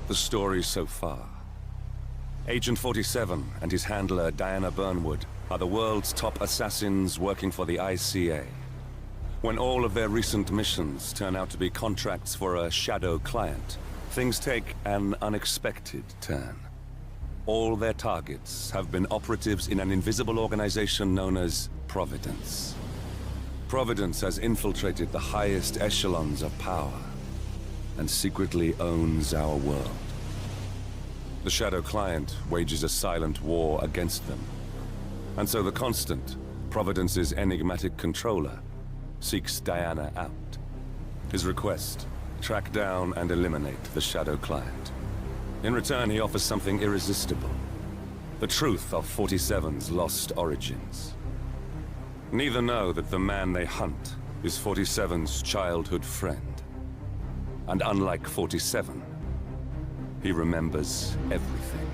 the story so far. Agent 47 and his handler Diana Burnwood are the world's top assassins working for the ICA. When all of their recent missions turn out to be contracts for a shadow client, things take an unexpected turn. All their targets have been operatives in an invisible organization known as Providence. Providence has infiltrated the highest echelons of power and secretly owns our world. The Shadow Client wages a silent war against them. And so the Constant, Providence's enigmatic controller, seeks Diana out. His request, track down and eliminate the Shadow Client. In return, he offers something irresistible. The truth of 47's lost origins. Neither know that the man they hunt is 47's childhood friend. And unlike 47, he remembers everything.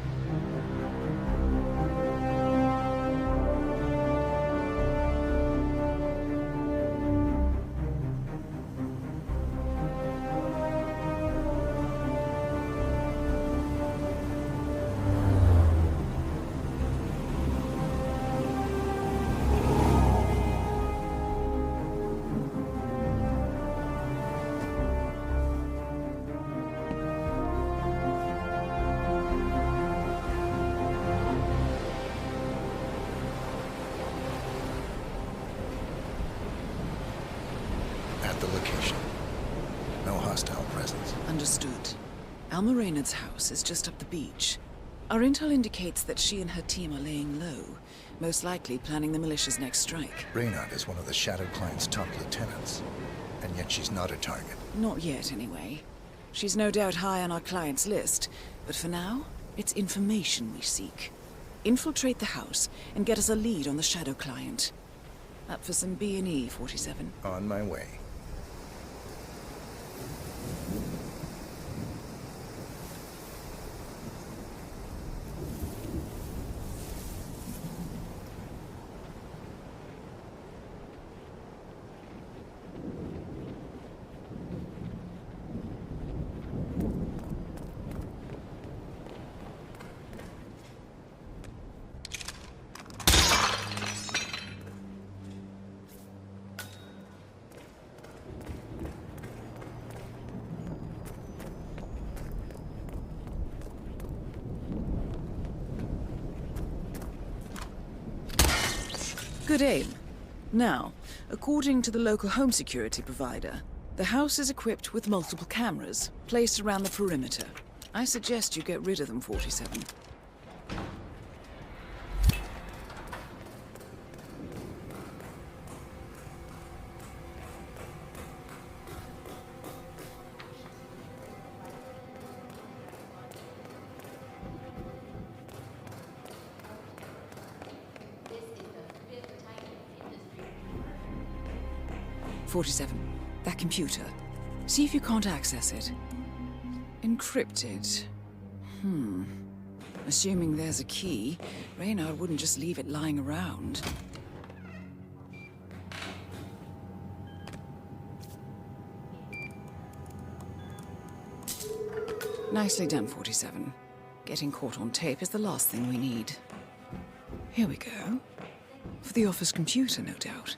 The location. No hostile presence. Understood. Alma Reynard's house is just up the beach. Our intel indicates that she and her team are laying low, most likely planning the militia's next strike. Reynard is one of the Shadow Client's top lieutenants, and yet she's not a target. Not yet, anyway. She's no doubt high on our client's list, but for now, it's information we seek. Infiltrate the house and get us a lead on the Shadow Client. Up for some B&E, 47. On my way. Good aim. Now, according to the local home security provider, the house is equipped with multiple cameras placed around the perimeter. I suggest you get rid of them, 47. That computer. See if you can't access it. Encrypted. Assuming there's a key, Reynard wouldn't just leave it lying around. Nicely done, 47. Getting caught on tape is the last thing we need. Here we go. For the office computer, no doubt.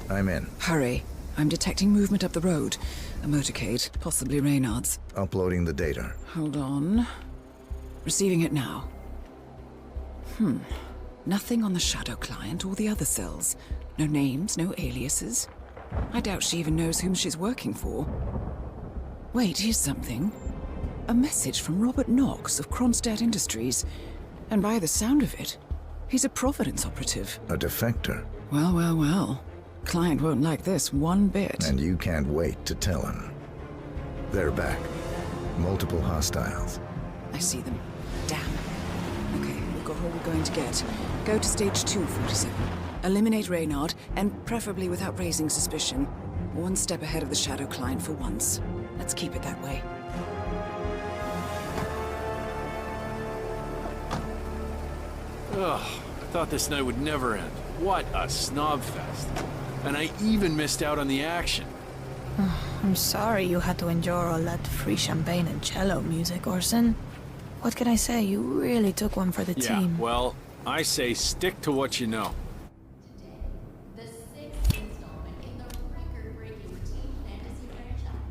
I'm in. Hurry. I'm detecting movement up the road. A motorcade, possibly Reynard's. Uploading the data. Hold on. Receiving it now. Nothing on the Shadow client or the other cells. No names, no aliases. I doubt she even knows whom she's working for. Wait, here's something. A message from Robert Knox of Kronstadt Industries. And by the sound of it, he's a Providence operative. A defector. Well, well, well. Client won't like this one bit. And you can't wait to tell him. They're back. Multiple hostiles. I see them. Damn. Okay, we've got all we're going to get. Go to stage 2, 47. Eliminate Reynard, and preferably without raising suspicion. One step ahead of the Shadow client for once. Let's keep it that way. Ugh, I thought this night would never end. What a snob fest. And I even missed out on the action. I'm sorry you had to endure all that free champagne and cello music, Orson. What can I say? You really took one for the team. Yeah, well, I say stick to what you know. The sixth installment in the record-breaking teen fantasy franchise.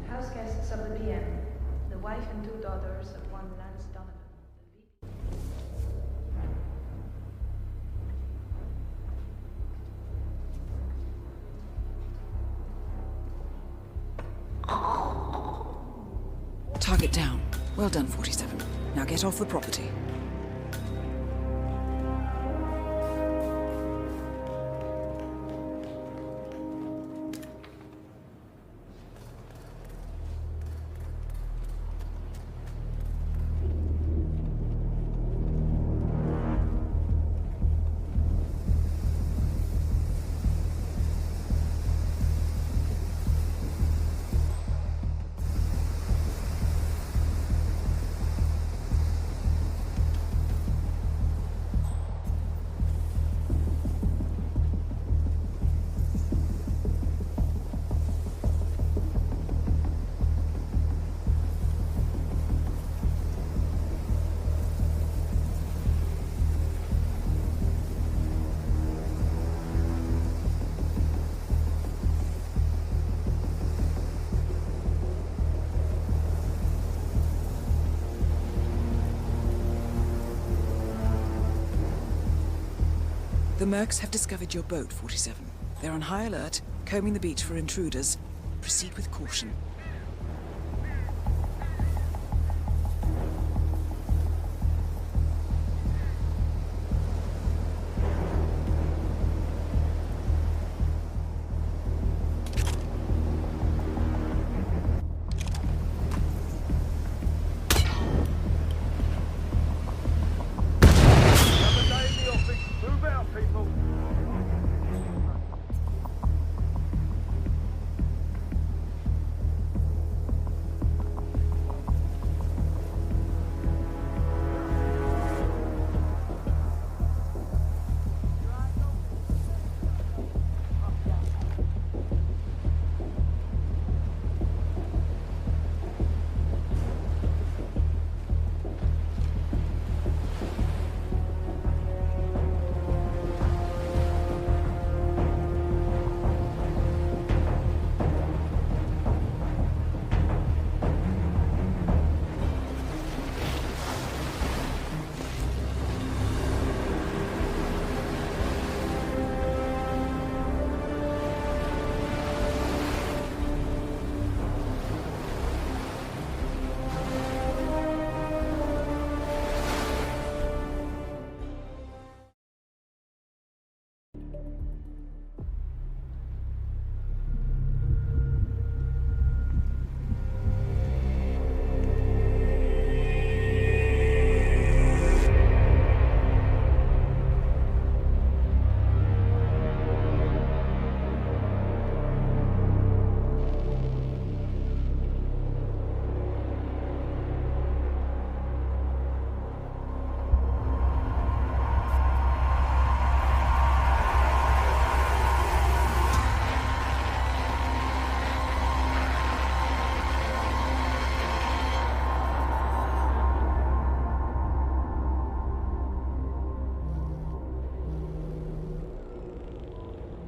House guests of the PM, the wife and two daughters of one Lance Donovan. Target down. Well done, 47. Now get off the property. The Mercs have discovered your boat, 47. They're on high alert, combing the beach for intruders. Proceed with caution.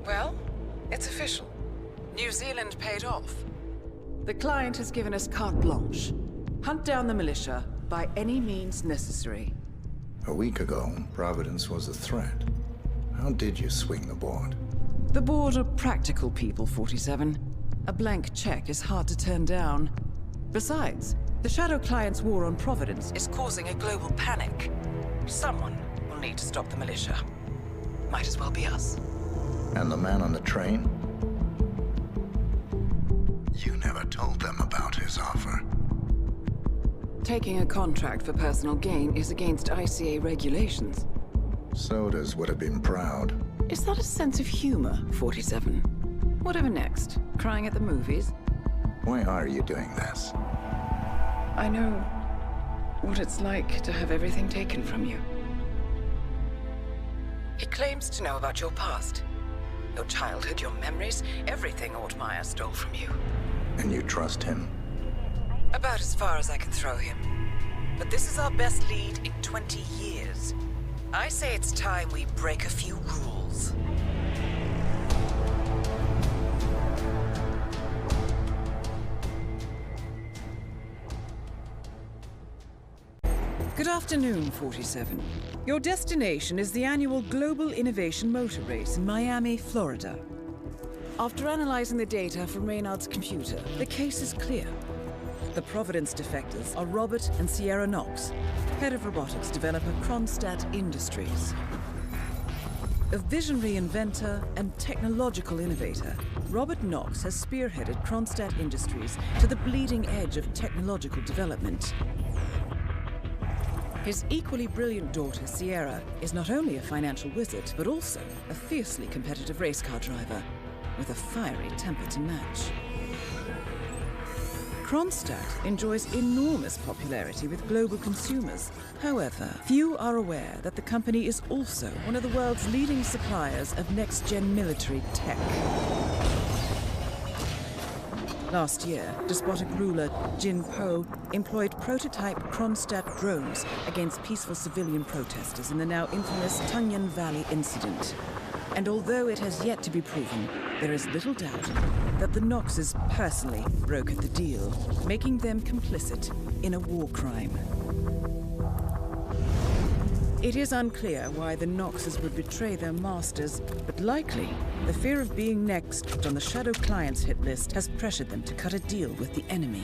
Well, it's official. New Zealand paid off. The client has given us carte blanche. Hunt down the militia by any means necessary. A week ago, Providence was a threat. How did you swing the board? The board are practical people, 47. A blank check is hard to turn down. Besides, the Shadow Client's war on Providence is causing a global panic. Someone will need to stop the militia. Might as well be us. And the man on the train? You never told them about his offer. Taking a contract for personal gain is against ICA regulations. Sodas would have been proud. Is that a sense of humor, 47? Whatever next? Crying at the movies? Why are you doing this? I know what it's like to have everything taken from you. He claims to know about your past. Your childhood, your memories, everything Altmaier stole from you. And you trust him? About as far as I can throw him. But this is our best lead in 20 years. I say it's time we break a few rules. Good afternoon, 47. Your destination is the annual Global Innovation Motor Race in Miami, Florida. After analyzing the data from Reynard's computer, the case is clear. The Providence defectors are Robert and Sierra Knox, head of robotics developer Kronstadt Industries. A visionary inventor and technological innovator, Robert Knox has spearheaded Kronstadt Industries to the bleeding edge of technological development. His equally brilliant daughter, Sierra, is not only a financial wizard, but also a fiercely competitive race car driver, with a fiery temper to match. Kronstadt enjoys enormous popularity with global consumers. However, few are aware that the company is also one of the world's leading suppliers of next-gen military tech. Last year, despotic ruler Jin Po employed prototype Kronstadt drones against peaceful civilian protesters in the now infamous Tungan Valley incident. And although it has yet to be proven, there is little doubt that the Knoxes personally brokered the deal, making them complicit in a war crime. It is unclear why the Knoxes would betray their masters, but likely the fear of being next on the Shadow Client's hit list has pressured them to cut a deal with the enemy.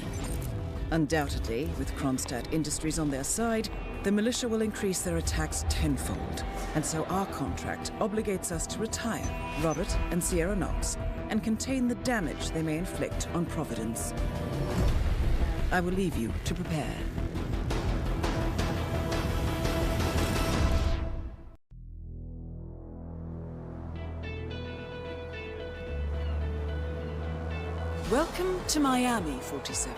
Undoubtedly, with Kronstadt Industries on their side, the militia will increase their attacks tenfold, and so our contract obligates us to retire Robert and Sierra Knox and contain the damage they may inflict on Providence. I will leave you to prepare. Welcome to Miami, 47.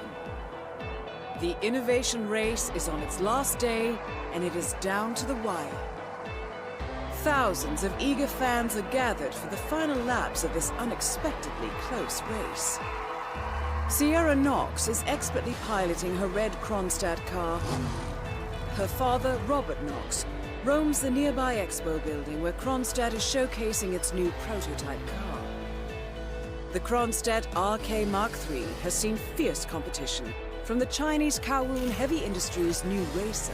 The innovation race is on its last day, and it is down to the wire. Thousands of eager fans are gathered for the final laps of this unexpectedly close race. Sierra Knox is expertly piloting her red Kronstadt car. Her father, Robert Knox, roams the nearby expo building where Kronstadt is showcasing its new prototype car. The Kronstadt RK Mark III has seen fierce competition from the Chinese Kowloon Heavy Industries' new racer.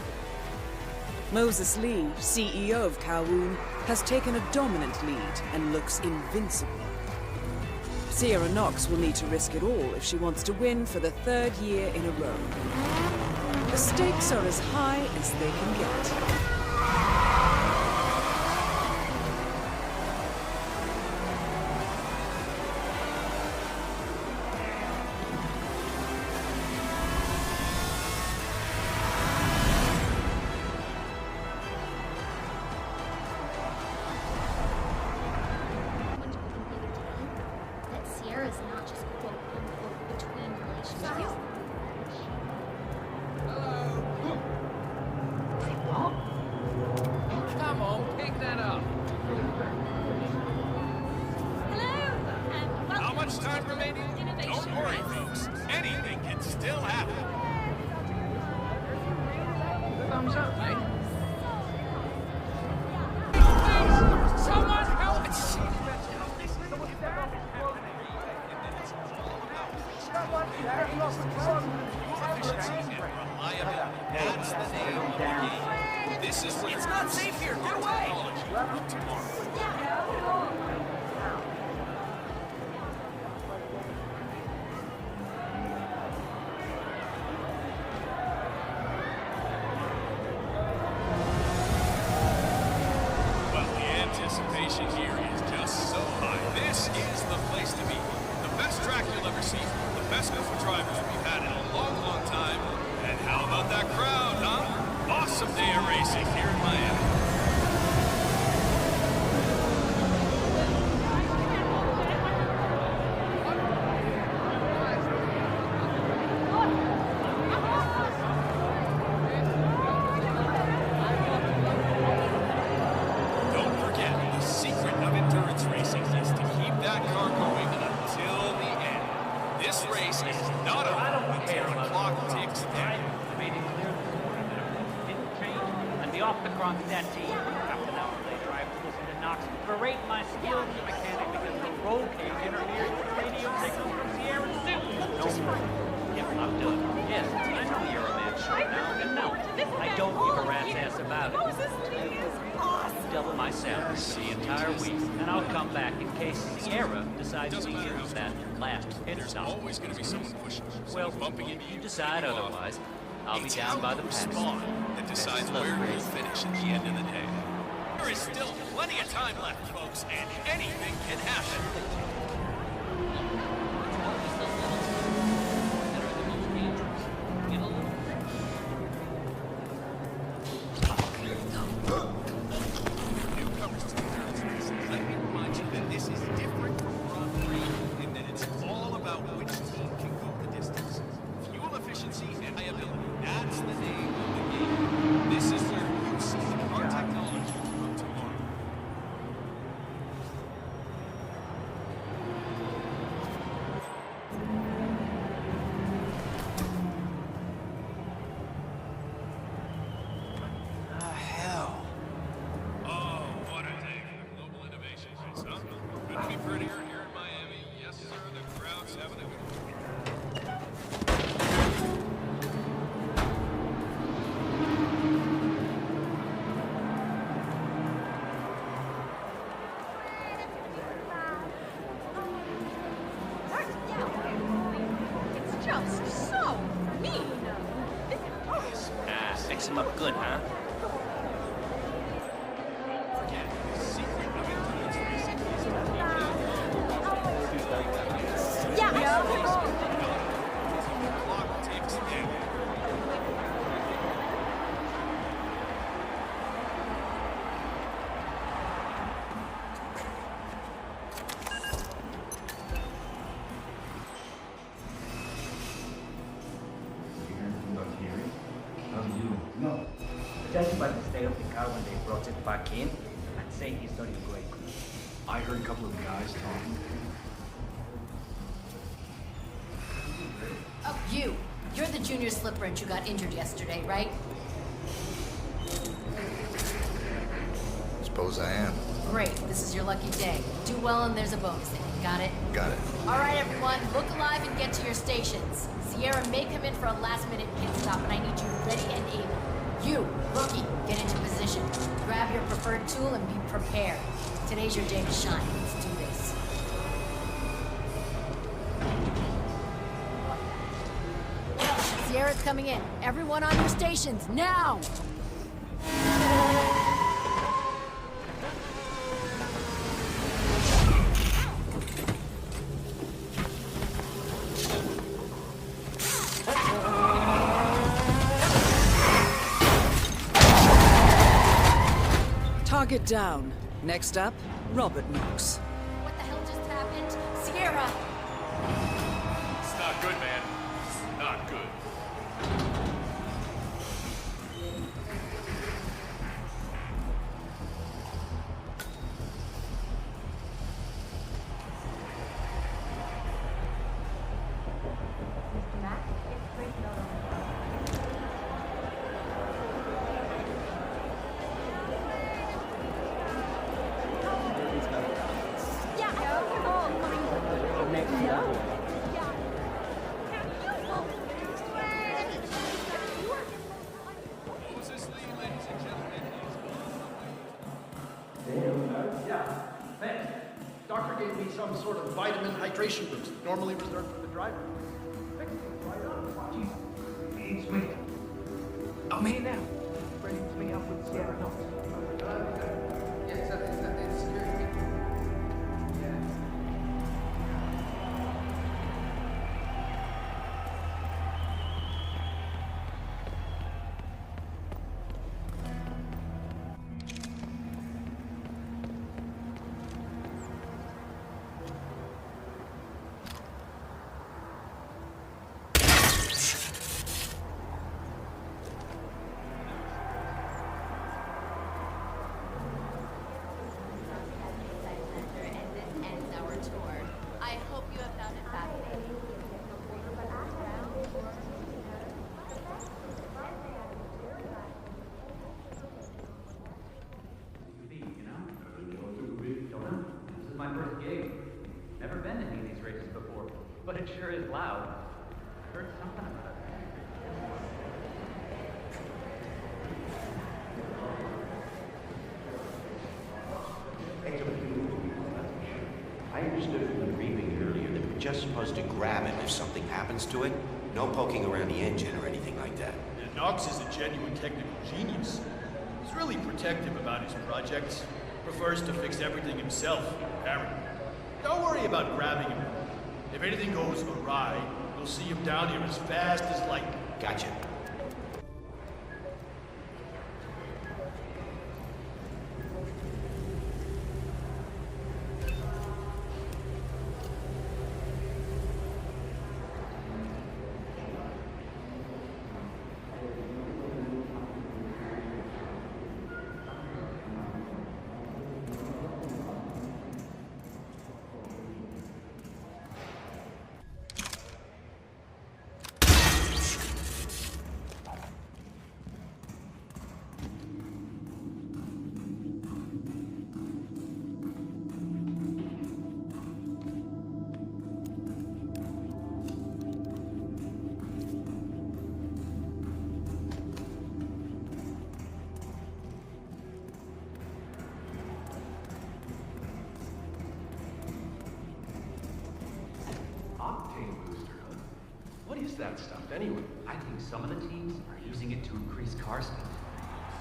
Moses Lee, CEO of Kowloon, has taken a dominant lead and looks invincible. Sierra Knox will need to risk it all if she wants to win for the third year in a row. The stakes are as high as they can get. That Sierra's not just quote unquote between relationships. Come on, pick that up. Hello, and welcome How much time to remaining? Innovation Don't worry, Race. folks. Anything can still happen. Thumbs up, mate. Someone help! Well, the anticipation here is just so high. This is the place to be. The best track you'll ever see. The best group of drivers we've had in a long, long time. And how about that crowd, huh? Awesome day of racing here in Miami. Don't forget, the secret of endurance racing is to keep that car going until the end. This race is not over until the clock ticks down. I made it clear this morning that if things didn't change, I'd be off the Kronstadt team. Half an hour later, I have to listen to Knox berate my skills as a mechanic because the roll cage interferes with radio signals from Sierra's suit. No more. Yep, I'm done. Yes, I know you're a man short now, but no, I don't give a rat's ass about it. Double my salary for the entire week, and I'll come back in case Sierra decides to use that last pit There's stop. always going to be someone pushing. Well, bumping into if you decide otherwise, I'll be down by the It's paddock. Spawn that decides where you'll finish at the end of the day. There is still plenty of time left, folks, and anything can happen. Newcomers to the endurance races, let me remind you that this is different from Grand Prix in that it's all about which team can go the distance. Fuel efficiency and reliability, that's the name of the game. This is where you see the car technology of tomorrow. Oh, what a day for the global innovation race, huh? Couldn't be prettier here in Miami. Yes, sir, the crowd's having a good one. It's just so mean. Ah, fix him up good, huh? Again, the secret of endurance racing is to keep the clock ticks down. No. Judging by the state of the car when they brought it back in, I'd say he's not in great. I heard a couple of guys talking. Oh, you. You're the junior slip wrench who got injured yesterday, right? Suppose I am. Great. This is your lucky day. Do well and there's a bonus in it. Got it? Got it. All right, everyone. Look alive and get to your stations. Sierra may come in for a last-minute pit stop, and I need you ready and able. You, rookie, get into position. Grab your preferred tool and be prepared. Today's your day to shine. Let's do this. Sierra's coming in. Everyone on your stations, now! Target down. Next up, Robert Knox. What the hell just happened? Sierra! It's not good, man. It's not good. Doctor gave me some sort of vitamin hydration boost, normally reserved for the driver. Fixed it right up. Hey, sweet. I'm here now. Ready to meet up with Sierra Knox. Yeah, it's security. But it sure is loud. Heard something about it. I understood from the briefing earlier that we're just supposed to grab it if something happens to it. No poking around the engine or anything like that. Yeah, Knox is a genuine technical genius. He's really protective about his projects. Prefers to fix everything himself, apparently. Don't worry about grabbing him. If anything goes awry, you'll see him down here as fast as light. Gotcha. What is that stuff, anyway? I think some of the teams are using it to increase car speed.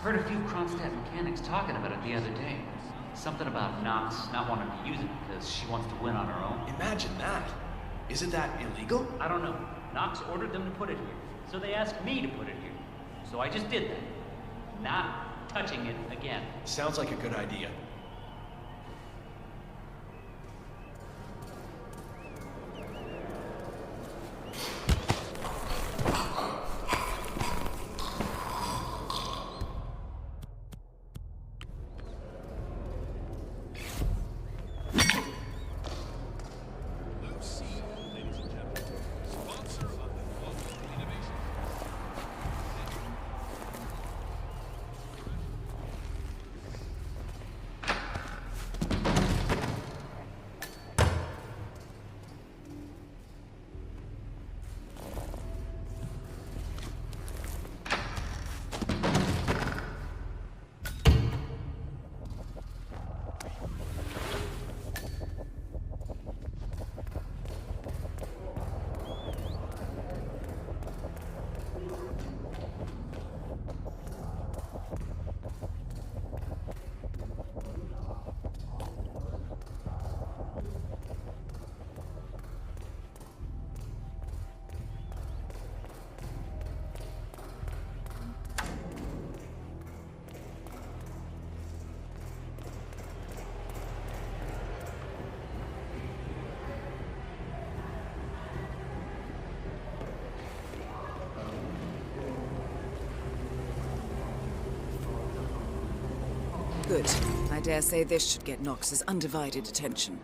Heard a few Kronstadt mechanics talking about it the other day. Something about Knox not wanting to use it because she wants to win on her own. Imagine that. Isn't that illegal? I don't know. Knox ordered them to put it here, so they asked me to put it here. So I just did that. Not touching it again. Sounds like a good idea. Good. I dare say this should get Knox's undivided attention.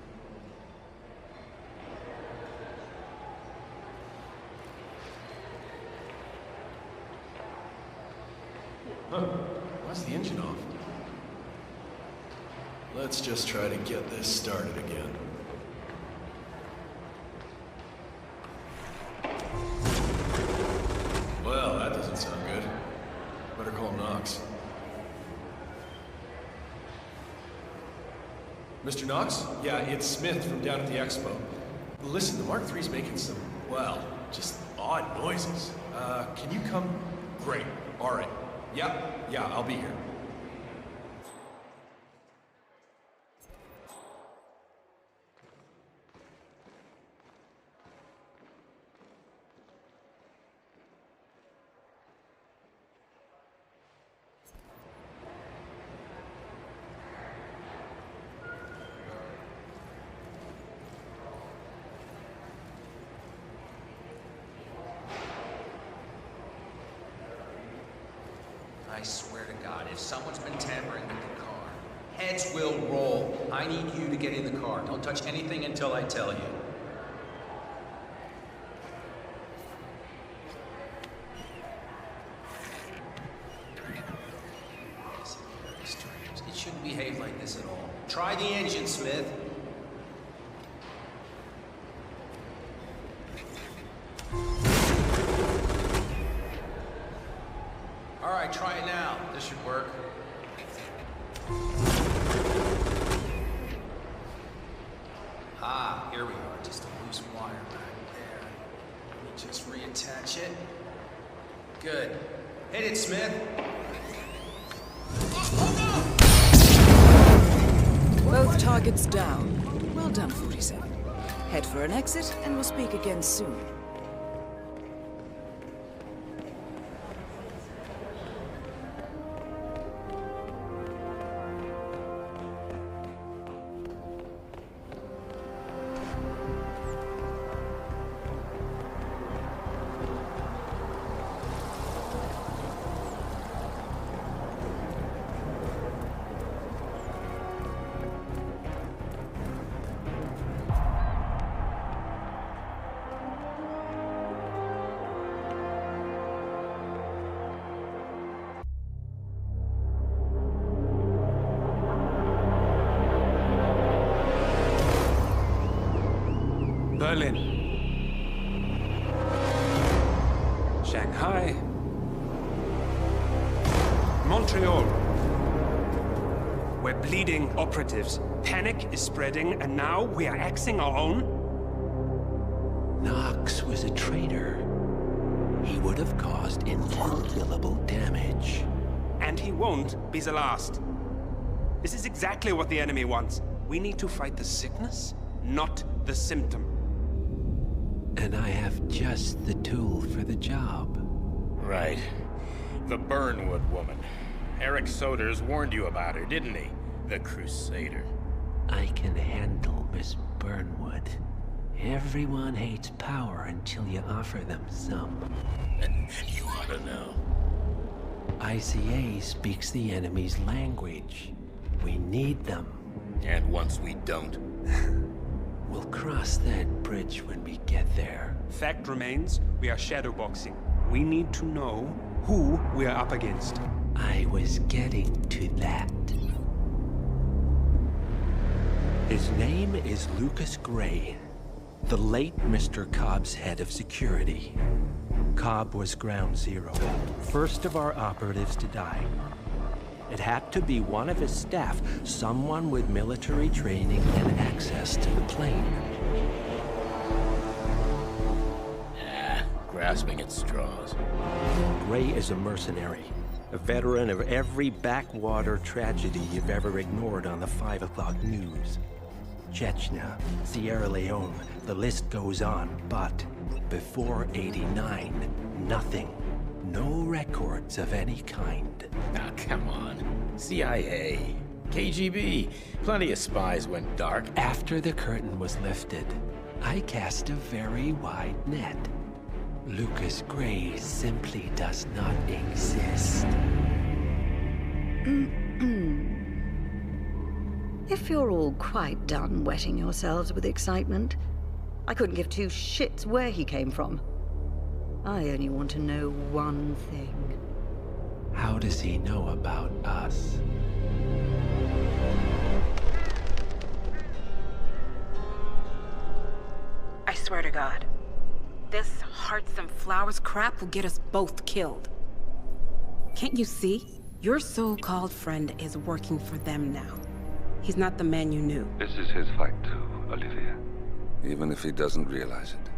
Huh. Why's the engine off? Let's just try to get this started again. Well, that doesn't sound good. Better call Knox. Mr. Knox? Yeah, it's Smith from down at the expo. Listen, the Mark III's making some, well, just odd noises. Can you come? Great. All right. Yeah, I'll be here. I swear to God, if someone's been tampering with the car, heads will roll. I need you to get in the car. Don't touch anything until I tell you. It shouldn't behave like this at all. Try the engine, Smith. All right, try it now. This should work. Ah, here we are. Just a loose wire back there. Let me just reattach it. Good. Hit it, Smith. Both targets down. Well done, 47. Head for an exit, and we'll speak again soon. Berlin. Shanghai. Montreal. We're bleeding operatives. Panic is spreading, and now we are axing our own? Knox was a traitor. He would have caused incalculable damage. And he won't be the last. This is exactly what the enemy wants. We need to fight the sickness, not the symptom. And I have just the tool for the job. Right. The Burnwood woman. Eric Soders warned you about her, didn't he? The Crusader. I can handle Miss Burnwood. Everyone hates power until you offer them some. You ought to know. ICA speaks the enemy's language. We need them. And once we don't? We'll cross that bridge when we get there. Fact remains, we are shadowboxing. We need to know who we are up against. I was getting to that. His name is Lucas Gray, the late Mr. Cobb's head of security. Cobb was ground zero, first of our operatives to die. It had to be one of his staff, someone with military training and access to the plane. Grasping at straws. Gray is a mercenary, a veteran of every backwater tragedy you've ever ignored on the 5 o'clock news. Chechnya, Sierra Leone, the list goes on, but before '89, nothing. No records of any kind. Now, come on. CIA, KGB, plenty of spies went dark. After the curtain was lifted, I cast a very wide net. Lucas Gray simply does not exist. If you're all quite done wetting yourselves with excitement, I couldn't give two shits where he came from. I only want to know one thing. How does he know about us? I swear to God, this hearts and flowers crap will get us both killed. Can't you see? Your so-called friend is working for them now. He's not the man you knew. This is his fight too, Olivia. Even if he doesn't realize it.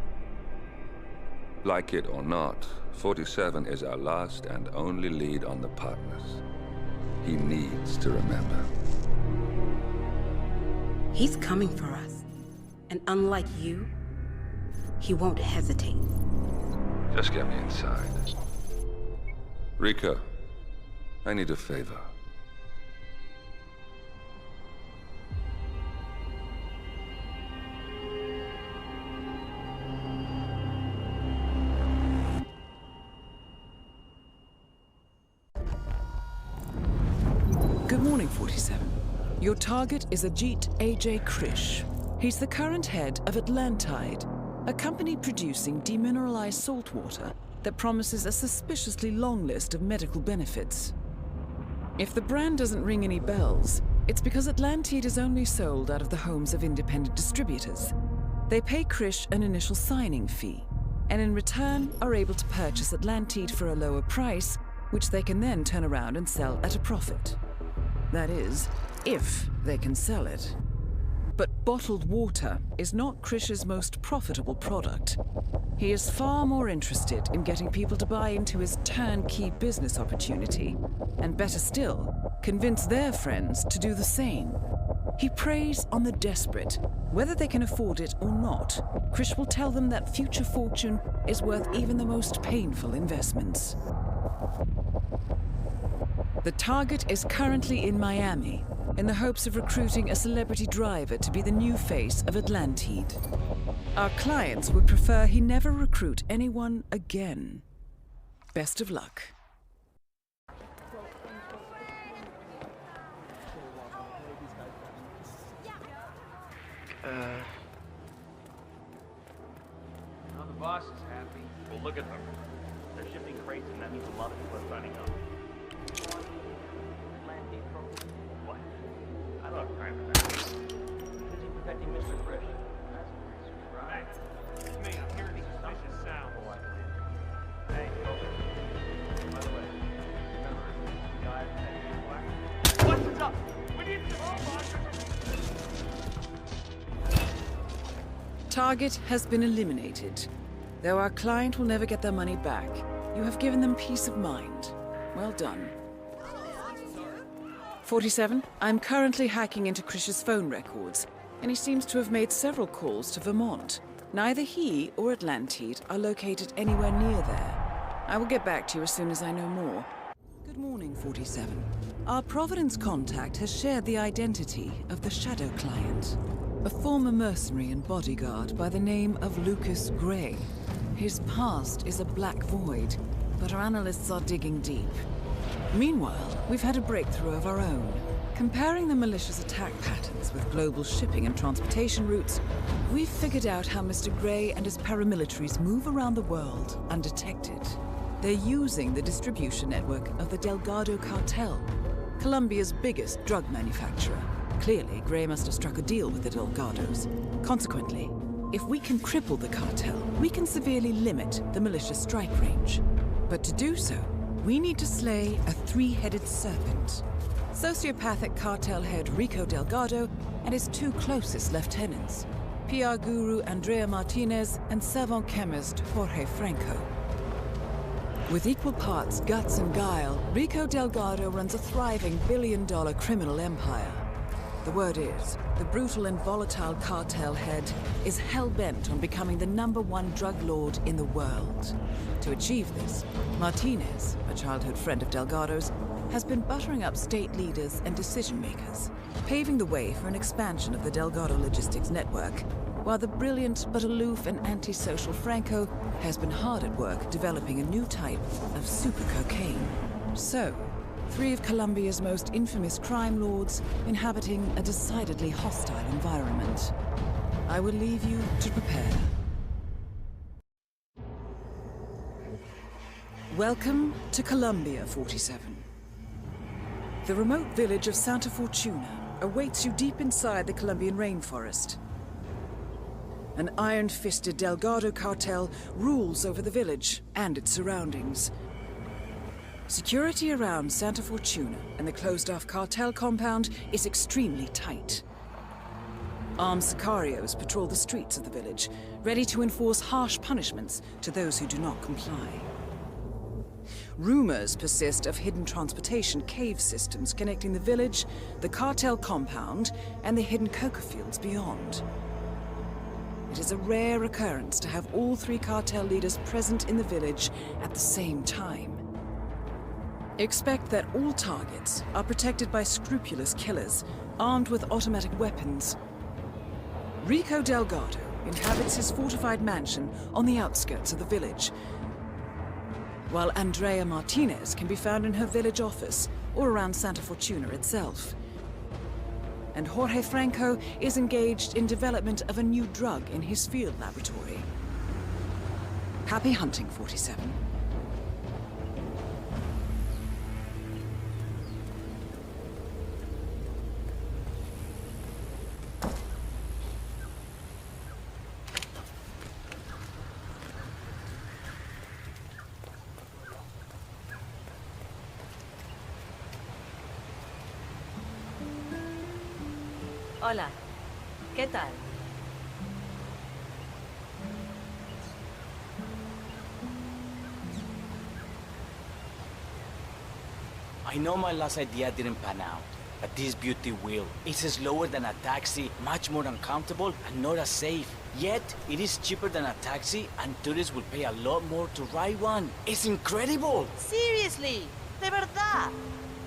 Like it or not, 47 is our last and only lead on the partners. He needs to remember. He's coming for us. And unlike you, he won't hesitate. Just get me inside. Rico, I need a favor. Good morning, 47. Your target is Ajit A.J. Krish. He's the current head of Atlantide, a company producing demineralized salt water that promises a suspiciously long list of medical benefits. If the brand doesn't ring any bells, it's because Atlantide is only sold out of the homes of independent distributors. They pay Krish an initial signing fee, and in return are able to purchase Atlantide for a lower price, which they can then turn around and sell at a profit. That is, if they can sell it. But bottled water is not Krish's most profitable product. He is far more interested in getting people to buy into his turnkey business opportunity, and better still, convince their friends to do the same. He preys on the desperate. Whether they can afford it or not, Krish will tell them that future fortune is worth even the most painful investments. The target is currently in Miami, in the hopes of recruiting a celebrity driver to be the new face of Atlantide. Our clients would prefer he never recruit anyone again. Best of luck. Now the boss is happy. Well, look at them. They're shifting crates, and that means a lot of people are signing up. What? I don't have time for that. Busy protecting Mr. Frisch. Right. It's me. I'm hearing suspicious sounds. Hey, by the way, remember, the guy in black. What's up? We need to Target has been eliminated. Though our client will never get their money back, you have given them peace of mind. Well done. 47, I'm currently hacking into Krish's phone records, and he seems to have made several calls to Vermont. Neither he or Atlantide are located anywhere near there. I will get back to you as soon as I know more. Good morning, 47. Our Providence contact has shared the identity of the Shadow client, a former mercenary and bodyguard by the name of Lucas Gray. His past is a black void, but our analysts are digging deep. Meanwhile, we've had a breakthrough of our own. Comparing the malicious attack patterns with global shipping and transportation routes, we've figured out how Mr. Gray and his paramilitaries move around the world undetected. They're using the distribution network of the Delgado cartel, Colombia's biggest drug manufacturer. Clearly, Gray must have struck a deal with the Delgados. Consequently, if we can cripple the cartel, we can severely limit the malicious strike range. But to do so, we need to slay a three-headed serpent. Sociopathic cartel head Rico Delgado and his two closest lieutenants, PR guru Andrea Martinez and servant chemist Jorge Franco. With equal parts guts and guile, Rico Delgado runs a thriving billion-dollar criminal empire. The word is, the brutal and volatile cartel head is hell-bent on becoming the #1 drug lord in the world. To achieve this, Martinez, a childhood friend of Delgado's, has been buttering up state leaders and decision-makers, paving the way for an expansion of the Delgado logistics network, while the brilliant but aloof and antisocial Franco has been hard at work developing a new type of super cocaine. So, 3 of Colombia's most infamous crime lords inhabiting a decidedly hostile environment. I will leave you to prepare. Welcome to Colombia, 47. The remote village of Santa Fortuna awaits you deep inside the Colombian rainforest. An iron-fisted Delgado cartel rules over the village and its surroundings. Security around Santa Fortuna and the closed-off cartel compound is extremely tight. Armed sicarios patrol the streets of the village, ready to enforce harsh punishments to those who do not comply. Rumors persist of hidden transportation cave systems connecting the village, the cartel compound, and the hidden coca fields beyond. It is a rare occurrence to have all three cartel leaders present in the village at the same time. Expect that all targets are protected by scrupulous killers, armed with automatic weapons. Rico Delgado inhabits his fortified mansion on the outskirts of the village, while Andrea Martinez can be found in her village office or around Santa Fortuna itself. And Jorge Franco is engaged in development of a new drug in his field laboratory. Happy hunting, 47. Hola, ¿qué tal? I know my last idea didn't pan out, but this beauty will. It's slower than a taxi, much more uncomfortable, and not as safe. Yet, it is cheaper than a taxi, and tourists will pay a lot more to ride one. It's incredible! Seriously, de verdad.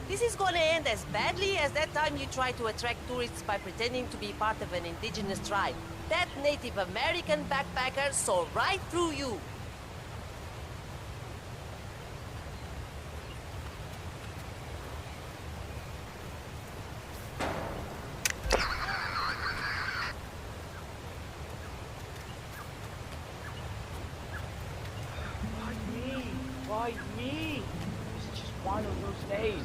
This is gonna end as badly as that time you tried to attract tourists by pretending to be part of an indigenous tribe. That Native American backpacker saw right through you. Why me? Why me? It's just one of those days.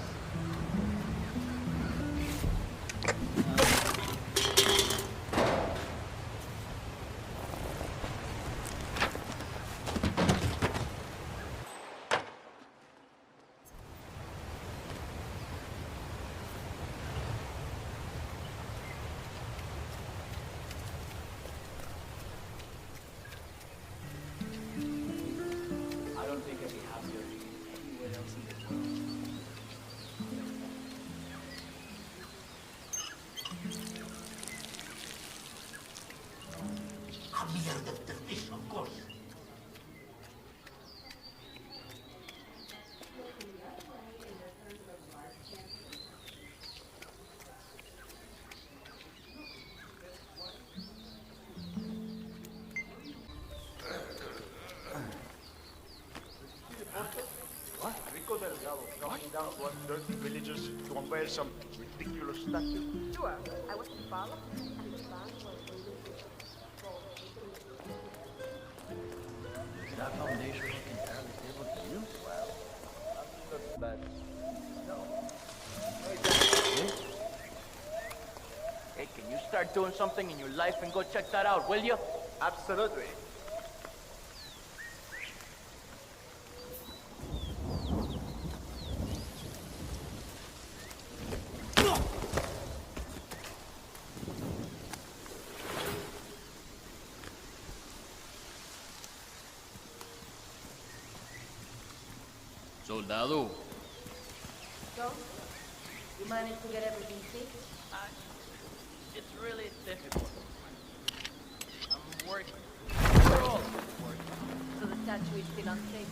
I don't think I'd be happier anywhere else in this world. I'm here with the fish, of course. Rico Delgado coming down to one dirty villagers to unveil some ridiculous statue. Sure, I was involved and the band was Is that foundation looking fairly stable to you? Well, nothing looks bad. No. Hey, can you start doing something in your life and go check that out, will you? Absolutely. Soldado. So, you managed to get everything fixed? It's really difficult. I'm working. We're all working. So the statue is still unsafe?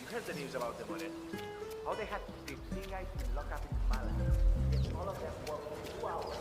You heard the news about the money. How they had 15 guys in lockup in Malaga. Yet all of them worked for 2 hours.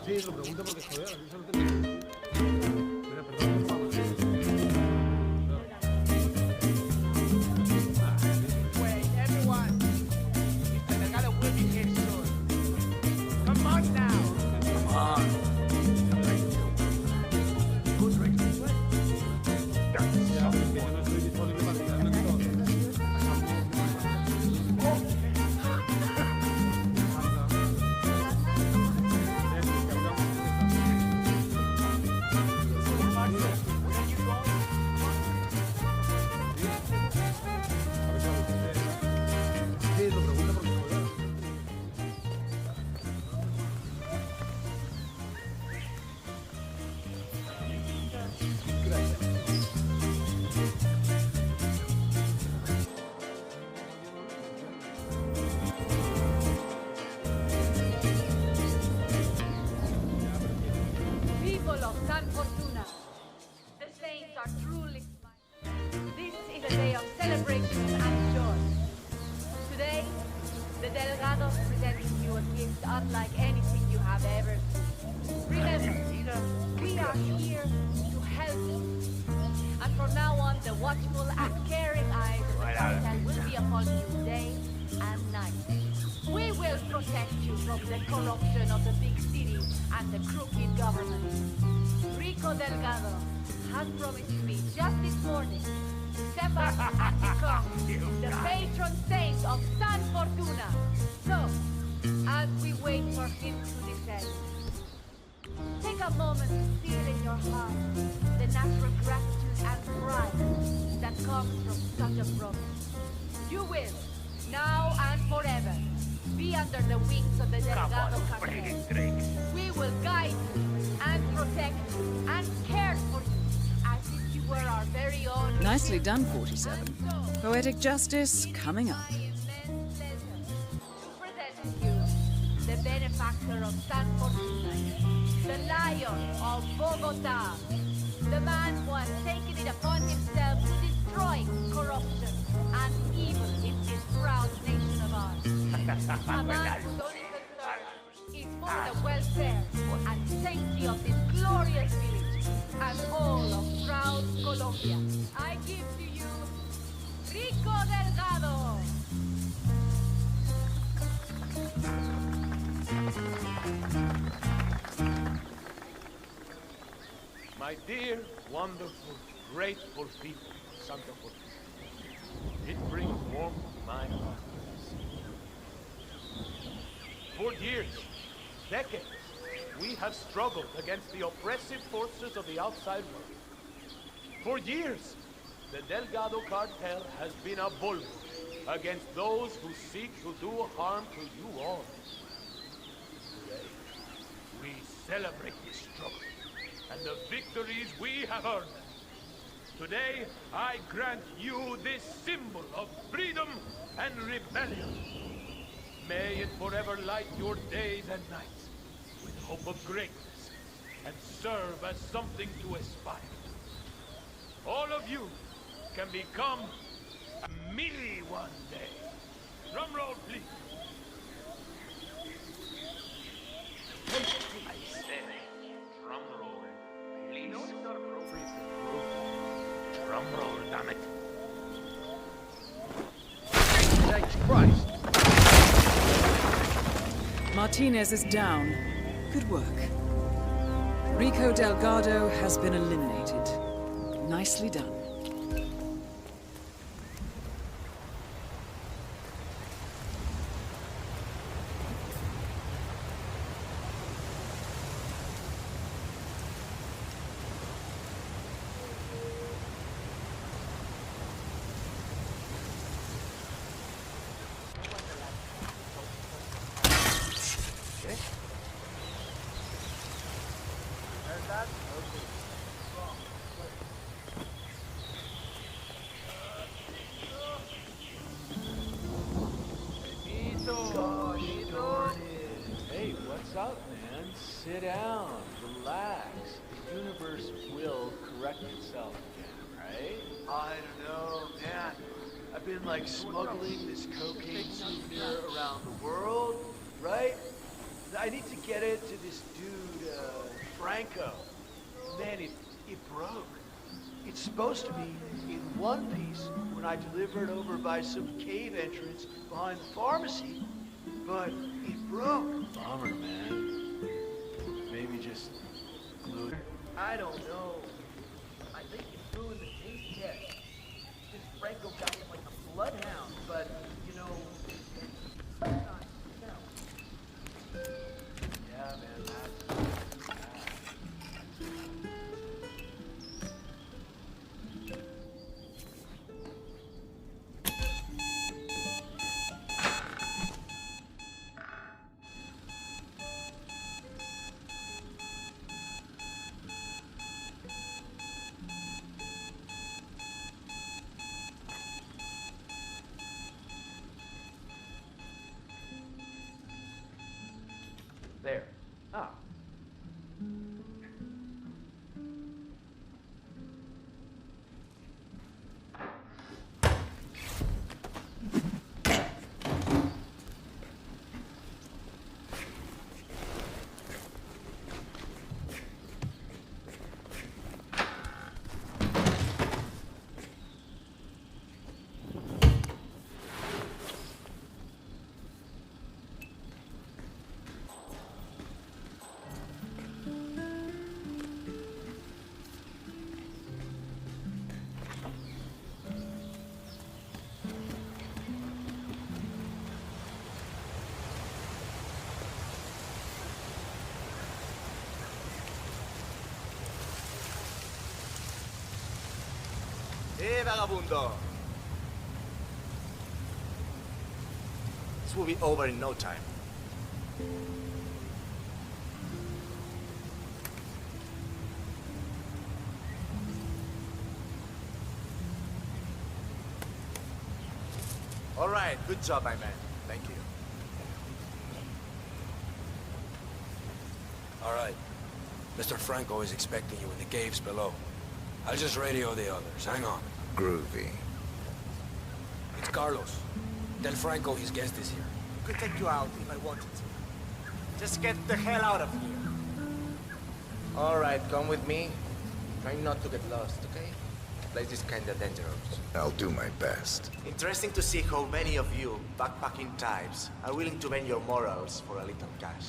Sí, lo pregunto porque, joder, a mí solo tengo... Mira, perdón, por favor. Wait, everyone. Mr. Delgado will be here soon. Come on now. Come on. Who's ready? Ya, porque yo no estoy disponible para ayudarme en todo. Sí, lo pregunto porque, joder. People of San Fortuna, the saints are truly smiling. This is a day of celebration and joy. Today, the Delgados present you a gift unlike anything you have ever seen. Remember, we are here to help you. And from now on, the watchful and caring eyes of the capital will be upon you day and night. We will protect you from the corruption of the big city and the crooked government. Rico Delgado has promised me just this morning to step up and become the patron saint of San Fortuna. So, as we wait for him to descend, take a moment to feel in your heart the natural gratitude and pride that comes from such a promise. You will, now and forever, be under the wings of the Delgado cartel. We will guide you and protect you and care for you as if you were our very own. Nicely done, 47. Poetic justice coming up. The benefactor of San Fortuna, the lion of Bogota, the man who has taken it upon himself to destroy corruption and evil in this proud nation of ours. A man whose only concern is for the welfare and safety of this glorious village and all of proud Colombia. I give to you Rico Delgado. My dear, wonderful, grateful people of Santa Fortuna, it brings warmth to my heart. For years, decades, we have struggled against the oppressive forces of the outside world. For years, the Delgado cartel has been a bulwark against those who seek to do harm to you all. Today, we celebrate this struggle and the victories we have earned. Today, I grant you this symbol of freedom and rebellion. May it forever light your days and nights with hope of greatness and serve as something to aspire to. All of you can become a Millie one day. Drum roll, please. I said, drum roll, please. No, it's not appropriate to Drum roll, damn it. Jesus Christ! Martinez is down. Good work. Rico Delgado has been eliminated. Nicely done. Hey, what's up, man? Sit down, relax. The universe will correct itself again, right? I don't know, man. I've been like smuggling this cocaine souvenir around the world, right? I need to get it to this dude, Franco. Man, it broke. It's supposed to be in one piece when I deliver it over by some cave entrance behind the pharmacy, but it broke. Bummer, man. Maybe just glue it? I don't know. I think it's doing the taste test. This Franco got him like a bloodhound, but, you know... Yeah, man, that's... There. Ah. Vagabundo! This will be over in no time. All right, good job, my man. Thank you. All right. Mr. Franco is expecting you in the caves below. I'll just radio the others. Hang on. Groovy. It's Carlos. Tell Franco his guest is here. I could take you out if I wanted to. Just get the hell out of here. All right, come with me. Try not to get lost, okay? The place is kinda dangerous. I'll do my best. Interesting to see how many of you, backpacking types, are willing to bend your morals for a little cash.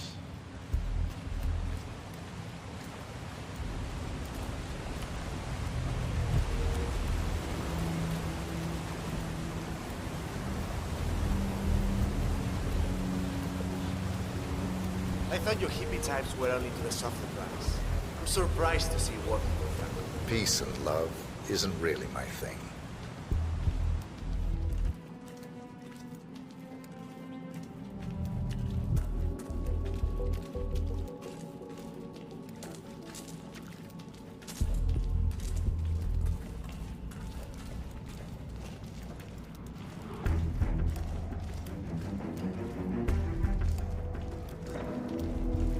I thought you hippie types were only to the softer drugs. I'm surprised to see you working with them. Peace and love isn't really my thing.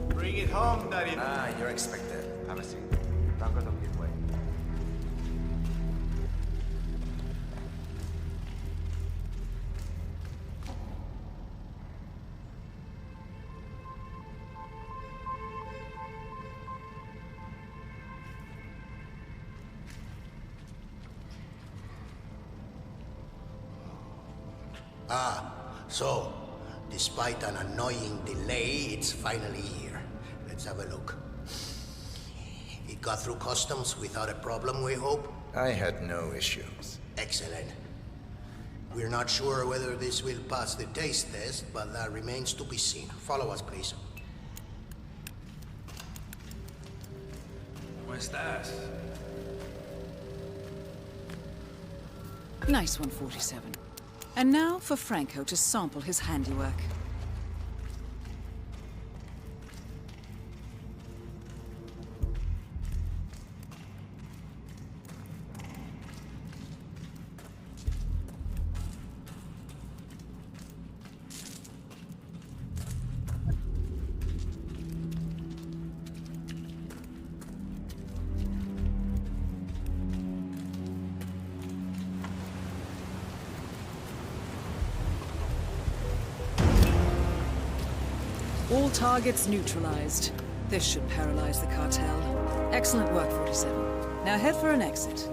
Bring it home, Daddy. Ah, you're expected. Have a seat. Don't go to the way. Ah, so, despite an annoying delay, it's finally here. Let's have a look. It got through customs without a problem, we hope? I had no issues. Excellent. We're not sure whether this will pass the taste test, but that remains to be seen. Follow us, please. ¿Cómo estás? Nice one, 47. And now for Franco to sample his handiwork. All targets neutralized. This should paralyze the cartel. Excellent work, 47. Now head for an exit.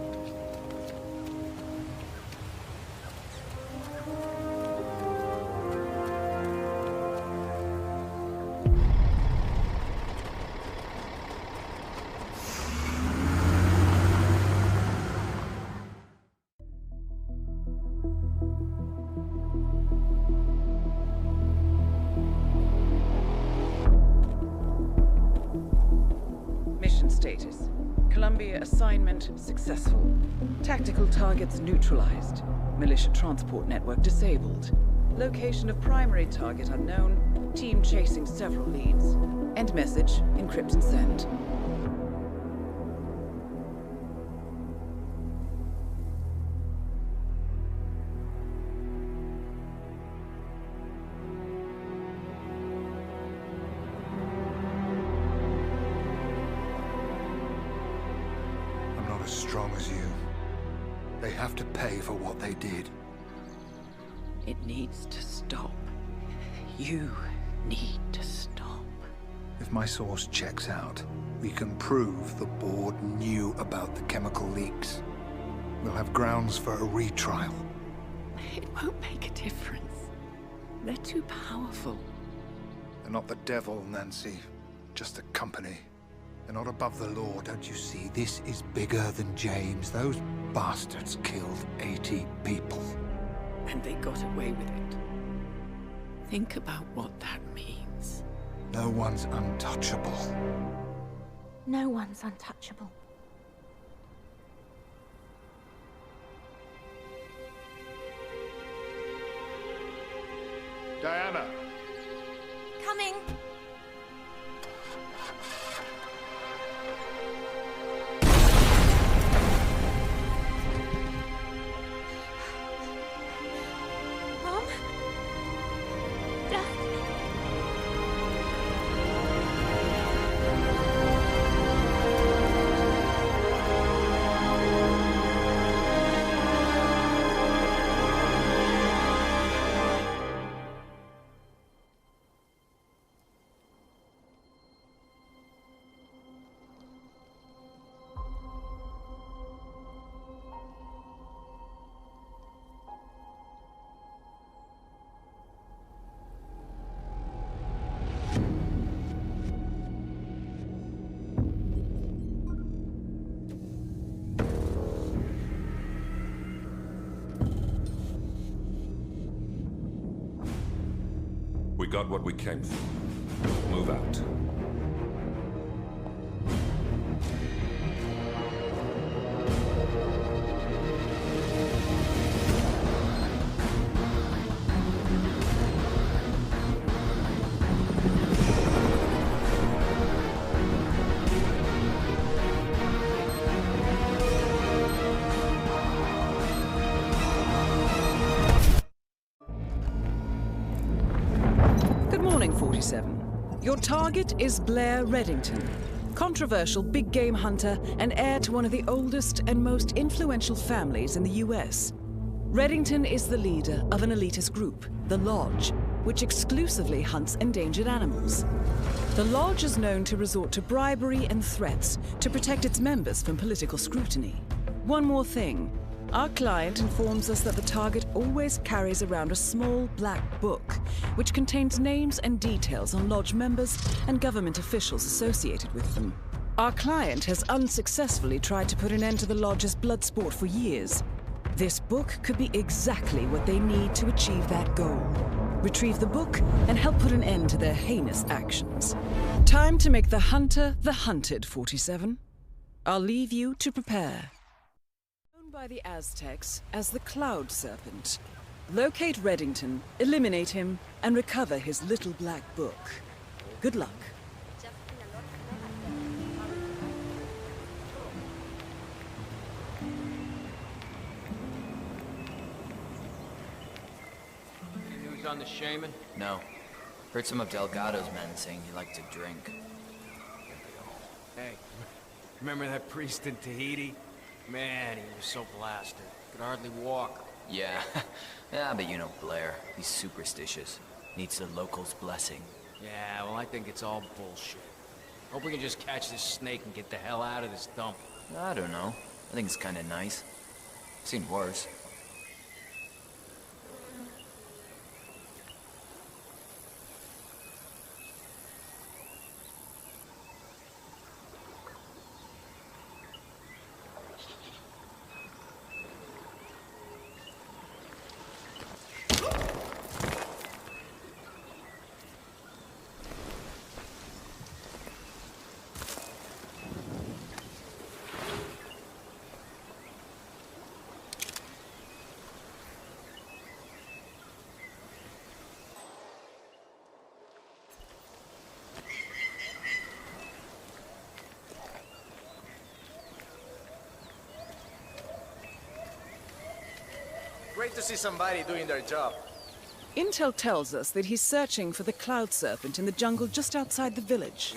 Mission status. Columbia assignment successful. Tactical targets neutralized. Militia transport network disabled. Location of primary target unknown. Team chasing several leads. End message. Encrypt and send. As strong as you. They have to pay for what they did. It needs to stop. You need to stop. If my source checks out, we can prove the board knew about the chemical leaks. We'll have grounds for a retrial. It won't make a difference. They're too powerful. They're not the devil, Nancy. Just a company. They're not above the law, don't you see? This is bigger than James. Those bastards killed 80 people. And they got away with it. Think about what that means. No one's untouchable. No one's untouchable. Diana! Coming! We got what we came for. Move out. Good morning, 47. Your target is Blair Reddington, controversial big game hunter and heir to one of the oldest and most influential families in the US. Reddington is the leader of an elitist group, the Lodge, which exclusively hunts endangered animals. The Lodge is known to resort to bribery and threats to protect its members from political scrutiny. One more thing. Our client informs us that the target always carries around a small black book, which contains names and details on Lodge members and government officials associated with them. Our client has unsuccessfully tried to put an end to the Lodge's blood sport for years. This book could be exactly what they need to achieve that goal. Retrieve the book and help put an end to their heinous actions. Time to make the hunter the hunted, 47. I'll leave you to prepare. By the Aztecs as the Cloud Serpent. Locate Reddington, eliminate him, and recover his little black book. Good luck. Any news on the shaman? No. Heard some of Delgado's men saying he liked to drink. Hey, remember that priest in Tahiti? Man, he was so blasted. Could hardly walk. Yeah. Yeah, but you know Blair. He's superstitious. Needs the locals' blessing. Yeah, well, I think it's all bullshit. Hope we can just catch this snake and get the hell out of this dump. I don't know. I think it's kinda nice. Seen worse. Great to see somebody doing their job. Intel tells us that he's searching for the Cloud Serpent in the jungle just outside the village.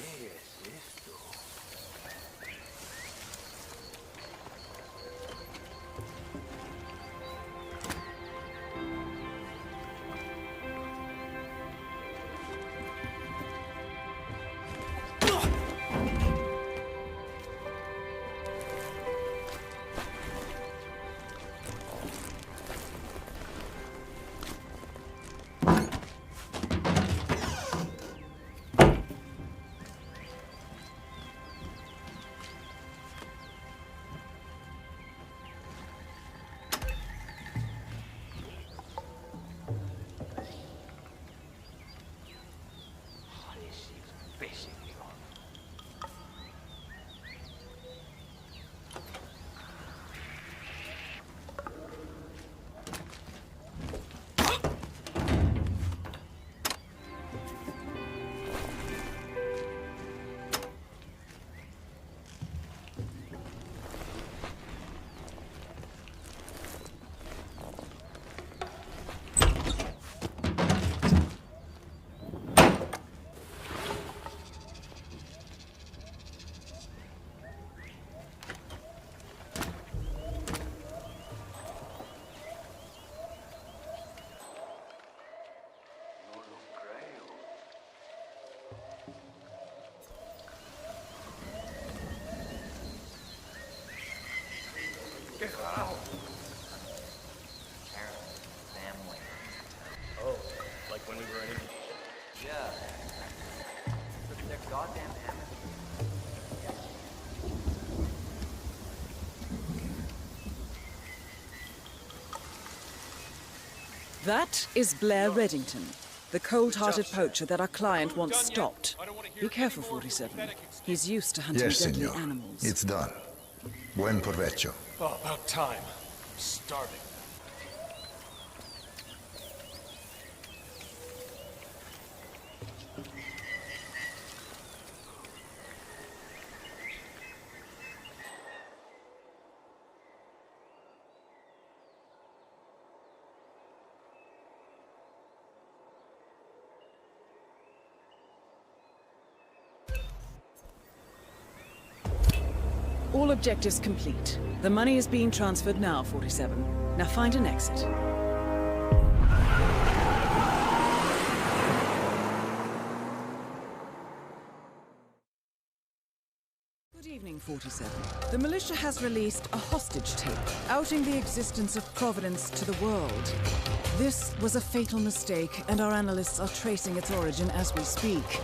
¿Qué carajo? Family. Oh, like when we were in... Yeah. But they're goddamn amateurs. That is Blair Reddington, the cold-hearted poacher that our client wants stopped. Be careful, 47. He's used to hunting Yes, deadly senor. animals. It's done. Buen provecho. Oh, about time. I'm starving. All objectives complete. The money is being transferred now, 47. Now find an exit. Good evening, 47. The militia has released a hostage tape, outing the existence of Providence to the world. This was a fatal mistake, and our analysts are tracing its origin as we speak.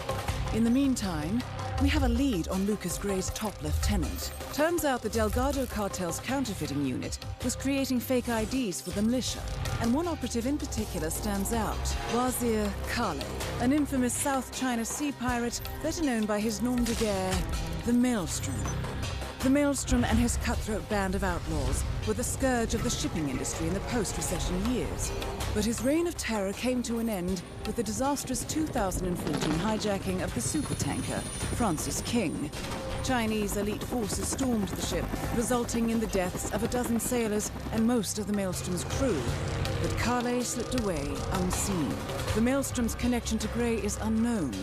In the meantime, we have a lead on Lucas Gray's top lieutenant. Turns out the Delgado cartel's counterfeiting unit was creating fake IDs for the militia, and one operative in particular stands out, Wazir Kale, an infamous South China Sea pirate better known by his nom de guerre, the Maelstrom. The Maelstrom and his cutthroat band of outlaws were the scourge of the shipping industry in the post-recession years. But his reign of terror came to an end with the disastrous 2014 hijacking of the supertanker, Francis King. Chinese elite forces stormed the ship, resulting in the deaths of a dozen sailors and most of the Maelstrom's crew. But Kale slipped away unseen. The Maelstrom's connection to Gray is unknown,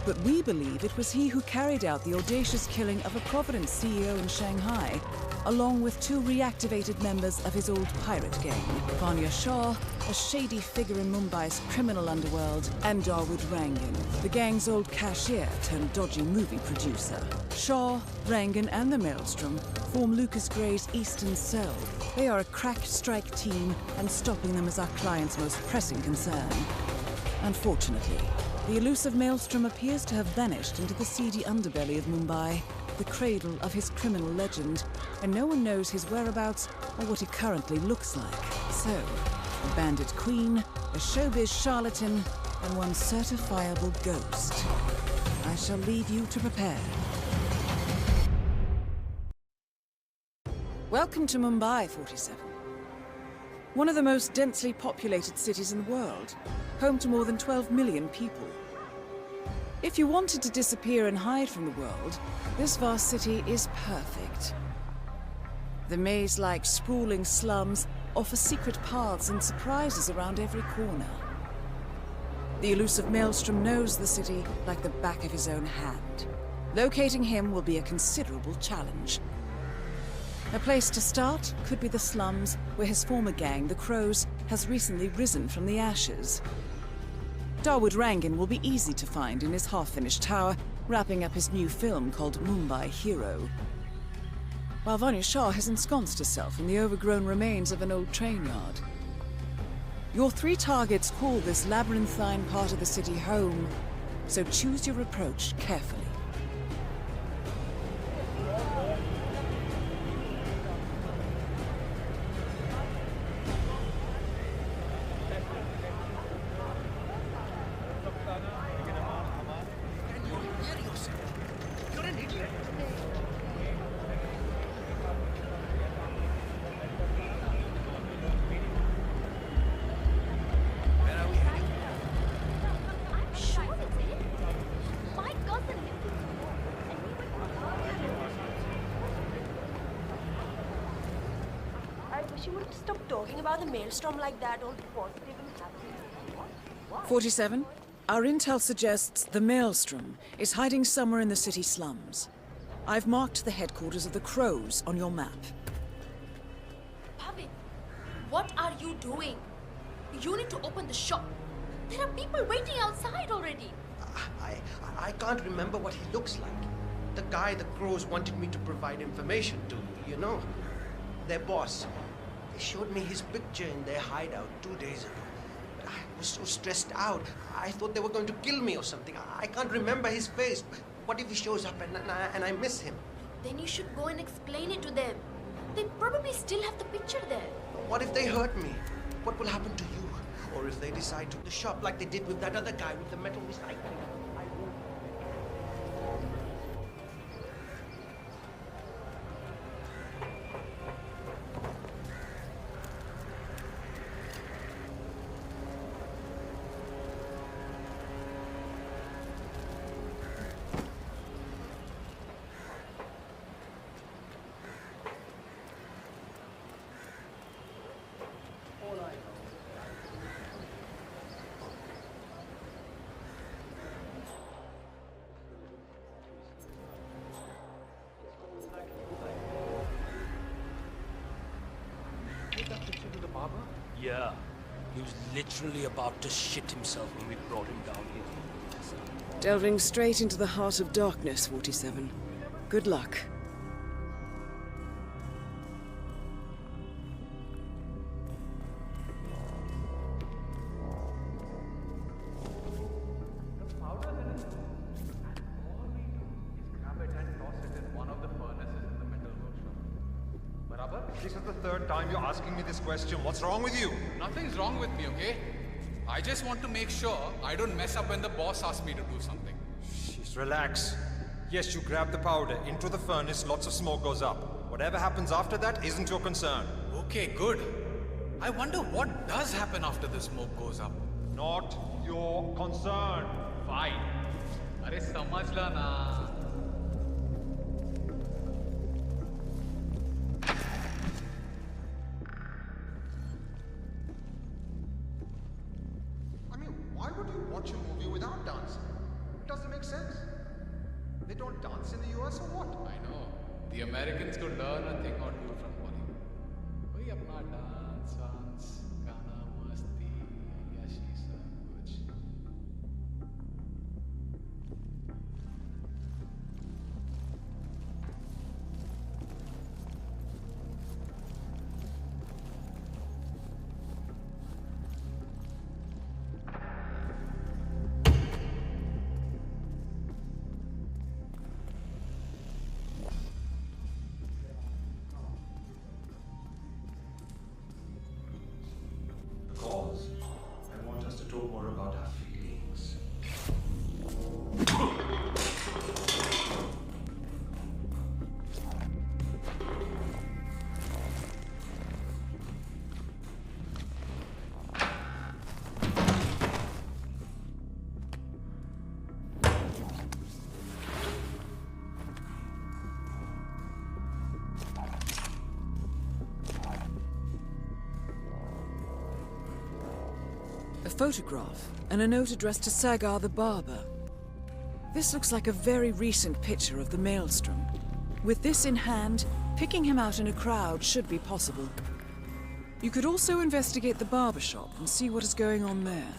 But we believe it was he who carried out the audacious killing of a Providence CEO in Shanghai, along with 2 reactivated members of his old pirate gang, Vanya Shah, a shady figure in Mumbai's criminal underworld, and Dawood Rangan, the gang's old cashier turned dodgy movie producer. Shah, Rangan, and the Maelstrom form Lucas Gray's Eastern Cell. They are a crack strike team, and stopping them is our client's most pressing concern. Unfortunately, the elusive Maelstrom appears to have vanished into the seedy underbelly of Mumbai, the cradle of his criminal legend, and no one knows his whereabouts or what he currently looks like. So, a bandit queen, a showbiz charlatan, and one certifiable ghost. I shall leave you to prepare. Welcome to Mumbai, 47. One of the most densely populated cities in the world, home to more than 12 million people. If you wanted to disappear and hide from the world, this vast city is perfect. The maze-like sprawling slums offer secret paths and surprises around every corner. The elusive Maelstrom knows the city like the back of his own hand. Locating him will be a considerable challenge. A place to start could be the slums, where his former gang, the Crows, has recently risen from the ashes. Dawood Rangan will be easy to find in his half-finished tower, wrapping up his new film called Mumbai Hero. While Vanya Shah has ensconced herself in the overgrown remains of an old train yard. Your 3 targets call this labyrinthine part of the city home, so choose your approach carefully. She wouldn't stop talking about the Maelstrom like that, all positive and happy. What? 47, our intel suggests the Maelstrom is hiding somewhere in the city slums. I've marked the headquarters of the Crows on your map. Bhavin, what are you doing? You need to open the shop. There are people waiting outside already. I can't remember what he looks like. The guy the Crows wanted me to provide information to, you know. Their boss. They showed me his picture in their hideout 2 days ago. But I was so stressed out. I thought they were going to kill me or something. I can't remember his face. What if he shows up and I miss him? Then you should go and explain it to them. They probably still have the picture there. What if they hurt me? What will happen to you? Or if they decide to the shop like they did with that other guy with the metal recycling? I won't. Yeah. He was literally about to shit himself when we brought him down here. Delving straight into the heart of darkness, 47. Good luck. This is the 3rd time you're asking me this question. What's wrong with you? Nothing's wrong with me, okay? I just want to make sure I don't mess up when the boss asks me to do something. Just relax. Yes, you grab the powder into the furnace, lots of smoke goes up. Whatever happens after that isn't your concern. Okay, good. I wonder what does happen after the smoke goes up. Not your concern. Fine. Arey samajh la na. Why would you watch a movie without dancing? It doesn't make sense. They don't dance in the US or what? I know. The Americans could learn a thing or two from Bollywood. वही अपना dance, dance, गाना, मस्ती, यशी सब कुछ. Because I want us to talk more about our feelings. A photograph and a note addressed to Sagar the barber. This looks like a very recent picture of the Maelstrom. With this in hand, picking him out in a crowd should be possible. You could also investigate the barber shop and see what is going on there.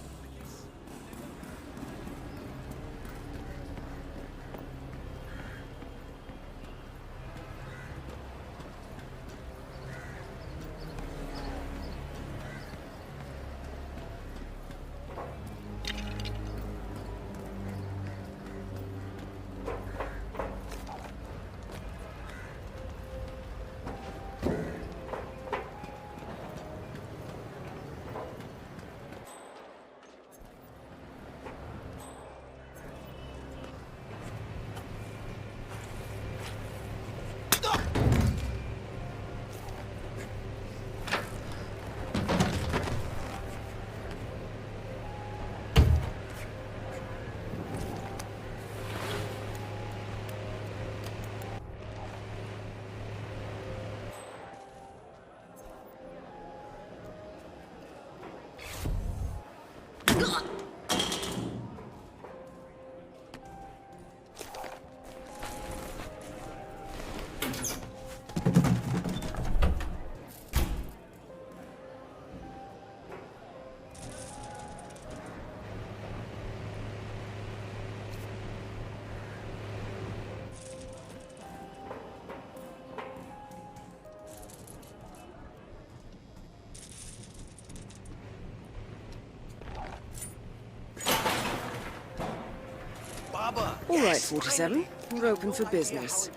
All right, 47. We're open for business.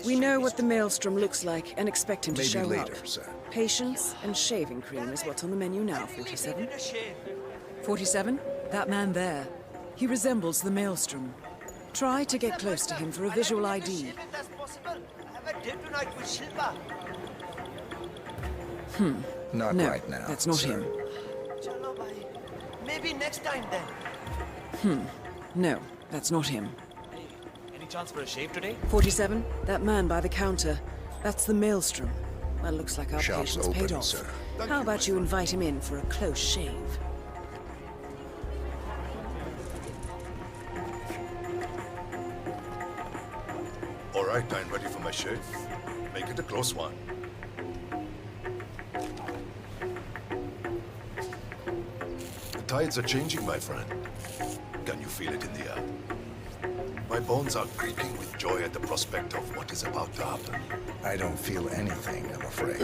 We know what the Maelstrom looks like and expect him to show later, up. sir. Patience and shaving cream is what's on the menu now, 47. 47? That man there. He resembles the Maelstrom. Try to get close to him for a visual ID. Not No, right now. that's not sir. him. Maybe next time then. No, that's not him. Any chance for a shave today? 47? That man by the counter. That's the Maelstrom. Well, looks like our Shop's patience paid open, off. sir. How about you invite him in for a close shave? All right, I'm ready for my shave. Make it a close one. The tides are changing, my friend. Can you feel it in the air? My bones are creaking with joy at the prospect of what is about to happen. I don't feel anything, I'm afraid.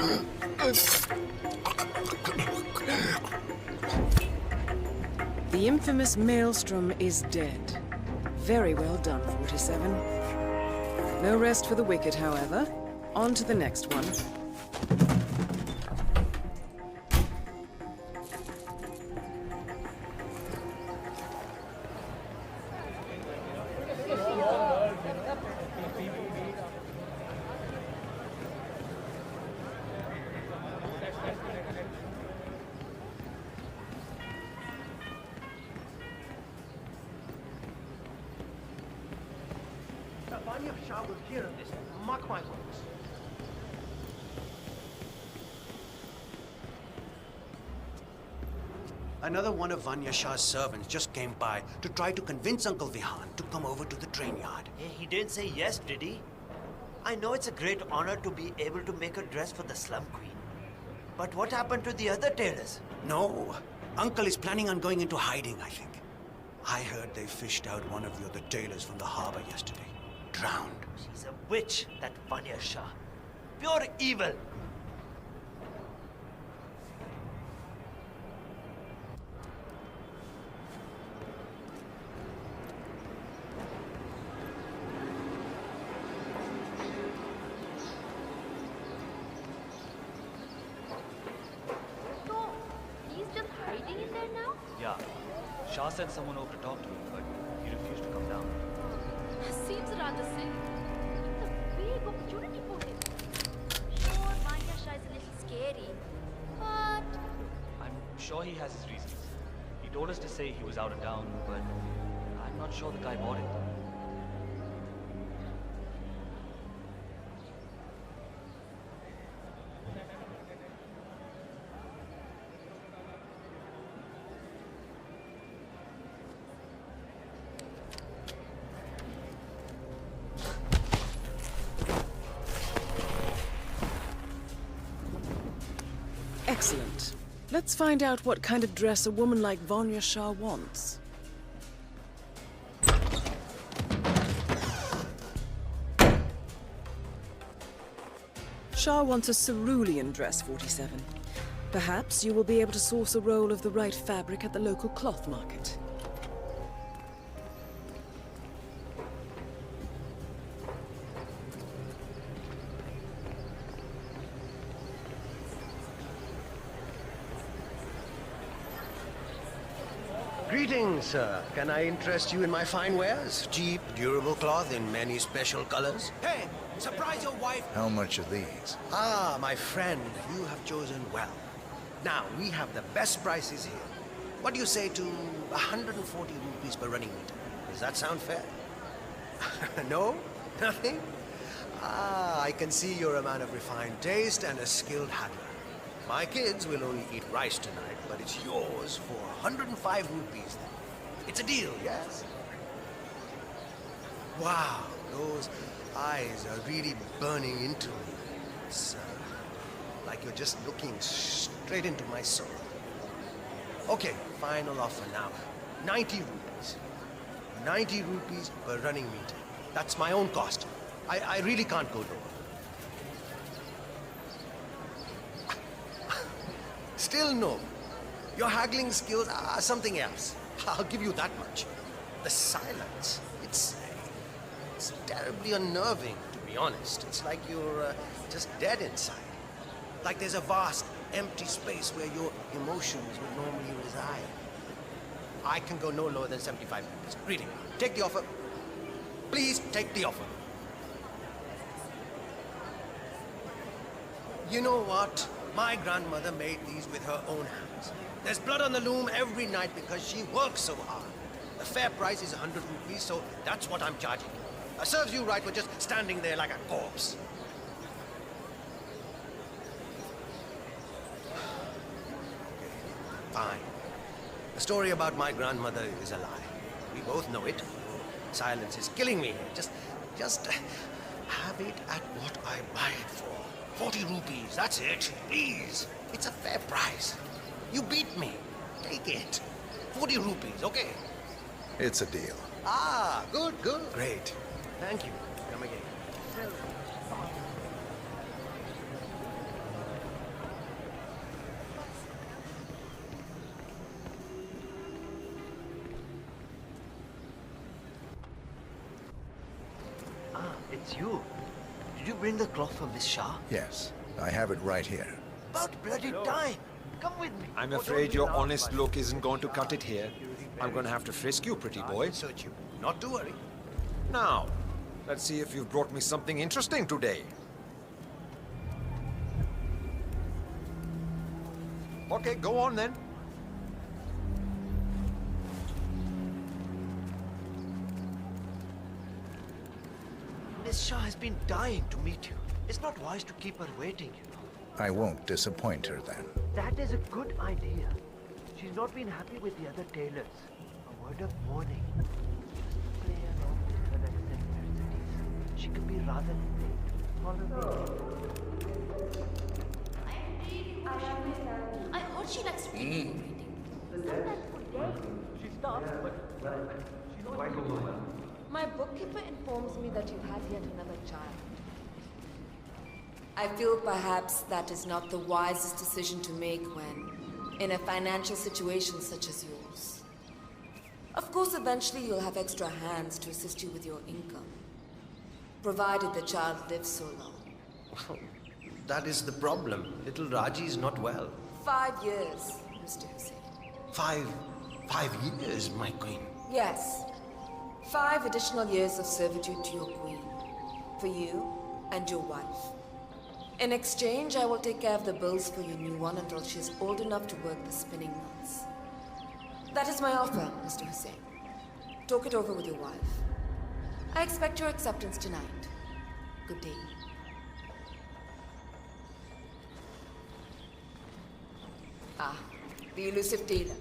The infamous Maelstrom is dead. Very well done, 47. No rest for the wicked, however. On to the next one. Bani of Shah will hear of this. Mark my words. Another one of Vanya Shah's servants just came by to try to convince Uncle Vihan to come over to the train yard. Hey, he didn't say yes, did he? I know it's a great honor to be able to make a dress for the Slum Queen. But what happened to the other tailors? No. Uncle is planning on going into hiding, I think. I heard they fished out one of the other tailors from the harbor yesterday. Drowned. She's a witch, that Vanya Shah. Pure evil. Yeah. Shah sent someone over to talk to me, but he refused to come down. Seems rather silly. It's a big opportunity for him. Sure, Vanya Shah is a little scary, but... I'm sure he has his reasons. He told us to say he was out of town, but I'm not sure the guy bought it. Excellent. Let's find out what kind of dress a woman like Vanya Shah wants. Shah wants a cerulean dress, 47. Perhaps you will be able to source a roll of the right fabric at the local cloth market. Greetings, sir. Can I interest you in my fine wares? Cheap, durable cloth in many special colors. Hey, surprise your wife. How much are these? Ah, my friend, you have chosen well. Now, we have the best prices here. What do you say to 140 rupees per running meter? Does that sound fair? No? Nothing? Ah, I can see you're a man of refined taste and a skilled handler. My kids will only eat rice tonight, but it's yours for 105 rupees. It's a deal, yes? Wow, those eyes are really burning into me. It's like you're just looking straight into my soul. Okay, final offer now. 90 rupees. 90 rupees per running meter. That's my own cost. I really can't go lower. Still no. Your haggling skills are something else. I'll give you that much. The silence, it's terribly unnerving, to be honest. It's like you're just dead inside. Like there's a vast, empty space where your emotions would normally reside. I can go no lower than 75 rupees. Reading. Take the offer. Please take the offer. You know what? My grandmother made these with her own hands. There's blood on the loom every night because she works so hard. The fair price is 100 rupees, so that's what I'm charging. Serves you right for just standing there like a corpse. Fine. The story about my grandmother is a lie. We both know it. Silence is killing me here. Just have it at what I buy it for. 40 rupees, that's it. Please. It's a fair price. You beat me. Take it. 40 rupees, okay? It's a deal. Ah, good, good. Great. Thank you. Come again. Ah, it's you. Did you bring the cloth for Miss Shah? Yes, I have it right here. About bloody time. Come with me. I'm afraid your honest look isn't going to cut it here. I'm going to have to frisk you, pretty boy. Search you. Not to worry. Now, let's see if you've brought me something interesting today. Okay, go on then. Miss Shah has been dying to meet you. It's not wise to keep her waiting, you know. I won't disappoint her then. That is a good idea. She's not been happy with the other tailors. A word of warning. Just play along with her eccentricities. She can be rather thick. Follow me. I heard she likes reading. She stopped, but she's not quite overwhelmed. My bookkeeper informs me that you have yet another child. I feel perhaps that is not the wisest decision to make when in a financial situation such as yours. Of course, eventually you'll have extra hands to assist you with your income, provided the child lives so long. Well, that is the problem. Little Raji is not well. 5 years, Mr. Hussain. 5 years, my queen. Yes. 5 additional years of servitude to your queen. For you and your wife. In exchange, I will take care of the bills for your new one until she is old enough to work the spinning mills. That is my offer, Mr. Hussain. Talk it over with your wife. I expect your acceptance tonight. Good day. Ah, the elusive tailor.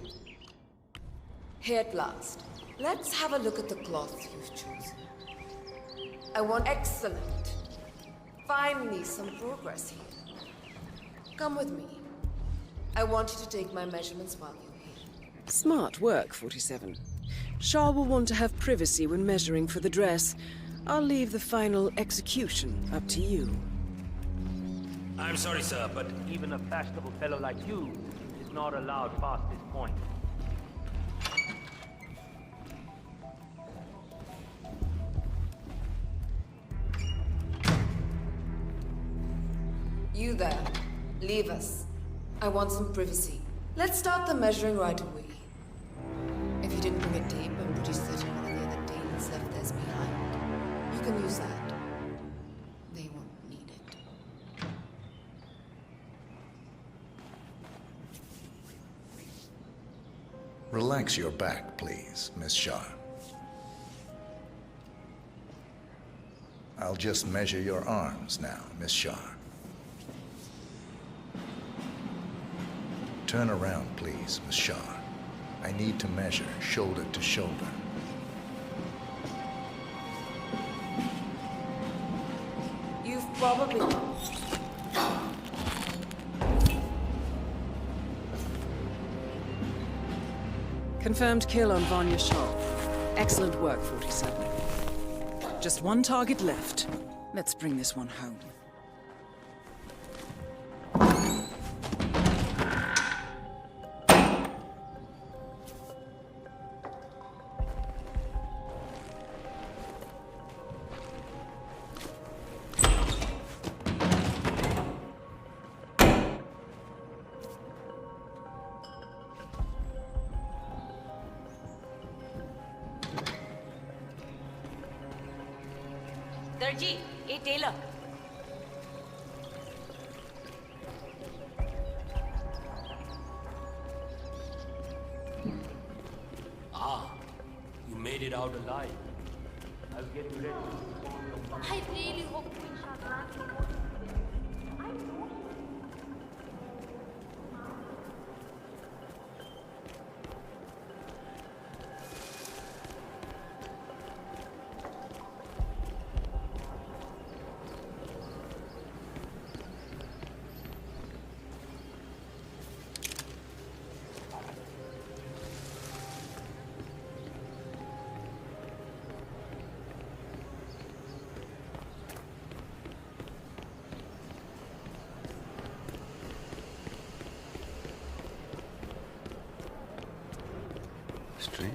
Here at last. Let's have a look at the cloth you've chosen. I want excellent. Finally, some progress here. Come with me. I want you to take my measurements while you're here. Smart work, 47. Shah will want to have privacy when measuring for the dress. I'll leave the final execution up to you. I'm sorry, sir, but even a fashionable fellow like you is not allowed past this point. You there. Leave us. I want some privacy. Let's start the measuring right away. If you didn't bring a tape, I'm pretty certain one of the other tailors left theirs behind. You can use that. They won't need it. Relax your back, please, Miss Shah. I'll just measure your arms now, Miss Shah. Turn around, please, Miss Shah. I need to measure shoulder to shoulder. You've probably... Confirmed kill on Vanya Shah. Excellent work, 47. Just one target left. Let's bring this one home. Darji, hey Taylor. Ah, you made it out alive. I'll get you ready. I really hope Queen Shah grants me what I know. Strange.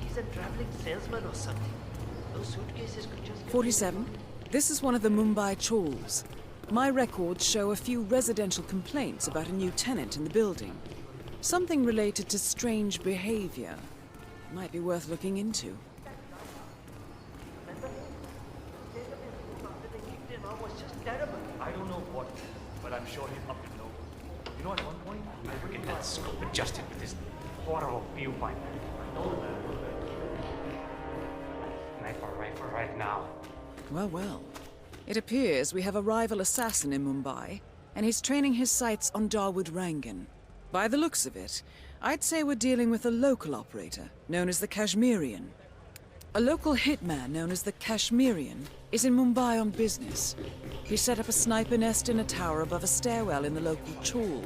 He's a traveling salesman or something. Those suitcases could just... 47. This is one of the Mumbai chawls. My records show a few residential complaints about a new tenant in the building. Something related to strange behavior. Might be worth looking into. terrible. I don't know what, but I'm sure he's up to no good. You know, at one point, I never get that scope adjusted with this horrible viewfinder. Right now. Well, well. It appears we have a rival assassin in Mumbai, and he's training his sights on Dawood Rangan. By the looks of it, I'd say we're dealing with a local operator, known as the Kashmirian. A local hitman known as the Kashmirian is in Mumbai on business. He set up a sniper nest in a tower above a stairwell in the local chawl.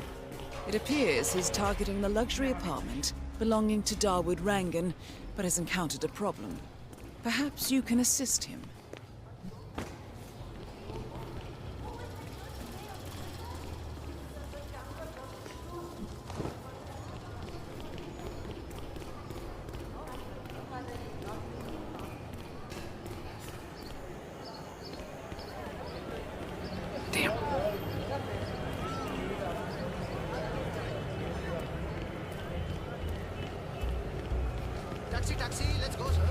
It appears he's targeting the luxury apartment belonging to Dawood Rangan, but has encountered a problem. Perhaps you can assist him. Taxi, let's go, sir.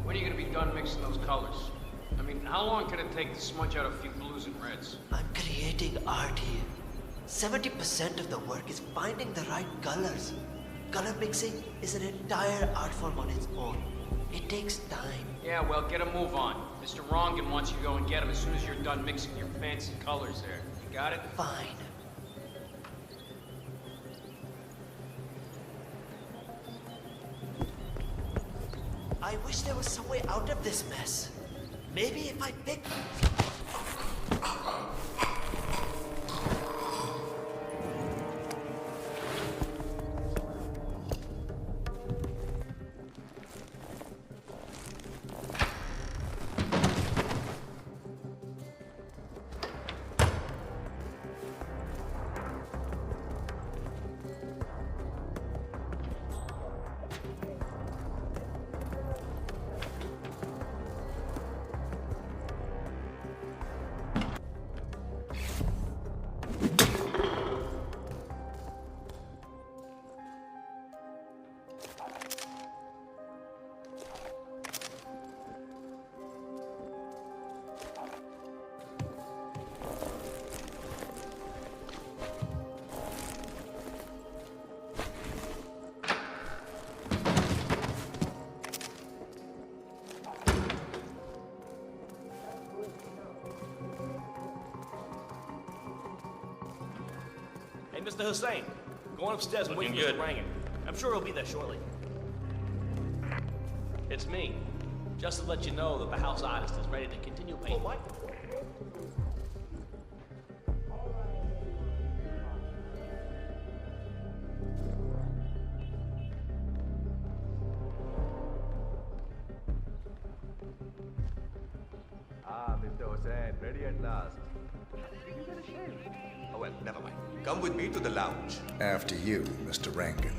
When are you gonna be done mixing those colors? I mean, how long can it take to smudge out a few blues and reds? I'm creating art here. 70% of the work is finding the right colors. Color mixing is an entire art form on its own. It takes time. Yeah, well, get a move on. Mr. Rongan wants you to go and get him as soon as you're done mixing your fancy colors there. You got it? Fine. I wish there was some way out of this mess. Maybe if I pick... Hey, Mr. Hussain, going upstairs and waiting for Mr. Rangan. I'm sure he'll be there shortly. It's me. Just to let you know that the house artist is ready to continue painting. Oh, what? Ah, Mr. Hussain, ready at last. Oh well, never mind. Come with me to the lounge. After you, Mr. Rankin.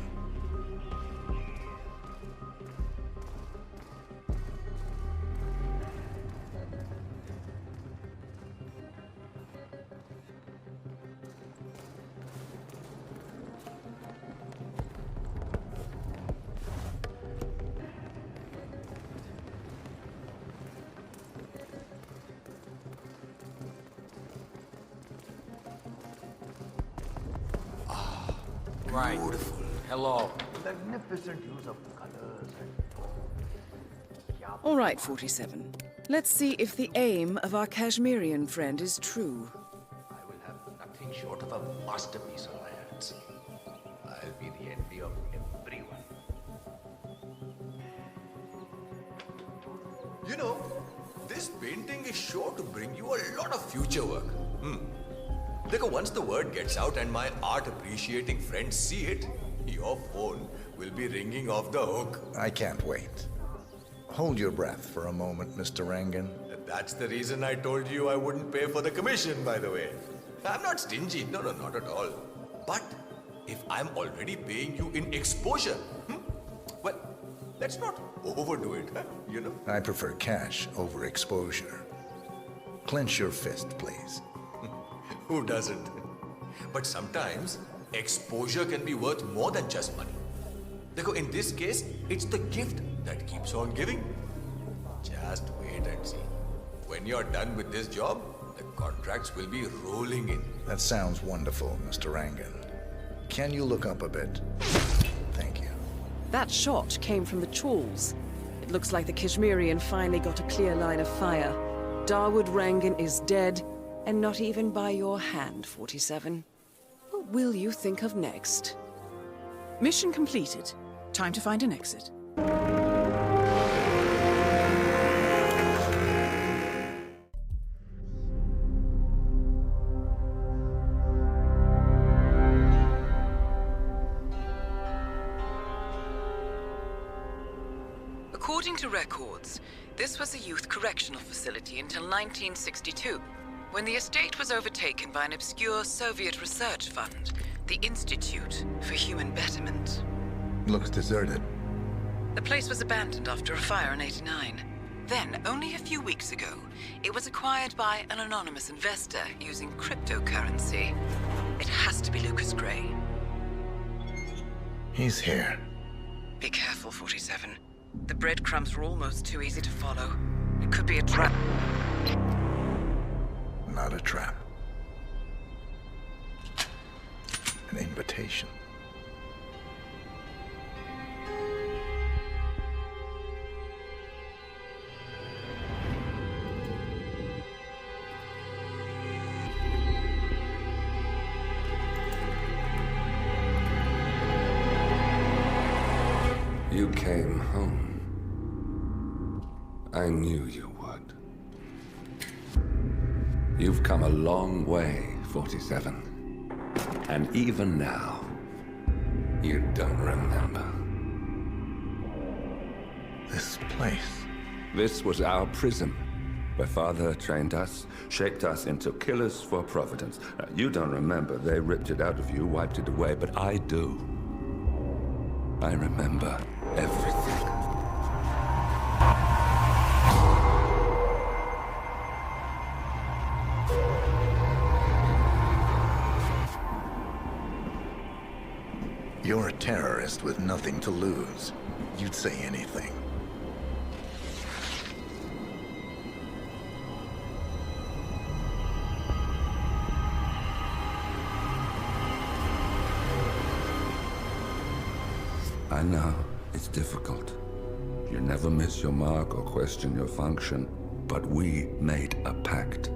Right. Beautiful. Hello. Magnificent use of colors and... All right, 47. Let's see if the aim of our Kashmirian friend is true. I will have nothing short of a masterpiece on my hands. I'll be the envy of everyone. You know, this painting is sure to bring you a lot of future work. Because once the word gets out and my art appreciating friends see it, your phone will be ringing off the hook. I can't wait. Hold your breath for a moment, Mr. Rangan. That's the reason I told you I wouldn't pay for the commission, by the way. I'm not stingy, no, not at all. But if I'm already paying you in exposure, well, let's not overdo it, you know? I prefer cash over exposure. Clench your fist, please. Who doesn't? But sometimes, exposure can be worth more than just money. Because in this case, it's the gift that keeps on giving. Just wait and see. When you're done with this job, the contracts will be rolling in. That sounds wonderful, Mr. Rangan. Can you look up a bit? Thank you. That shot came from the trawls. It looks like the Kashmirian finally got a clear line of fire. Dawood Rangan is dead, and not even by your hand, 47. What will you think of next? Mission completed. Time to find an exit. According to records, this was a youth correctional facility until 1962. When the estate was overtaken by an obscure Soviet research fund, the Institute for Human Betterment. Looks deserted. The place was abandoned after a fire in '89. Then, only a few weeks ago, it was acquired by an anonymous investor using cryptocurrency. It has to be Lucas Gray. He's here. Be careful, 47. The breadcrumbs were almost too easy to follow. It could be a trap. Not a trap. An invitation. You came home. I knew you would. You've come a long way, 47. And even now, you don't remember. This place. This was our prison, where Father trained us, shaped us into killers for Providence. Now, you don't remember. They ripped it out of you, wiped it away, but I do. I remember everything. You're a terrorist with nothing to lose. You'd say anything. I know, it's difficult. You never miss your mark or question your function. But we made a pact.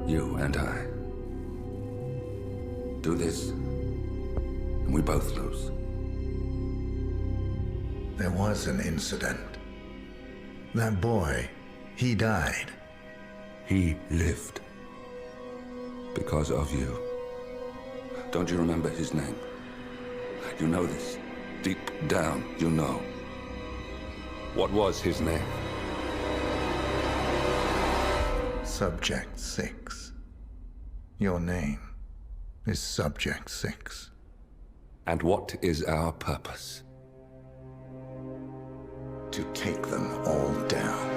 You and I. Do this, and we both lose. There was an incident. That boy, he died. He lived. Because of you. Don't you remember his name? You know this. Deep down, you know. What was his name? Subject 6. Your name is Subject 6. And what is our purpose? To take them all down.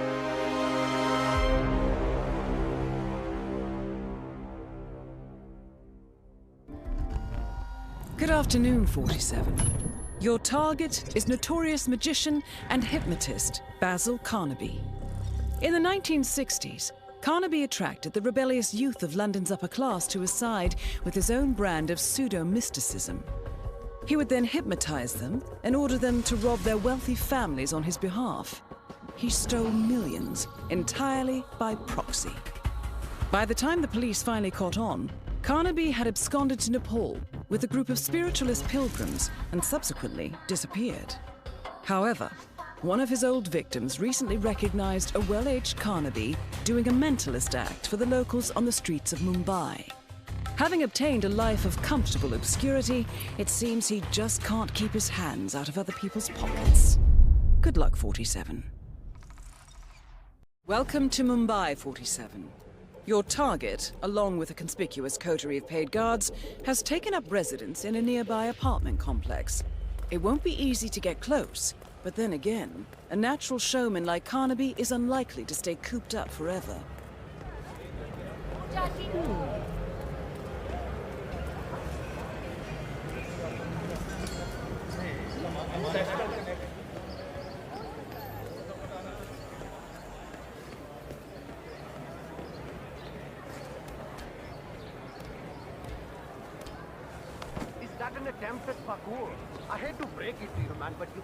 Good afternoon, 47. Your target is notorious magician and hypnotist Basil Carnaby. In the 1960s, Carnaby attracted the rebellious youth of London's upper class to his side with his own brand of pseudo-mysticism. He would then hypnotize them and order them to rob their wealthy families on his behalf. He stole millions entirely by proxy. By the time the police finally caught on, Carnaby had absconded to Nepal with a group of spiritualist pilgrims and subsequently disappeared. However, one of his old victims recently recognized a well-aged Carnaby doing a mentalist act for the locals on the streets of Mumbai. Having obtained a life of comfortable obscurity, it seems he just can't keep his hands out of other people's pockets. Good luck, 47. Welcome to Mumbai, 47. Your target, along with a conspicuous coterie of paid guards, has taken up residence in a nearby apartment complex. It won't be easy to get close, but then again, a natural showman like Carnaby is unlikely to stay cooped up forever. Is that an attempt at parkour? I hate to break it to you, man, but you...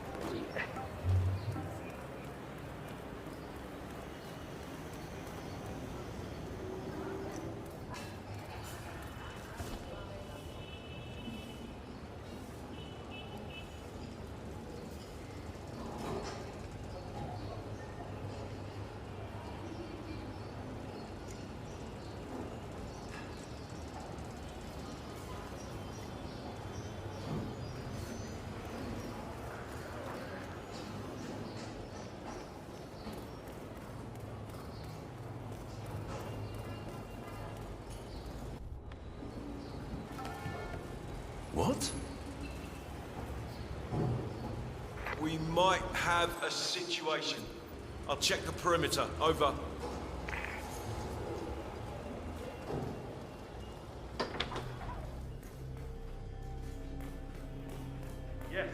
What? We might have a situation. I'll check the perimeter. Over. Yes.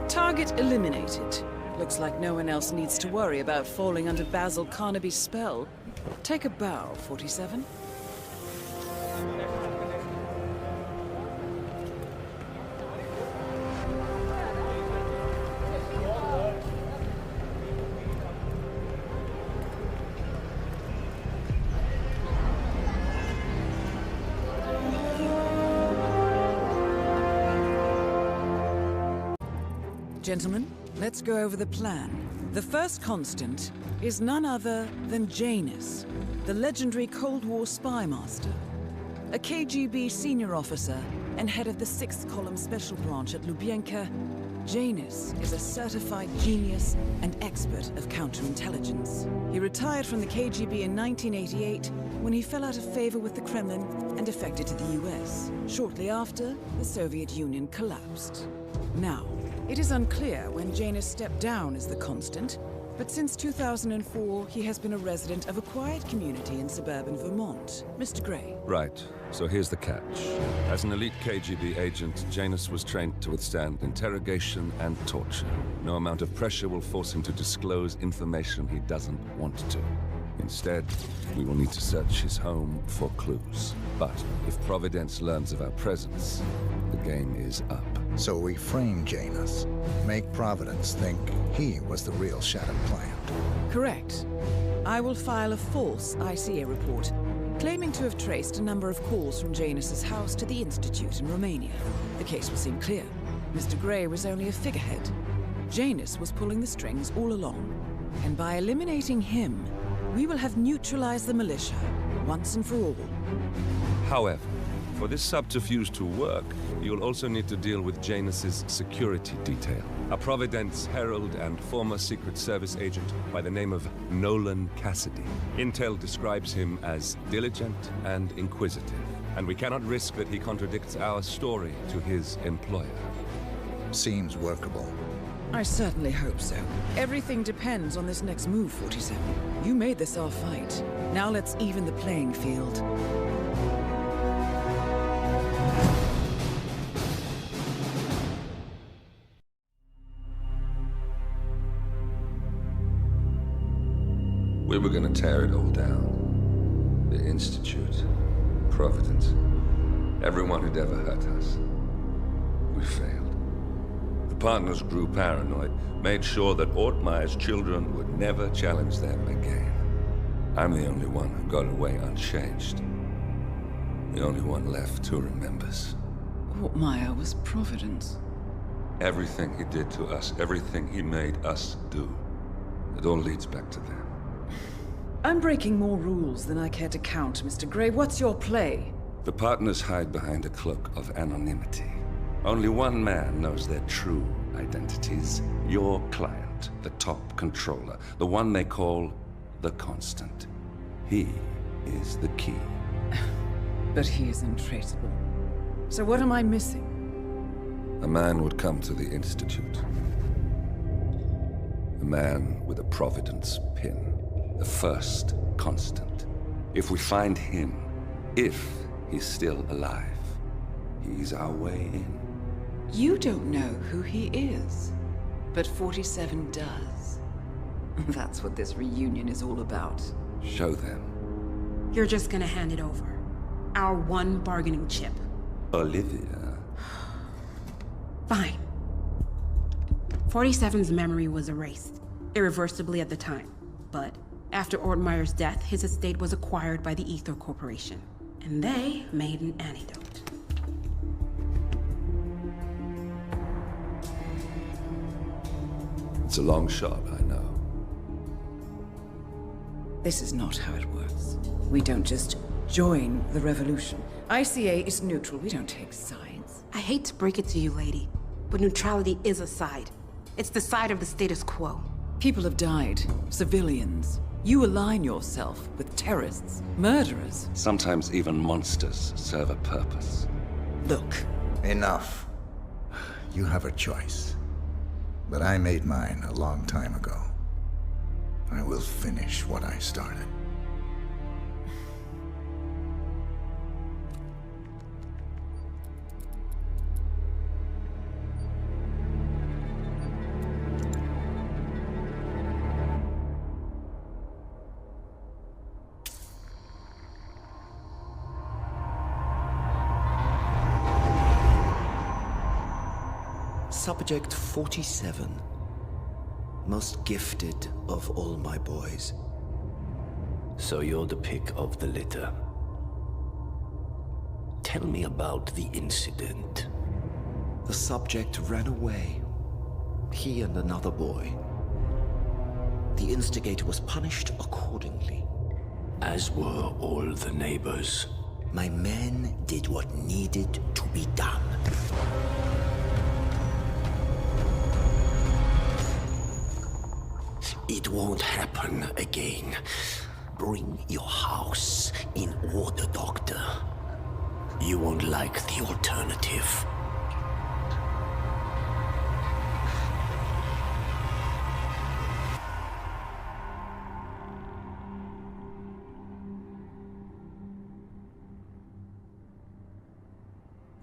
Target eliminated. Looks like no one else needs to worry about falling under Basil Carnaby's spell. Take a bow, 47. Gentlemen, let's go over the plan. The first constant is none other than Janus, the legendary Cold War spy master, a KGB senior officer and head of the 6th Column Special Branch at Lubyanka. Janus is a certified genius and expert of counterintelligence. He retired from the KGB in 1988 when he fell out of favor with the Kremlin and defected to the US. Shortly after, the Soviet Union collapsed. Now, it is unclear when Janus stepped down as the constant, But since 2004, he has been a resident of a quiet community in suburban Vermont. Mr. Gray. Right. So here's the catch. As an elite KGB agent, Janus was trained to withstand interrogation and torture. No amount of pressure will force him to disclose information he doesn't want to. Instead, we will need to search his home for clues. But if Providence learns of our presence, the game is up. So we frame Janus, make Providence think he was the real Shadow client. Correct. I will file a false ICA report, claiming to have traced a number of calls from Janus's house to the Institute in Romania. The case will seem clear. Mr. Gray was only a figurehead. Janus was pulling the strings all along. And by eliminating him, we will have neutralized the militia, once and for all. However, for this subterfuge to work, you'll also need to deal with Janus's security detail. A Providence herald and former Secret Service agent by the name of Nolan Cassidy. Intel describes him as diligent and inquisitive, and we cannot risk that he contradicts our story to his employer. Seems workable. I certainly hope so. Everything depends on this next move, 47. You made this our fight. Now let's even the playing field. We were gonna tear it all down. The Institute, Providence, everyone who'd ever hurt us. We failed. The partners grew paranoid, made sure that Ortmeyer's children would never challenge them again. I'm the only one who got away unchanged. The only one left who remembers. Ortmeyer was Providence. Everything he did to us, everything he made us do, it all leads back to them. I'm breaking more rules than I care to count, Mr. Gray. What's your play? The partners hide behind a cloak of anonymity. Only one man knows their true identities. Your client, the top controller, the one they call the Constant. He is the key. But he is untraceable. So what am I missing? A man would come to the Institute. A man with a Providence pin. The first Constant. If we find him, if he's still alive, he's our way in. You don't know who he is, but 47 does. That's what this reunion is all about. Show them. You're just gonna hand it over. Our one bargaining chip. Olivia. Fine. 47's memory was erased, irreversibly at the time. But after Ortmeyer's death, his estate was acquired by the Ether Corporation. And they made an antidote. It's a long shot, I know. This is not how it works. We don't just join the revolution. ICA is neutral. We don't take sides. I hate to break it to you, lady, but neutrality is a side. It's the side of the status quo. People have died. Civilians. You align yourself with terrorists, murderers. Sometimes even monsters serve a purpose. Look. Enough. You have a choice. But I made mine a long time ago. I will finish what I started. Subject 47. Most gifted of all my boys. So you're the pick of the litter. Tell me about the incident. The subject ran away. He and another boy. The instigator was punished accordingly. As were all the neighbors. My men did what needed to be done. It won't happen again. Bring your house in order, Doctor. You won't like the alternative.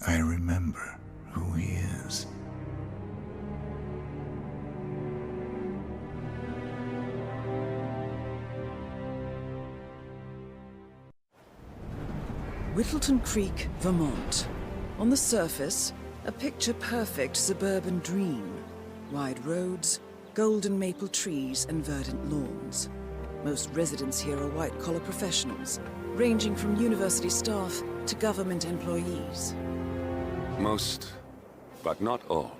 I remember who he is. Whittleton Creek, Vermont. On the surface, a picture-perfect suburban dream. Wide roads, golden maple trees, and verdant lawns. Most residents here are white-collar professionals, ranging from university staff to government employees. Most, but not all.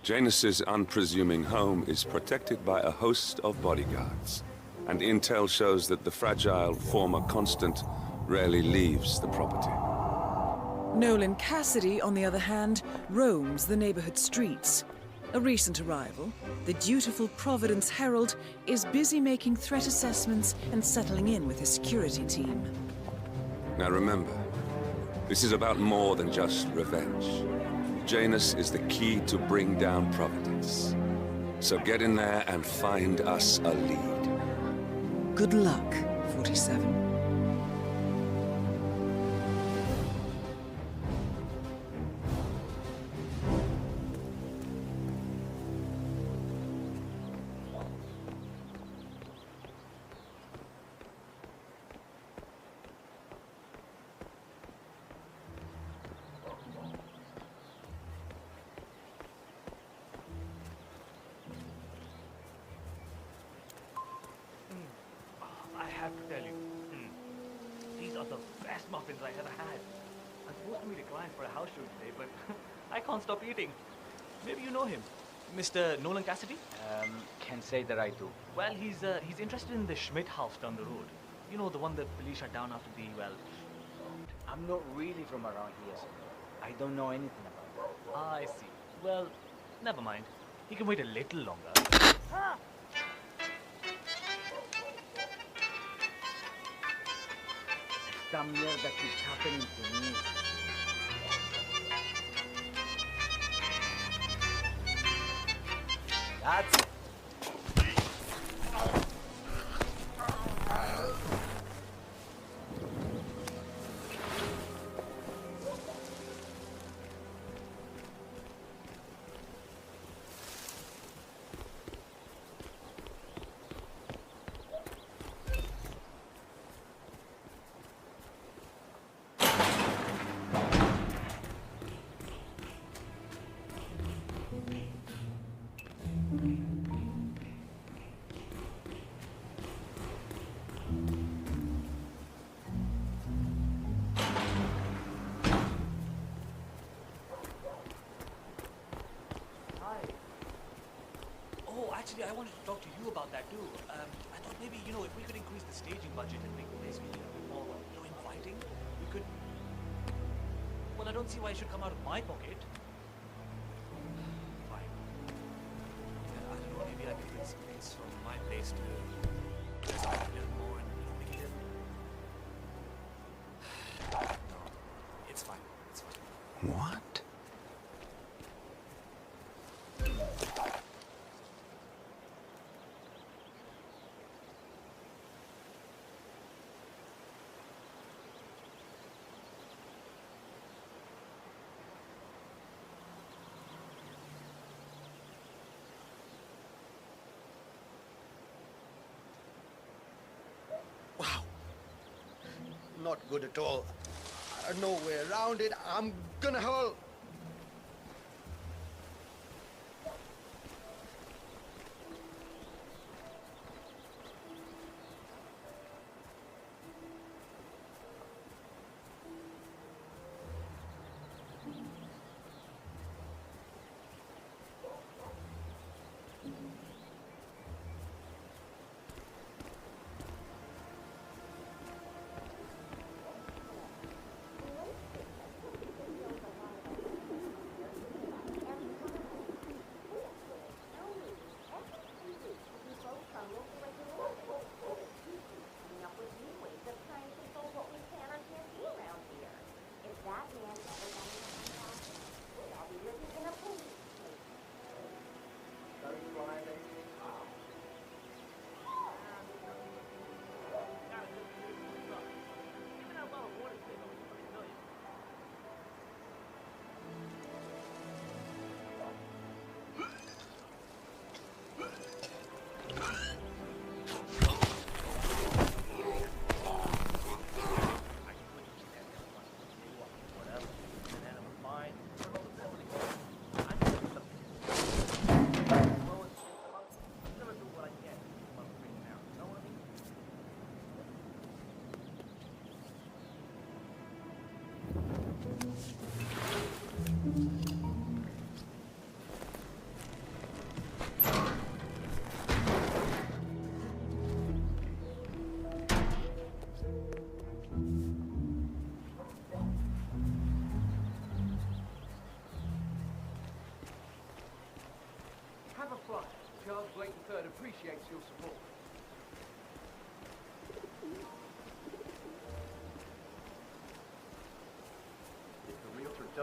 Janus's unpresuming home is protected by a host of bodyguards, and intel shows that the fragile former constant rarely leaves the property. Nolan Cassidy, on the other hand, roams the neighborhood streets. A recent arrival, the dutiful Providence Herald is busy making threat assessments and settling in with his security team. Now remember, this is about more than just revenge. Janus is the key to bring down Providence. So get in there and find us a lead. Good luck, 47. I have to tell you, these are the best muffins I ever had. I'm supposed to meet a client for a house show today, but I can't stop eating. Maybe you know him, Mr. Nolan Cassidy? Can't say that I do. Well, he's interested in the Schmidt house down the road. You know, the one that police shut down after the, well... I'm not really from around here, sir. I don't know anything about that. Ah, I see. Well, never mind. He can wait a little longer. Ah! Esta mierda keeps happening to me. That's it. Actually, I wanted to talk to you about that too. I thought maybe, you know, if we could increase the staging budget and make the place feel a bit more, you know, inviting, we could... Well, I don't see why it should come out of my pocket. Fine. Yeah, I don't know, maybe I could get some place from my place to dress up a little more and, you know, make it... No, it's fine. It's fine. What? Not good at all. No way around it. I'm gonna hurl.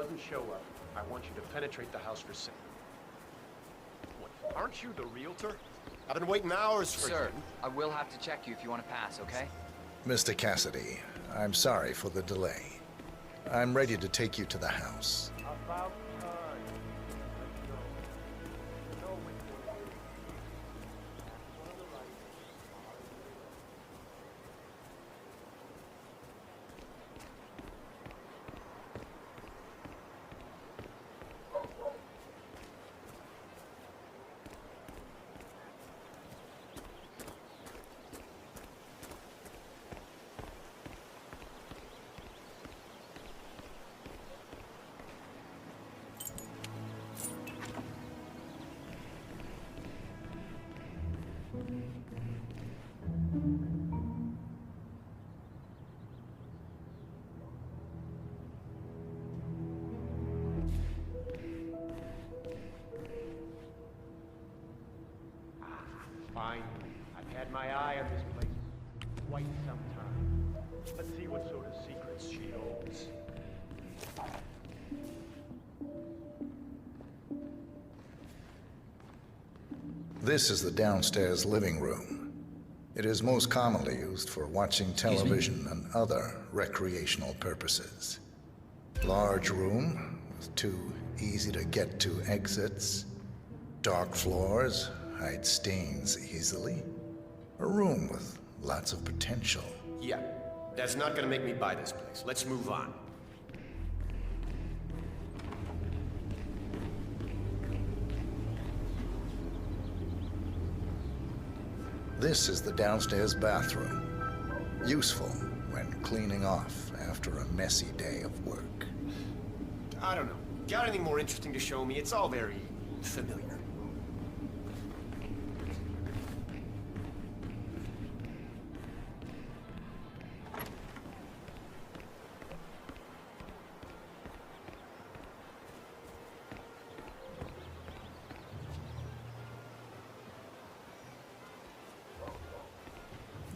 doesn't show up, I want you to penetrate the house for sale. What, aren't you the realtor? I've been waiting hours for Sir, you. I will have to check you if you want to pass, okay? Mr. Cassidy, I'm sorry for the delay. I'm ready to take you to the house. About time. Let's go. You know which one it is. That's one of the right. Finally, I've had my eye on this place for quite some time. Let's see what sort of secrets she holds. This is the downstairs living room. It is most commonly used for watching television and other recreational purposes. Large room with 2 easy-to-get-to exits. Dark floors hide stains easily. A room with lots of potential. Yeah, that's not gonna make me buy this place. Let's move on. This is the downstairs bathroom. Useful when cleaning off after a messy day of work. I don't know. Got anything more interesting to show me? It's all very familiar.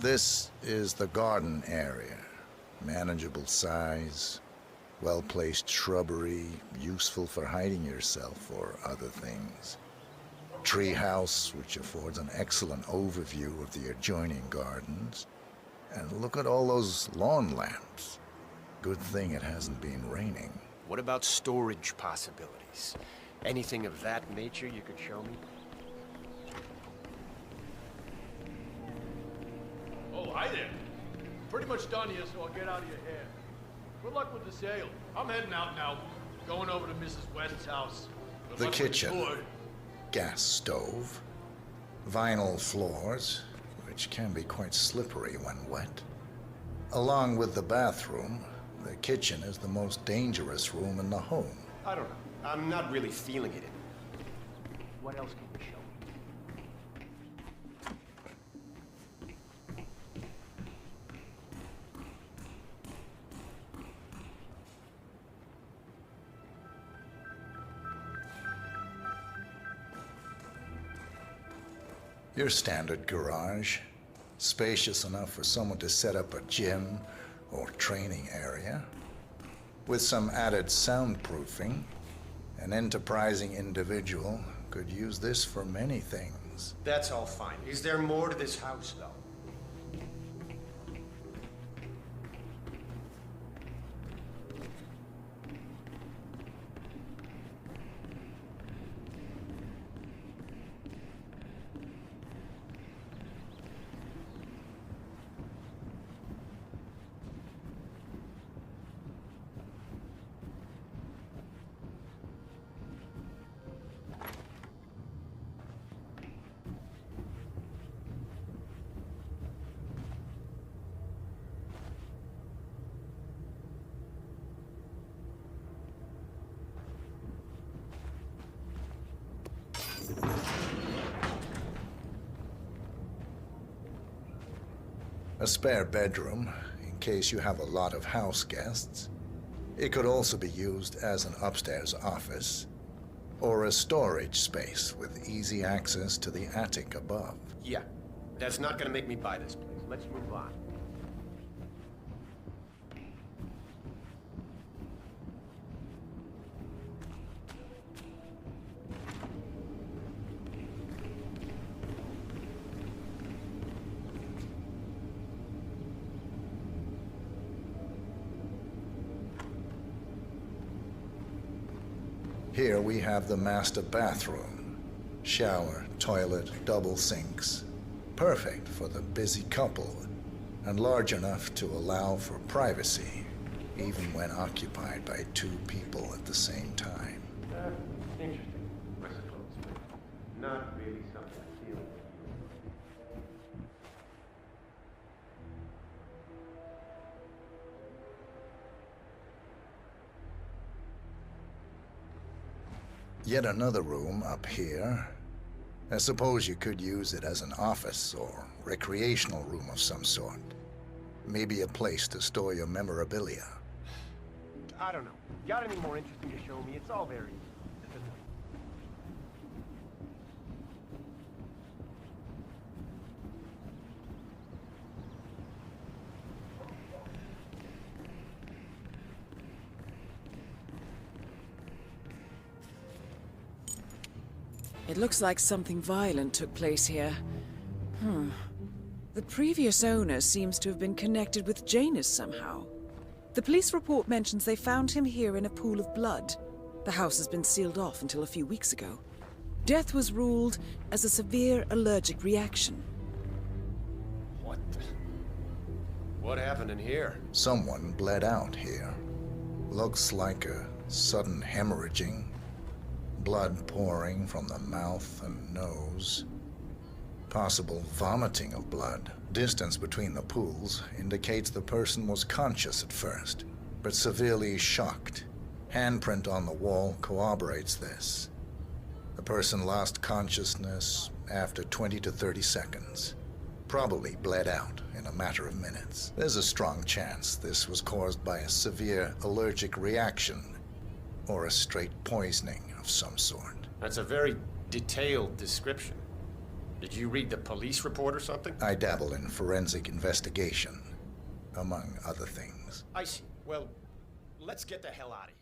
This is the garden area. Manageable size, well-placed shrubbery, useful for hiding yourself or other things. Treehouse, which affords an excellent overview of the adjoining gardens. And look at all those lawn lamps. Good thing it hasn't been raining. What about storage possibilities? Anything of that nature you could show me? Oh, hi there. Pretty much done here, so I'll get out of your hair. Good luck with the sale. I'm heading out now. Going over to Mrs. West's house. Good The luck with kitchen. tour. Gas stove. Vinyl floors, which can be quite slippery when wet. Along with the bathroom, the kitchen is the most dangerous room in the home. I don't know. I'm not really feeling it. What else can you show me? Your standard garage, spacious enough for someone to set up a gym or training area. With some added soundproofing, an enterprising individual could use this for many things. That's all fine. Is there more to this house, though? A spare bedroom, in case you have a lot of house guests. It could also be used as an upstairs office, or a storage space with easy access to the attic above. Yeah, that's not gonna make me buy this place. Let's move on. Here we have the master bathroom. Shower, toilet, double sinks. Perfect for the busy couple, and large enough to allow for privacy, even when occupied by two people at the same time. Interesting, I suppose, but not really something I feel. Yet another room up here. I suppose you could use it as an office or recreational room of some sort. Maybe a place to store your memorabilia. I don't know. Got any more interesting to show me? It's all very familiar. It looks like something violent took place here. The previous owner seems to have been connected with Janus somehow. The police report mentions they found him here in a pool of blood. The house has been sealed off until a few weeks ago. Death was ruled as a severe allergic reaction. What happened in here? Someone bled out here. Looks like a sudden hemorrhaging. Blood pouring from the mouth and nose. Possible vomiting of blood. Distance between the pools indicates the person was conscious at first, but severely shocked. Handprint on the wall corroborates this. The person lost consciousness after 20 to 30 seconds. Probably bled out in a matter of minutes. There's a strong chance this was caused by a severe allergic reaction or a straight poisoning of some sort. That's a very detailed description. Did you read the police report or something? I dabble in forensic investigation, among other things. I see. Well, let's get the hell out of here.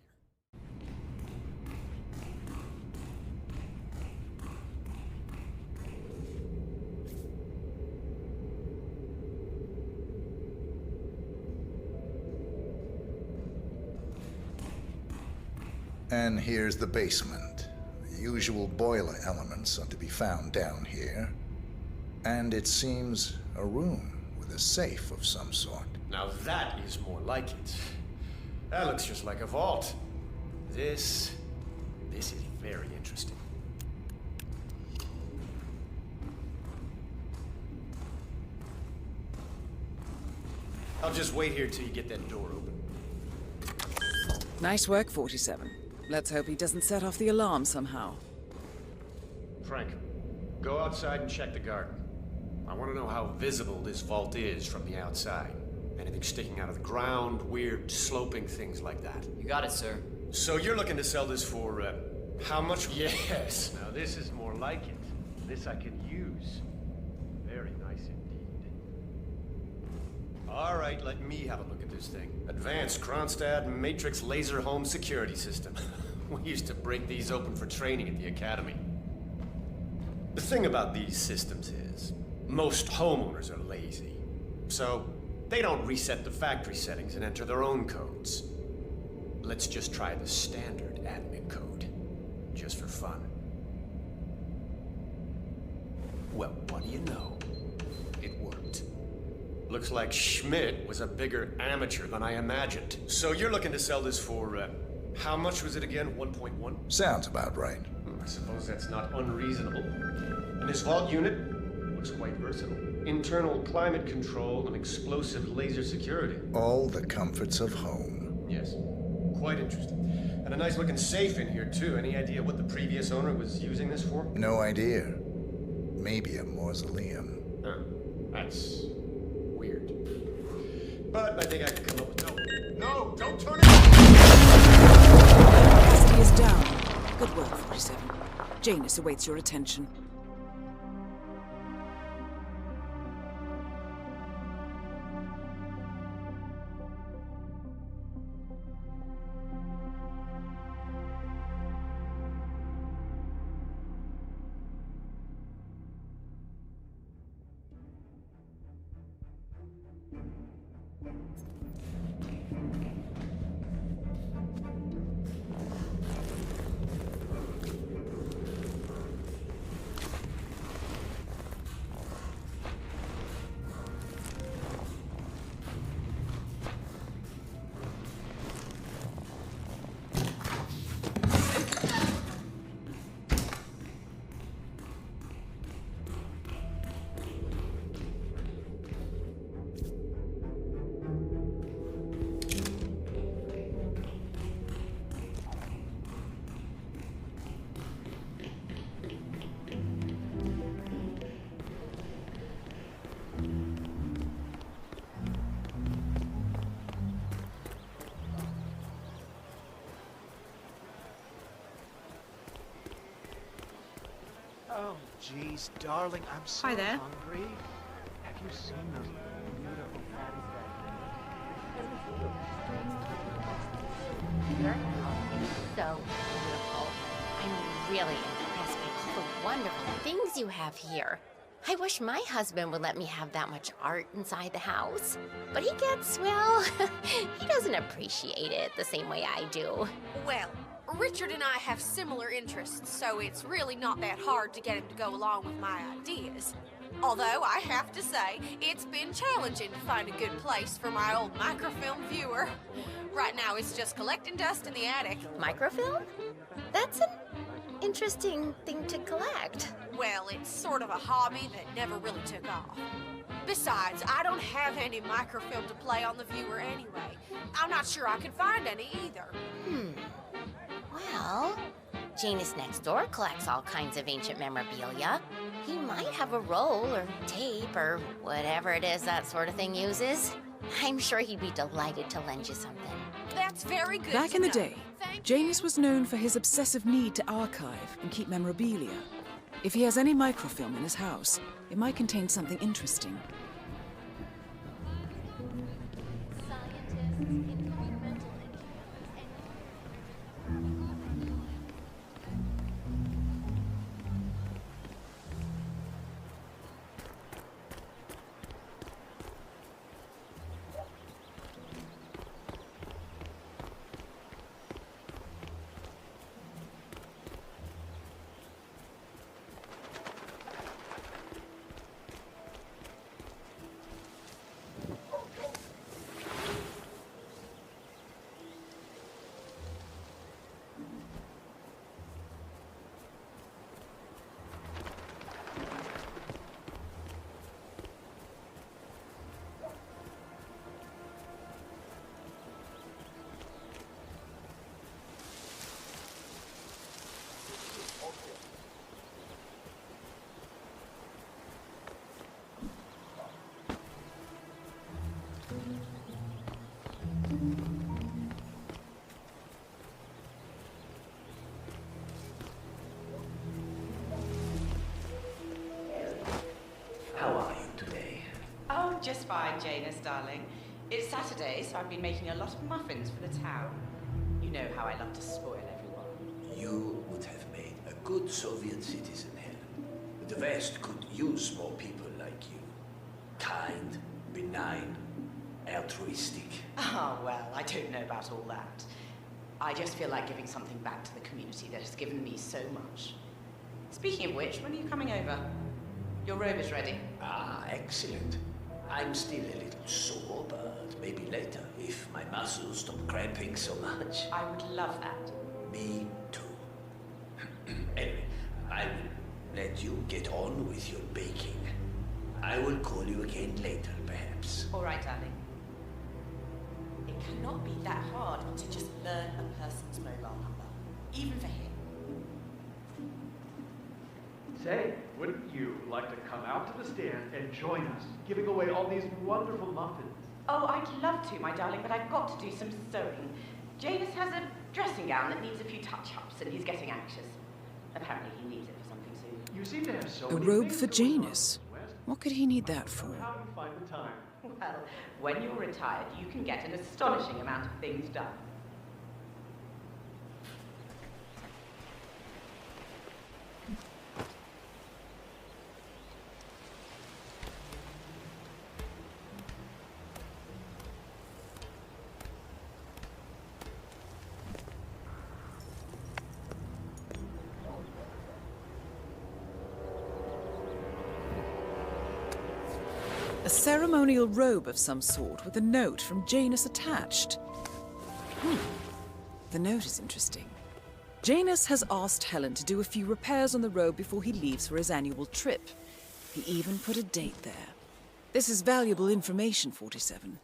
And here's the basement. The usual boiler elements are to be found down here. And it seems a room with a safe of some sort. Now that is more like it. That looks just like a vault. This is very interesting. I'll just wait here till you get that door open. Nice work, 47. Let's hope he doesn't set off the alarm somehow. Frank, go outside and check the garden. I want to know how visible this vault is from the outside. Anything sticking out of the ground, weird sloping things like that. You got it, sir. So you're looking to sell this for, how much? Yes. Now this is more like it. This I can use. Very nice indeed. All right, let me have a look at this thing. Advanced Kronstadt Matrix Laser Home Security System. We used to break these open for training at the academy. The thing about these systems is, most homeowners are lazy. So, they don't reset the factory settings and enter their own codes. Let's just try the standard admin code, just for fun. Well, what do you know? It worked. Looks like Schmidt was a bigger amateur than I imagined. So you're looking to sell this for, how much was it again? 1.1? Sounds about right. I suppose that's not unreasonable. And this vault unit looks quite versatile. Internal climate control and explosive laser security. All the comforts of home. Yes, quite interesting. And a nice looking safe in here too. Any idea what the previous owner was using this for? No idea. Maybe a mausoleum. Huh. That's weird. But I think I can come up with No, don't turn it! Capacity is down. Good work, 47. Janus awaits your attention. Jeez, darling, I'm so Hi there. hungry. Have you seen those beautiful patties Your house is so beautiful. I'm really impressed by all the wonderful things you have here. I wish my husband would let me have that much art inside the house. But he gets, well, he doesn't appreciate it the same way I do. Well, Richard and I have similar interests, so it's really not that hard to get him to go along with my ideas. Although, I have to say, it's been challenging to find a good place for my old microfilm viewer. Right now, it's just collecting dust in the attic. Microfilm? That's an interesting thing to collect. Well, it's sort of a hobby that never really took off. Besides, I don't have any microfilm to play on the viewer anyway. I'm not sure I can find any either. Well, Janus next door collects all kinds of ancient memorabilia. He might have a roll or tape or whatever it is that sort of thing uses. I'm sure he'd be delighted to lend you something. That's very good. Back in the day, Janus was known for his obsessive need to archive and keep memorabilia. If he has any microfilm in his house, it might contain something interesting. How are you today? Oh, just fine, Janus, darling. It's Saturday, so I've been making a lot of muffins for the town. You know how I love to spoil everyone. You would have made a good Soviet citizen here. The West could use more people like you. Kind, benign, altruistic. Oh, well, I don't know about all that. I just feel like giving something back to the community that has given me so much. Speaking of which, when are you coming over? Your robe is ready. Ah, excellent. I'm still a little sore, but maybe later, if my muscles stop cramping so much. I would love that. Me too. Anyway, I will let you get on with your baking. I will call you again later, perhaps. All right, darling. It cannot be that hard to just learn a person's mobile number, even for him. Say, wouldn't you like to come out to the stand and join us, giving away all these wonderful muffins? Oh, I'd love to, my darling, but I've got to do some sewing. Janus has a dressing gown that needs a few touch-ups, and he's getting anxious. Apparently he needs it for something soon. You seem to have so A many robe things for going on. Janus? What could he need that for? How do you find the time? Well, when you're retired, you can get an astonishing amount of things done. A ceremonial robe of some sort with a note from Janus attached. The note is interesting. Janus has asked Helen to do a few repairs on the robe before he leaves for his annual trip. He even put a date there. This is valuable information, 47.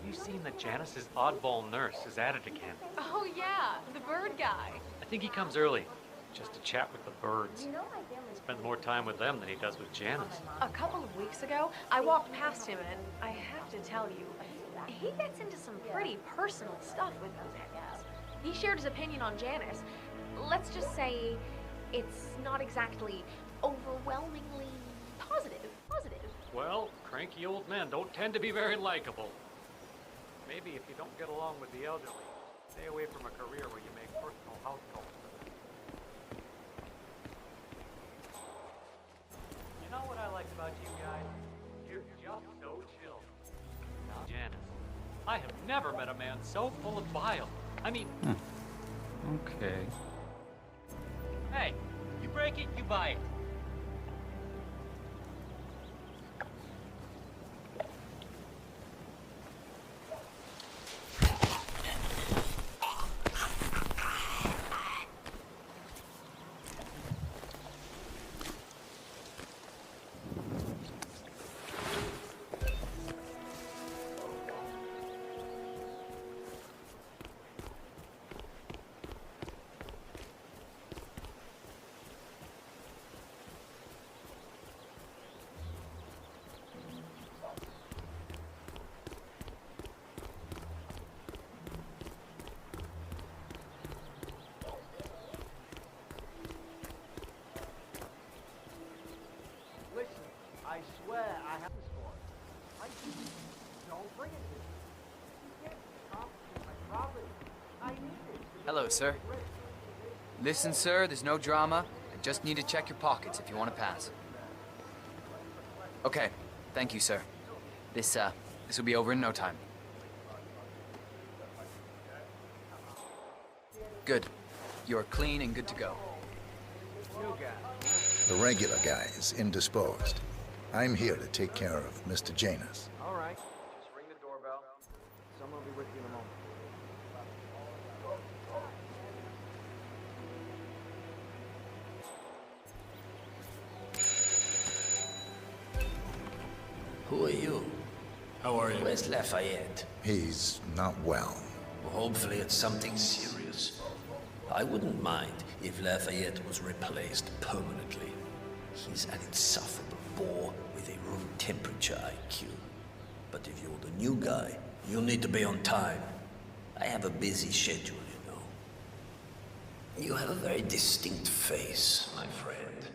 you seen that Janice's oddball nurse is at it again? Oh, yeah, the bird guy. I think he comes early, just to chat with the birds. Spend more time with them than he does with Janice. A couple of weeks ago, I walked past him, and I have to tell you, he gets into some pretty personal stuff with those animals. He shared his opinion on Janice. Let's just say it's not exactly overwhelmingly positive. Well, cranky old men don't tend to be very likable. Maybe if you don't get along with the elderly, stay away from a career where you make personal house calls for them. You know what I like about you guys? You're just so chill. Now, Janice, I have never met a man so full of bile. I mean... Okay. Hey, you break it, you buy it. I swear I have this for it. Don't bring it to me. You can't confiscate my property. I need it. Hello, sir. Listen, sir, there's no drama. I just need to check your pockets if you want to pass. Okay, thank you, sir. This will be over in no time. Good. You're clean and good to go. The regular guy is indisposed. I'm here to take care of Mr. Janus. All right. Just ring the doorbell. Someone will be with you in a moment. Who are you? How are you? Where's Lafayette? He's not well. Well, hopefully it's something serious. I wouldn't mind if Lafayette was replaced permanently. He's an insufferable bore with a room temperature IQ. But if you're the new guy, you'll need to be on time. I have a busy schedule, you know. You have a very distinct face, my friend.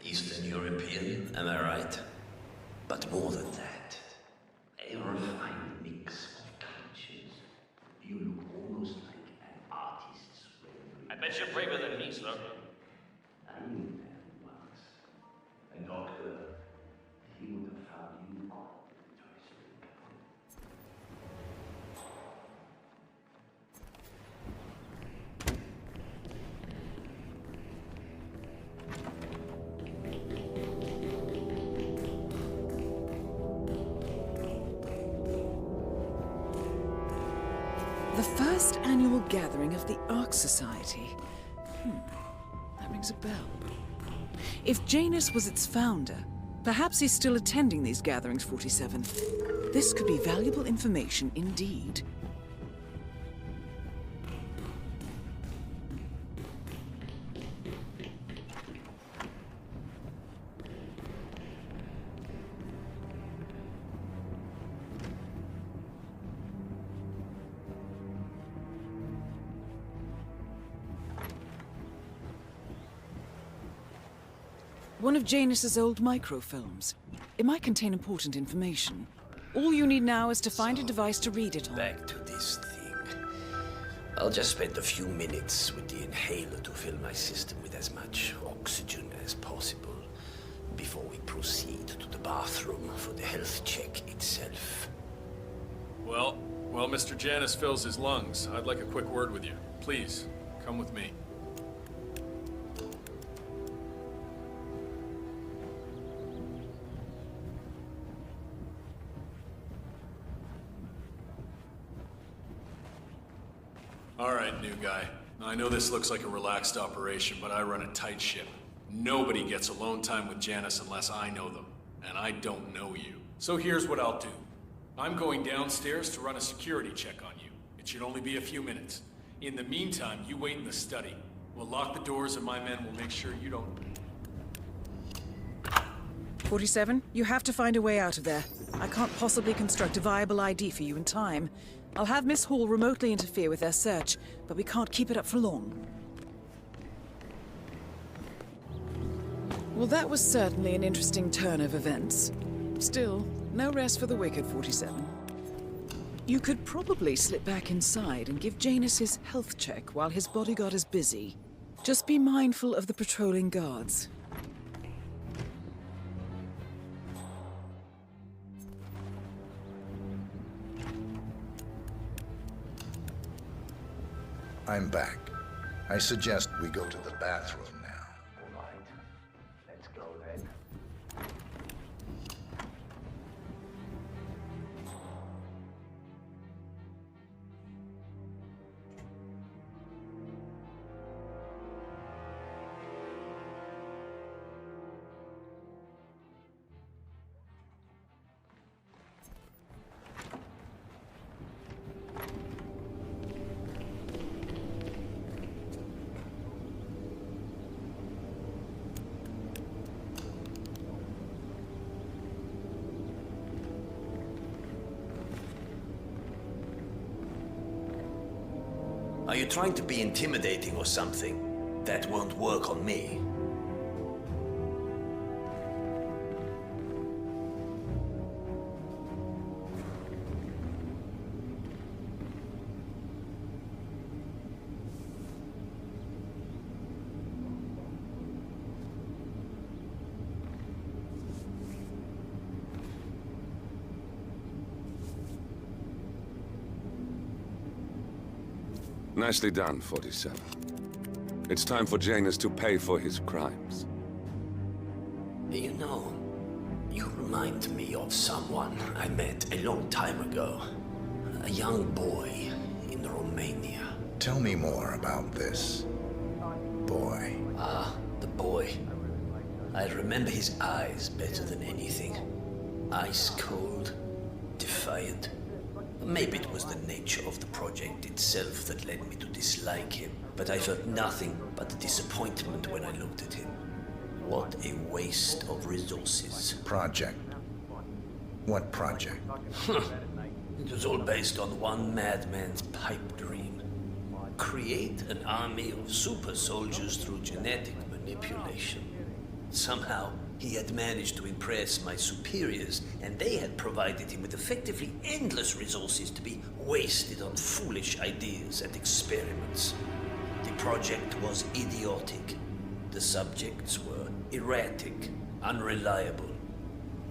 Eastern European, am I right? But more than that, a refined mix of cultures. You look almost like an artist's rendering. I bet you're braver than me, sir. I knew that once. A doctor, he would have found you all the The first annual gathering of the Ark Society. That rings a bell. If Janus was its founder, perhaps he's still attending these gatherings, 47. This could be valuable information indeed. One of Janus's old microfilms. It might contain important information. All you need now is to find a device to read it on. Back to this thing. I'll just spend a few minutes with the inhaler to fill my system with as much oxygen as possible before we proceed to the bathroom for the health check itself. Well, while Mr. Janus fills his lungs, I'd like a quick word with you. Please, come with me. All right, new guy. I know this looks like a relaxed operation, but I run a tight ship. Nobody gets alone time with Janus unless I know them, and I don't know you. So here's what I'll do. I'm going downstairs to run a security check on you. It should only be a few minutes. In the meantime, you wait in the study. We'll lock the doors and my men will make sure you don't... 47, you have to find a way out of there. I can't possibly construct a viable ID for you in time. I'll have Miss Hall remotely interfere with their search, but we can't keep it up for long. Well, that was certainly an interesting turn of events. Still, no rest for the wicked, 47. You could probably slip back inside and give Janus his health check while his bodyguard is busy. Just be mindful of the patrolling guards. I'm back. I suggest we go to the bathroom now. All right. Let's go then. Are you trying to be intimidating or something? That won't work on me. Nicely done, 47. It's time for Janus to pay for his crimes. You know, you remind me of someone I met a long time ago. A young boy in Romania. Tell me more about this boy. Ah, the boy. I remember his eyes better than anything. Ice cold, defiant. Maybe it was the nature of the project itself that led me to dislike him, but I felt nothing but disappointment when I looked at him. What a waste of resources. Project? What project? It was all based on one madman's pipe dream. Create an army of super soldiers through genetic manipulation. Somehow, he had managed to impress my superiors, and they had provided him with effectively endless resources to be wasted on foolish ideas and experiments. The project was idiotic. The subjects were erratic, unreliable.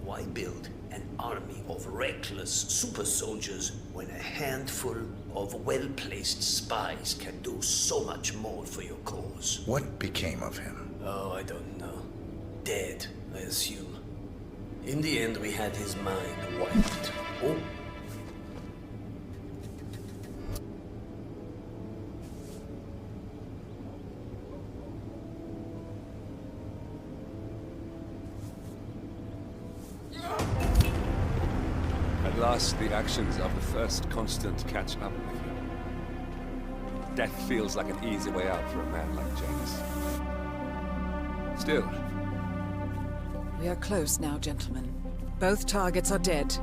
Why build an army of reckless super soldiers when a handful of well-placed spies can do so much more for your cause? What became of him? Oh, I don't know. Dead, I assume. In the end, we had his mind wiped. Oh. At last, the actions of the first constant catch up with you. Death feels like an easy way out for a man like Janus. Still, we are close now, gentlemen. Both targets are dead.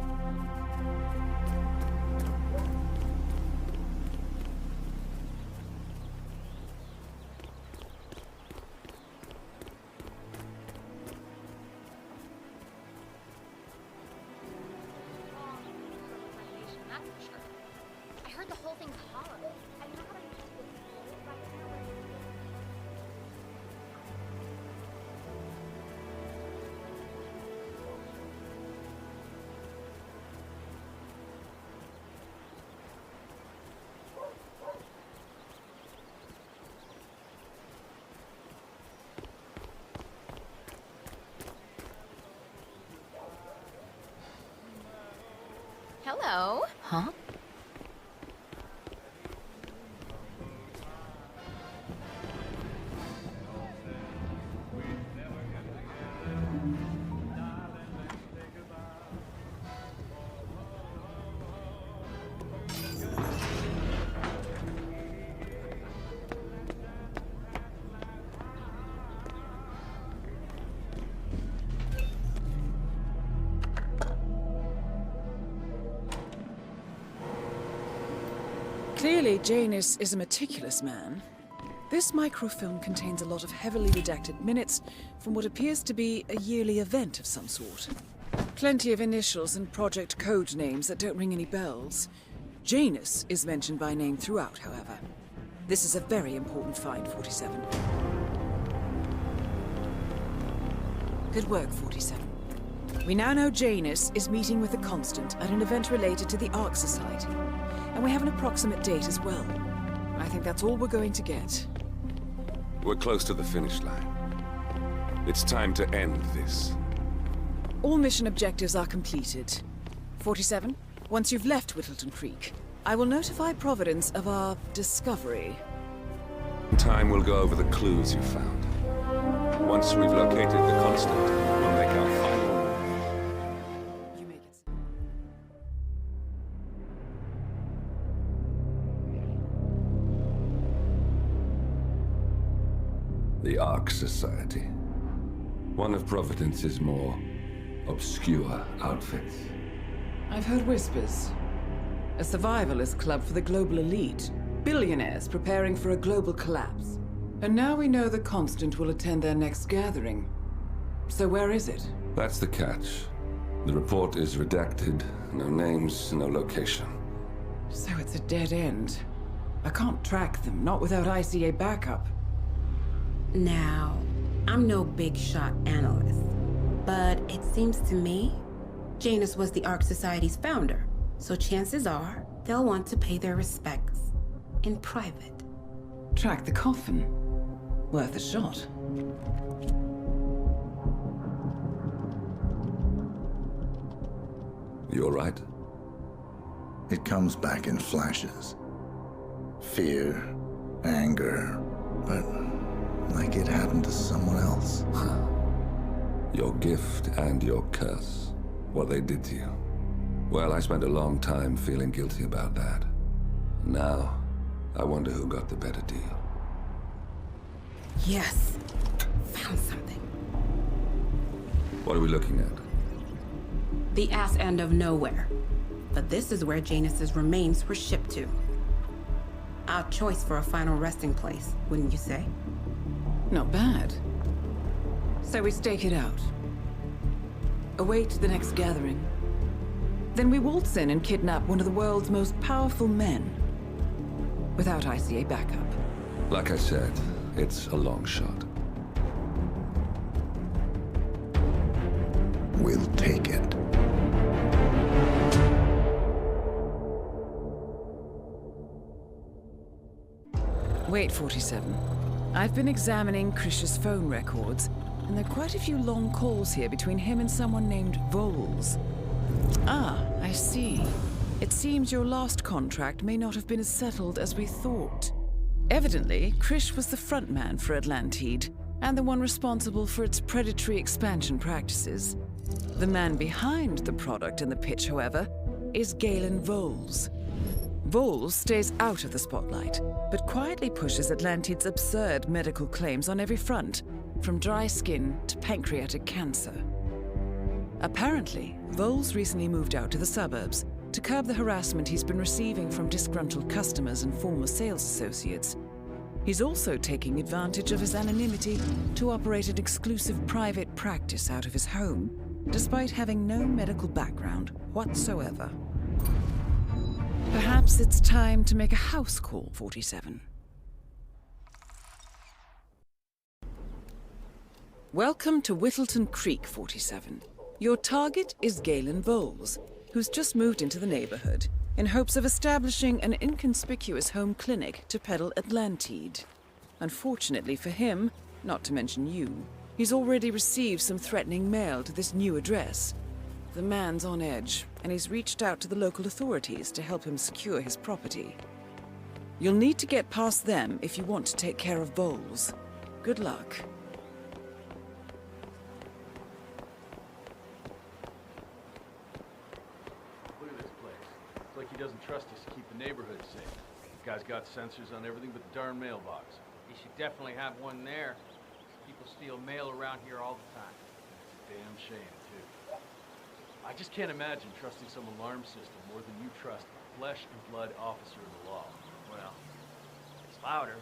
I heard the whole thing's horrible. I know how to use this right now. Hello. Huh? Clearly, Janus is a meticulous man. This microfilm contains a lot of heavily redacted minutes from what appears to be a yearly event of some sort. Plenty of initials and project code names that don't ring any bells. Janus is mentioned by name throughout, however. This is a very important find, 47. Good work, 47. We now know Janus is meeting with the Constant at an event related to the Ark Society. And we have an approximate date as well. I think that's all we're going to get. We're close to the finish line. It's time to end this. All mission objectives are completed. 47, once you've left Whittleton Creek, I will notify Providence of our discovery. In time, we'll go over the clues you found. Once we've located the Constant, we'll make our final move. You make it. The Ark Society. One of Providence's more obscure outfits. I've heard whispers. A survivalist club for the global elite. Billionaires preparing for a global collapse. And now we know the Constant will attend their next gathering. So where is it? That's the catch. The report is redacted. No names, no location. So it's a dead end. I can't track them, not without ICA backup. Now, I'm no big shot analyst, but it seems to me Janus was the Ark Society's founder, so chances are they'll want to pay their respects in private. Track the coffin. Worth a shot. You all right? It comes back in flashes. Fear, anger, but like it happened to someone else. Your gift and your curse. What they did to you. Well, I spent a long time feeling guilty about that. Now, I wonder who got the better deal. Yes. Found something. What are we looking at? The ass end of nowhere. But this is where Janus's remains were shipped to. Odd choice for a final resting place, wouldn't you say? Not bad. So we stake it out. Await the next gathering. Then we waltz in and kidnap one of the world's most powerful men. Without ICA backup. Like I said, it's a long shot. We'll take it. Wait, 47. I've been examining Krish's phone records, and there are quite a few long calls here between him and someone named Voles. Ah, I see. It seems your last contract may not have been as settled as we thought. Evidently, Krish was the frontman for Atlantide, and the one responsible for its predatory expansion practices. The man behind the product and the pitch, however, is Galen Voles. Voles stays out of the spotlight, but quietly pushes Atlantide's absurd medical claims on every front, from dry skin to pancreatic cancer. Apparently, Voles recently moved out to the suburbs to curb the harassment he's been receiving from disgruntled customers and former sales associates. He's also taking advantage of his anonymity to operate an exclusive private practice out of his home, despite having no medical background whatsoever. Perhaps it's time to make a house call, 47. Welcome to Whittleton Creek, 47. Your target is Galen Voles, who's just moved into the neighborhood in hopes of establishing an inconspicuous home clinic to peddle Atlantide. Unfortunately for him, not to mention you, he's already received some threatening mail to this new address. The man's on edge, and he's reached out to the local authorities to help him secure his property. You'll need to get past them if you want to take care of Voles. Good luck. Look at this place. It's like he doesn't trust us to keep the neighborhood safe. The guy's got sensors on everything but the darn mailbox. He should definitely have one there. People steal mail around here all the time. It's a damn shame, too. I just can't imagine trusting some alarm system more than you trust a flesh and blood officer of the law. Well, it's louder,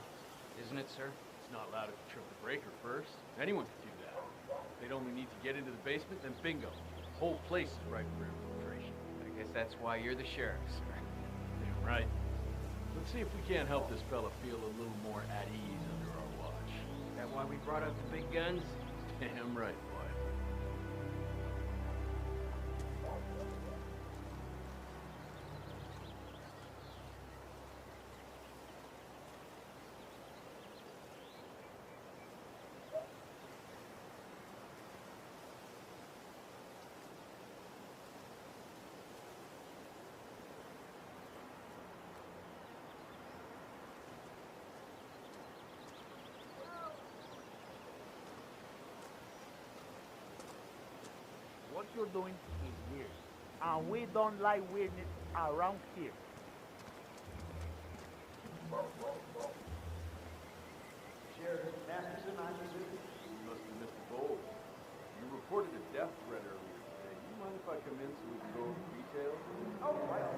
isn't it, sir? It's not loud if you trip the breaker first. Anyone could do that. They'd only need to get into the basement, then bingo. The whole place is ripe for infiltration. I guess that's why you're the sheriff, sir. Damn right. Let's see if we can't help this fella feel a little more at ease under our watch. Is that why we brought out the big guns? Damn right, boy. What you're doing is weird. And we don't like weirdness around here. Sheriff, Masterson, you must have missed the bowl. You reported a death threat earlier today. You mind if I come in so we can go over details? Oh, well,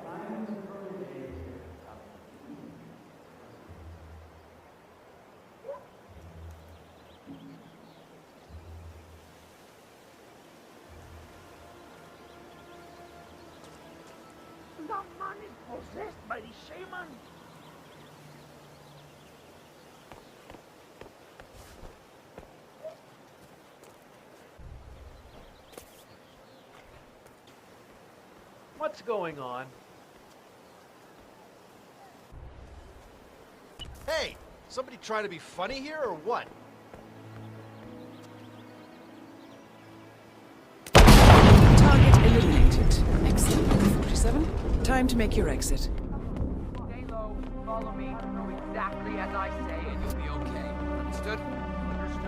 that man is possessed by the shaman. What's going on? Hey, somebody trying to be funny here or what? Target eliminated. Excellent. 47. Time to make your exit. Stay low, follow me, do exactly as I say, and you'll be okay. Understood? Understood.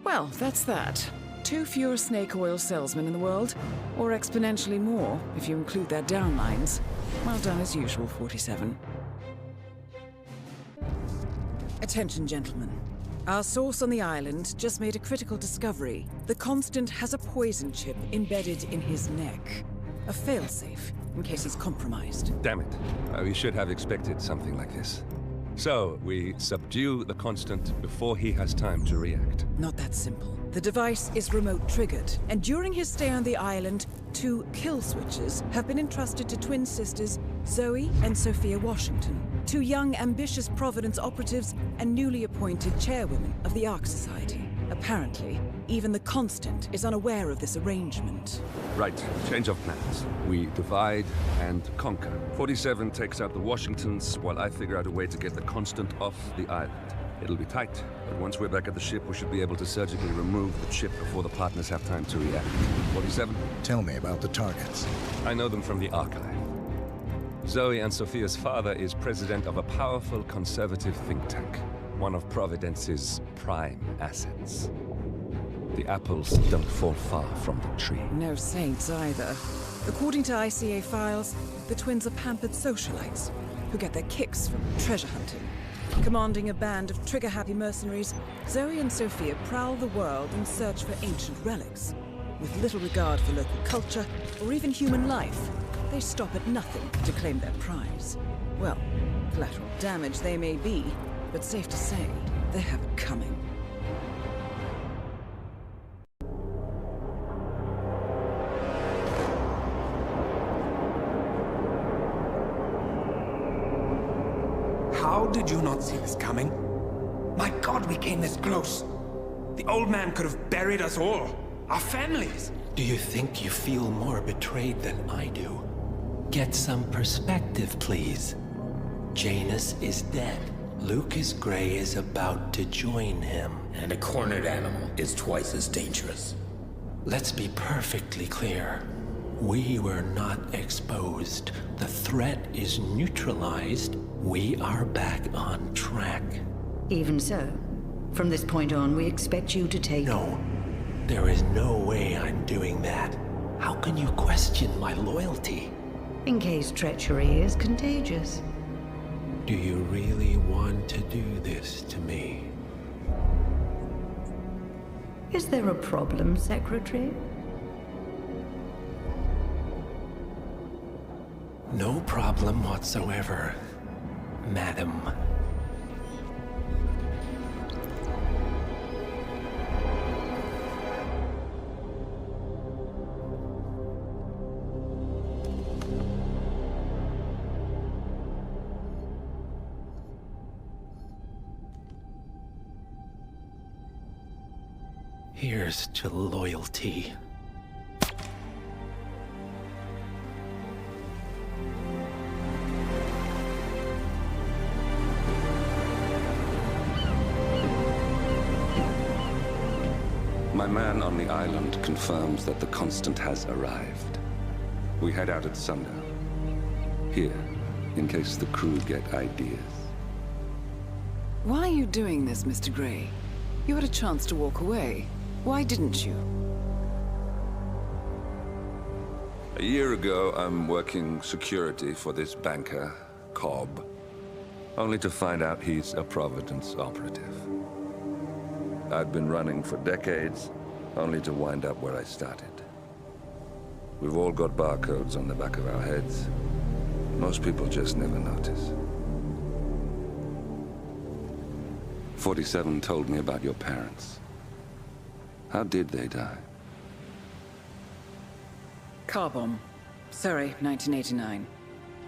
Well, that's that. 2 fewer snake oil salesmen in the world, or exponentially more if you include their downlines. Well done as usual, 47. Attention, gentlemen. Our source on the island just made a critical discovery. The Constant has a poison chip embedded in his neck. A failsafe, in case he's compromised. Damn it. We should have expected something like this. So, we subdue the Constant before he has time to react. Not that simple. The device is remote triggered, and during his stay on the island, 2 kill switches have been entrusted to twin sisters Zoe and Sophia Washington, 2 young, ambitious Providence operatives and newly appointed chairwomen of the Ark Society. Apparently, even the Constant is unaware of this arrangement. Right, change of plans. We divide and conquer. 47 takes out the Washingtons, while I figure out a way to get the Constant off the island. It'll be tight, but once we're back at the ship, we should be able to surgically remove the chip before the partners have time to react. 47? Tell me about the targets. I know them from the archive. Zoe and Sophia's father is president of a powerful conservative think tank, one of Providence's prime assets. The apples don't fall far from the tree. No saints either. According to ICA files, the twins are pampered socialites who get their kicks from treasure hunting. Commanding a band of trigger-happy mercenaries, Zoe and Sophia prowl the world in search for ancient relics. With little regard for local culture or even human life, they stop at nothing to claim their prize. Well, collateral damage they may be, but safe to say, they have it coming. How did you not see this coming? My God, we came this close. The old man could have buried us all. Our families. Do you think you feel more betrayed than I do? Get some perspective, please. Janus is dead. Lucas Gray is about to join him. And a cornered animal is twice as dangerous. Let's be perfectly clear. We were not exposed. The threat is neutralized. We are back on track. Even so, From this point on, we expect you to take... No. There is no way I'm doing that. How can you question my loyalty? In case treachery is contagious. Do you really want to do this to me? Is there a problem, Secretary? No problem whatsoever, madam. Here's to loyalty. My man on the island confirms that the Constant has arrived. We head out at sundown. Here, in case the crew get ideas. Why are you doing this, Mr. Gray? You had a chance to walk away. Why didn't you? A year ago, I'm working security for this banker, Cobb, only to find out he's a Providence operative. I'd been running for decades, only to wind up where I started. We've all got barcodes on the back of our heads. Most people just never notice. 47 told me about your parents. How did they die? Car bomb. Surrey, 1989.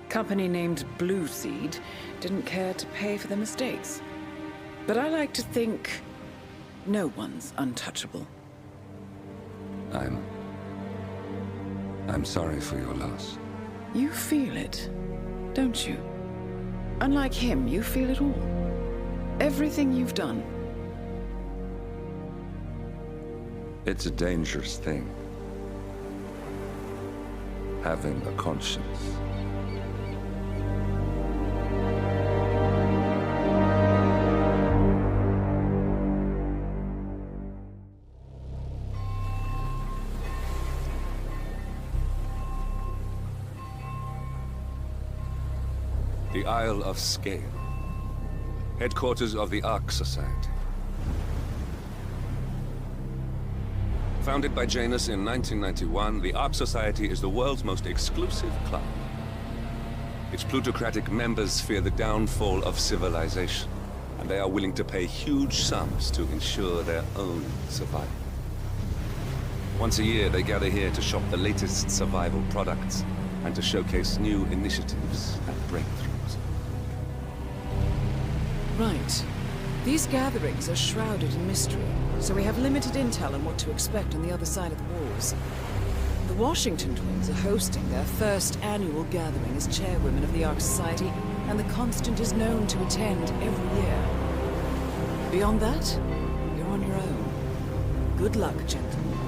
Company named Blue Seed didn't care to pay for their mistakes. But I like to think no one's untouchable. I'm sorry for your loss. You feel it, don't you? Unlike him, you feel it all. Everything you've done. It's a dangerous thing. Having a conscience. The Isle of Scale. Headquarters of the Ark Society. Founded by Janus in 1991, the Ark Society is the world's most exclusive club. Its plutocratic members fear the downfall of civilization, and they are willing to pay huge sums to ensure their own survival. Once a year, they gather here to shop the latest survival products and to showcase new initiatives and breakthroughs. Right. These gatherings are shrouded in mystery, so we have limited intel on what to expect on the other side of the walls. The Washington twins are hosting their first annual gathering as chairwomen of the Ark Society, and the Constant is known to attend every year. Beyond that, you're on your own. Good luck, gentlemen.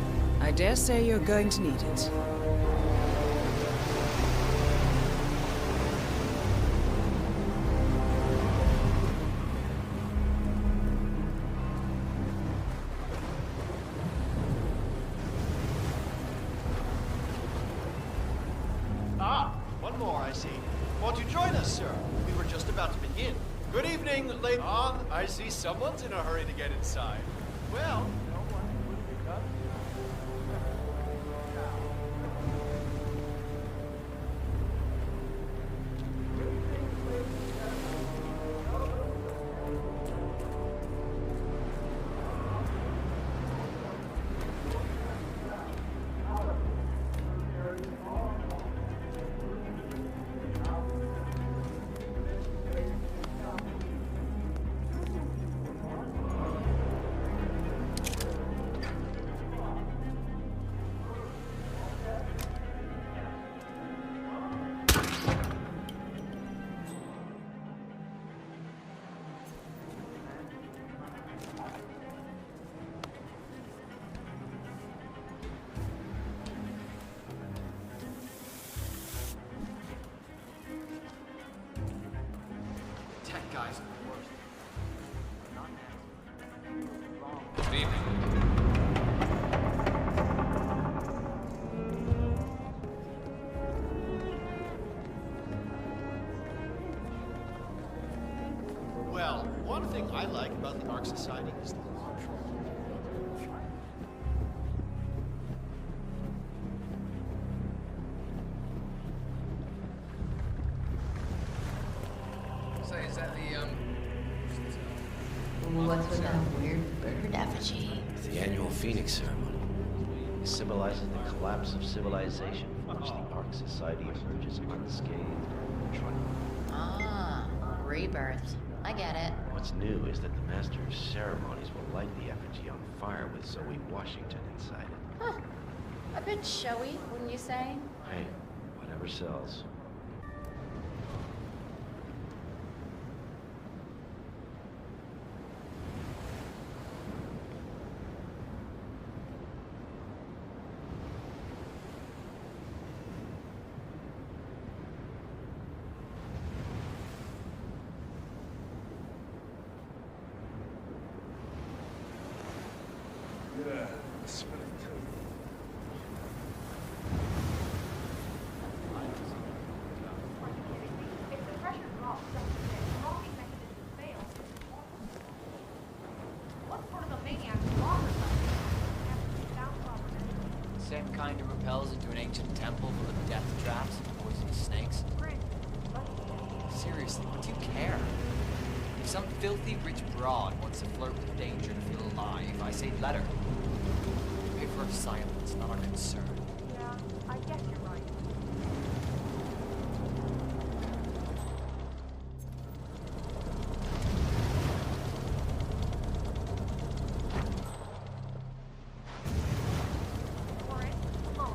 I dare say you're going to need it. One more, I see. Won't you join us, sir? We were just about to begin. Good evening, ladies. I see someone's in a hurry to get inside. Well, no one would pick up. Tech guys are the worst. Not nasty. One thing I like about the Ark Society is the Say, is that the, What's with that weird bird effigy? The annual Phoenix ceremony. It symbolizes the collapse of civilization from which the Ark Society emerges unscathed. Ah, rebirth. I get it. What's new is that the Master of Ceremonies will light the effigy on fire with Zoe Washington inside it. Huh. A bit showy, wouldn't you say? Hey, whatever sells. Yeah, I smell it too. If the pressure drops, the locking mechanism fails. What sort of a maniac lock or something? Same kind who repels into an ancient temple full of death traps and poisonous snakes. Seriously, what do you care? If some filthy rich broad wants to flirt with danger to feel alive, I say let her. Pay for her silence, not our concern. Yeah, I guess you're right. Warren, come on.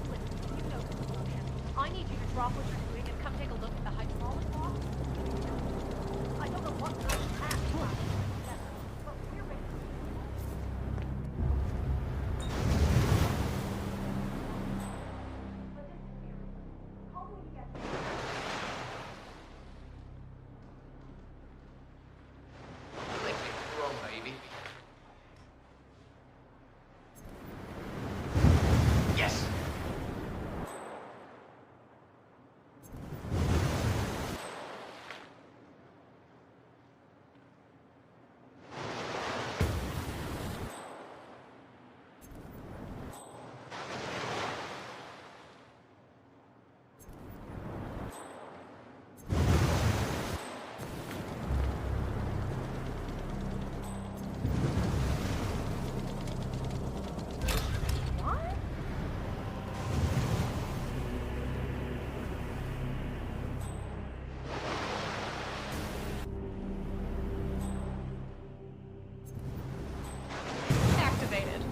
Listen, you know this motion. I need you to drop what you're doing and come take a look at the hydraulic block. I don't know what kind of task you have to put together, but we're ready. Call me when you get there. Make me grow, baby. Yes! Activated.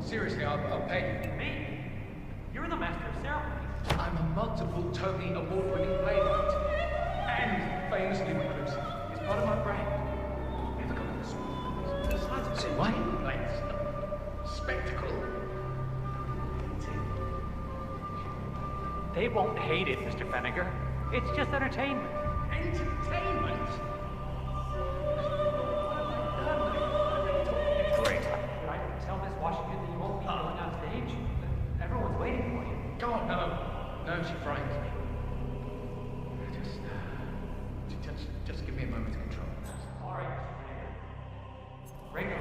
Seriously, I'll pay you. Me? You're the Master of Ceremonies. I'm a multiple Tony award-winning playwright. And famously reclusive. It's part of my brand. Never got this one. Besides, it's a wine place. Spectacle. They won't hate it, Mr. Feniger. It's just entertainment. Entertainment? Great. Did I tell Miss Washington that you won't be going on stage? Everyone's waiting for you. Go on, no, she frightens me. Just give me a moment to control. All right, Mr. Feniger. Break it.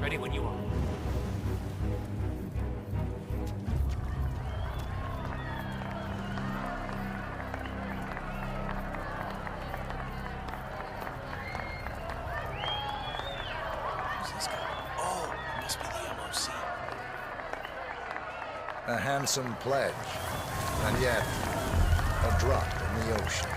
Ready when you are. Who's this guy? Oh, it must be the MOC. A handsome pledge, and yet a drop in the ocean.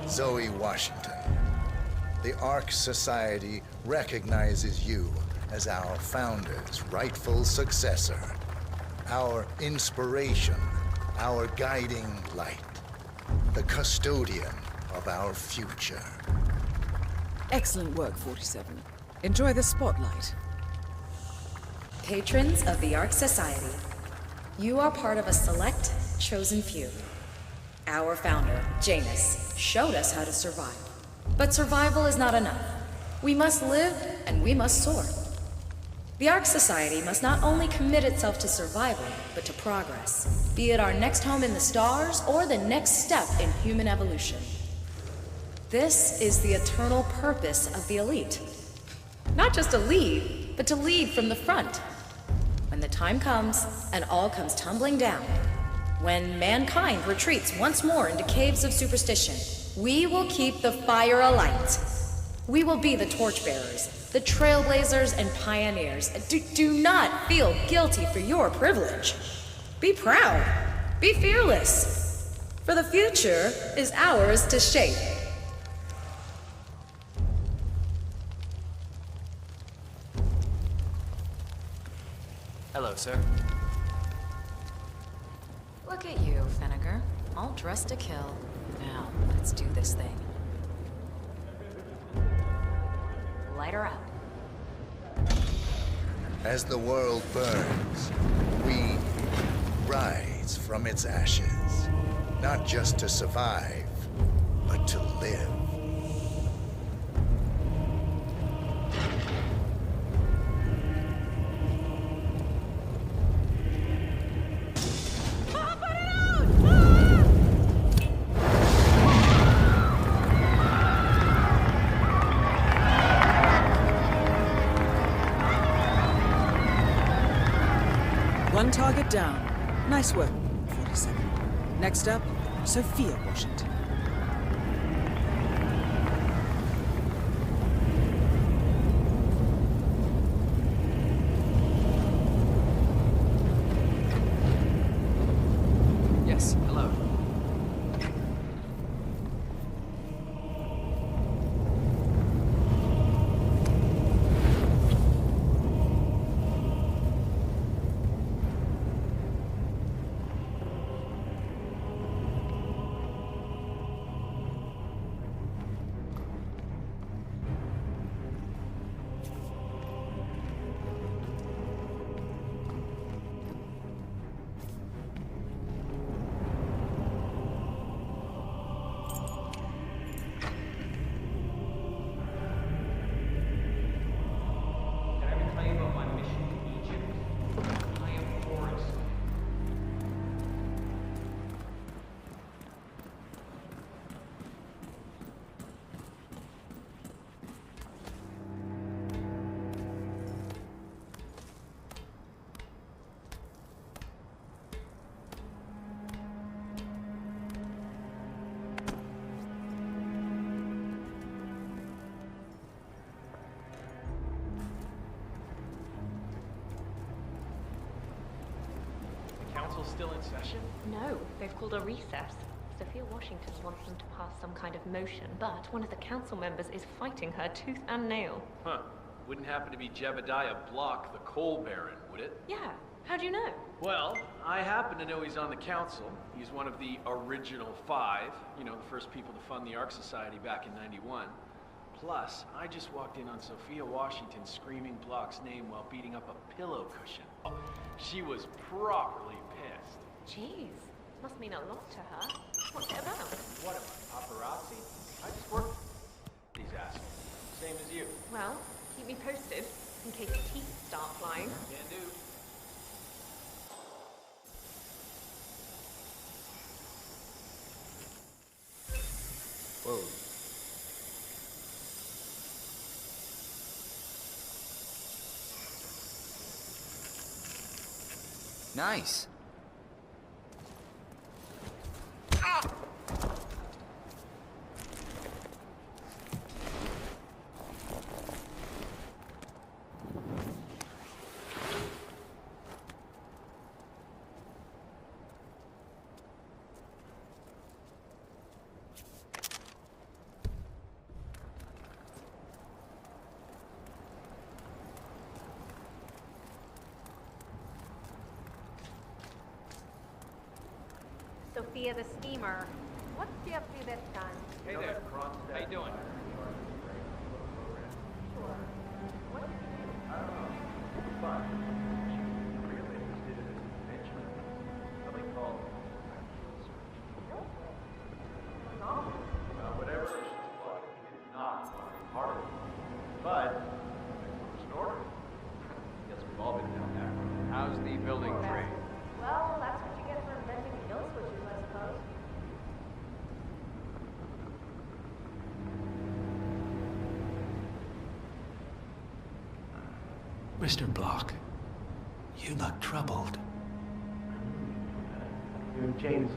Zoe Washington, the Ark Society recognizes you as our founder's rightful successor, our inspiration, our guiding light, the custodian of our future. Excellent work, 47. Enjoy the spotlight. Patrons of the Ark Society, you are part of a select, chosen few. Our founder, Janus, showed us how to survive. But survival is not enough. We must live and we must soar. The Ark Society must not only commit itself to survival, but to progress, be it our next home in the stars or the next step in human evolution. This is the eternal purpose of the elite. Not just to lead, but to lead from the front. When the time comes and all comes tumbling down, when mankind retreats once more into caves of superstition, we will keep the fire alight. We will be the torchbearers, the trailblazers and pioneers. Do not feel guilty for your privilege. Be proud. Be fearless. For the future is ours to shape. Hello, sir. Look at you, Finnegar. All dressed to kill. Now, let's do this thing. Light her up. As the world burns, we rise from its ashes, not just to survive, but to live. One target down. Nice work, 47. Next up, Sophia Washington. Yes, hello. Council's still in session? No, they've called a recess. Sophia Washington wants them to pass some kind of motion, but one of the council members is fighting her tooth and nail. Huh. Wouldn't happen to be Jebediah Block, the coal baron, would it? Yeah. How do you know? Well, I happen to know he's on the council. He's one of the original 5, you know, the first people to fund the Ark Society back in '91. Plus, I just walked in on Sophia Washington screaming Block's name while beating up a pillow cushion. She was properly pissed. Jeez. Must mean a lot to her. What's it about? What am I, paparazzi? I just work for these assholes. Same as you. Well, keep me posted, in case teeth start flying. Can do. Whoa. Nice. Sophia the schemer. What's she up to this time? Hey there, how you doing? But, first order. Guess we've all been down there. How's the building trade? Well, that's what you get for inventing kill switches, I suppose. Mr. Block, you look troubled. You're James.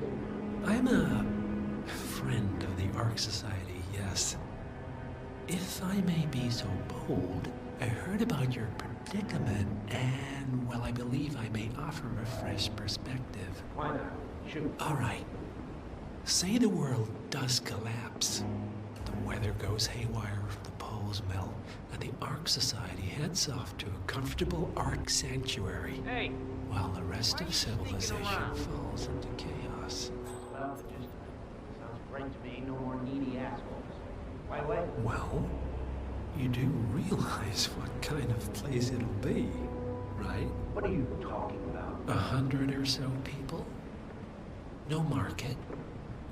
I'm a friend of the Ark Society, yes. If I may be so bold, I heard about your predicament, and, well, I believe I may offer a fresh perspective. Why not? Shoot. All right. Say the world does collapse. The weather goes haywire, the poles melt, and the Ark Society heads off to a comfortable Ark sanctuary, Hey! while the rest of civilization around? falls into chaos. Well, it just sounds great to me. No more needy assholes. Why wait? Well, you do realize what kind of place it'll be, right? What are you talking about? 100 or so people? No market,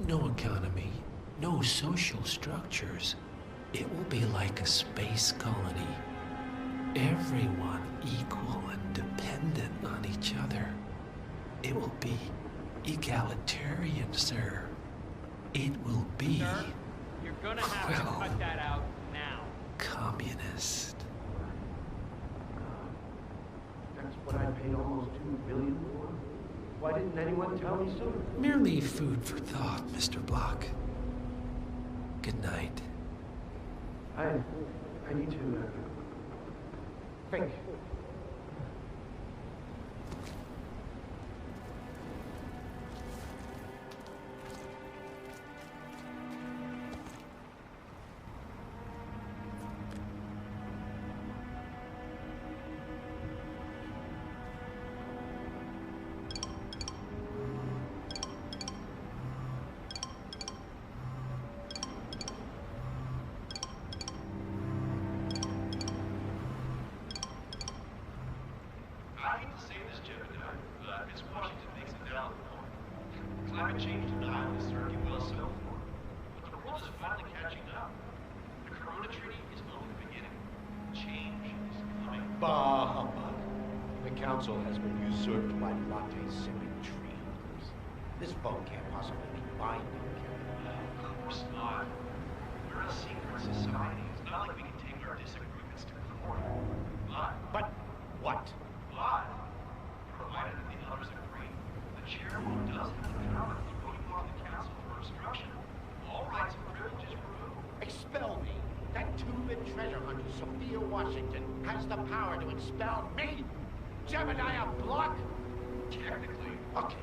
no economy, no social structures. It will be like a space colony. Everyone equal and dependent on each other. It will be egalitarian, sir. It will be... Sir, you're gonna have to cut that out now. Communist. That's what I paid almost $2 billion for. Why didn't anyone tell me sooner? Merely food for thought, Mr. Block. Good night. I need to think. Climate change denial is certainly well so for, but the world is finally catching up. The Corona Treaty is only the beginning. Change is coming. Bah humbug. The council has been usurped by latte-sipping dreamers. This vote can't possibly be binding, can it? Of course not. We're a secret society. It's not like we can take our disagreements to court. But what? Provided that the others agree, the chairwoman does have the power to throw you off the council for obstruction. All rights and privileges removed. Expel me. That two-bit treasure hunter, Sophia Washington, has the power to expel me. Jebediah Block? Technically. Okay.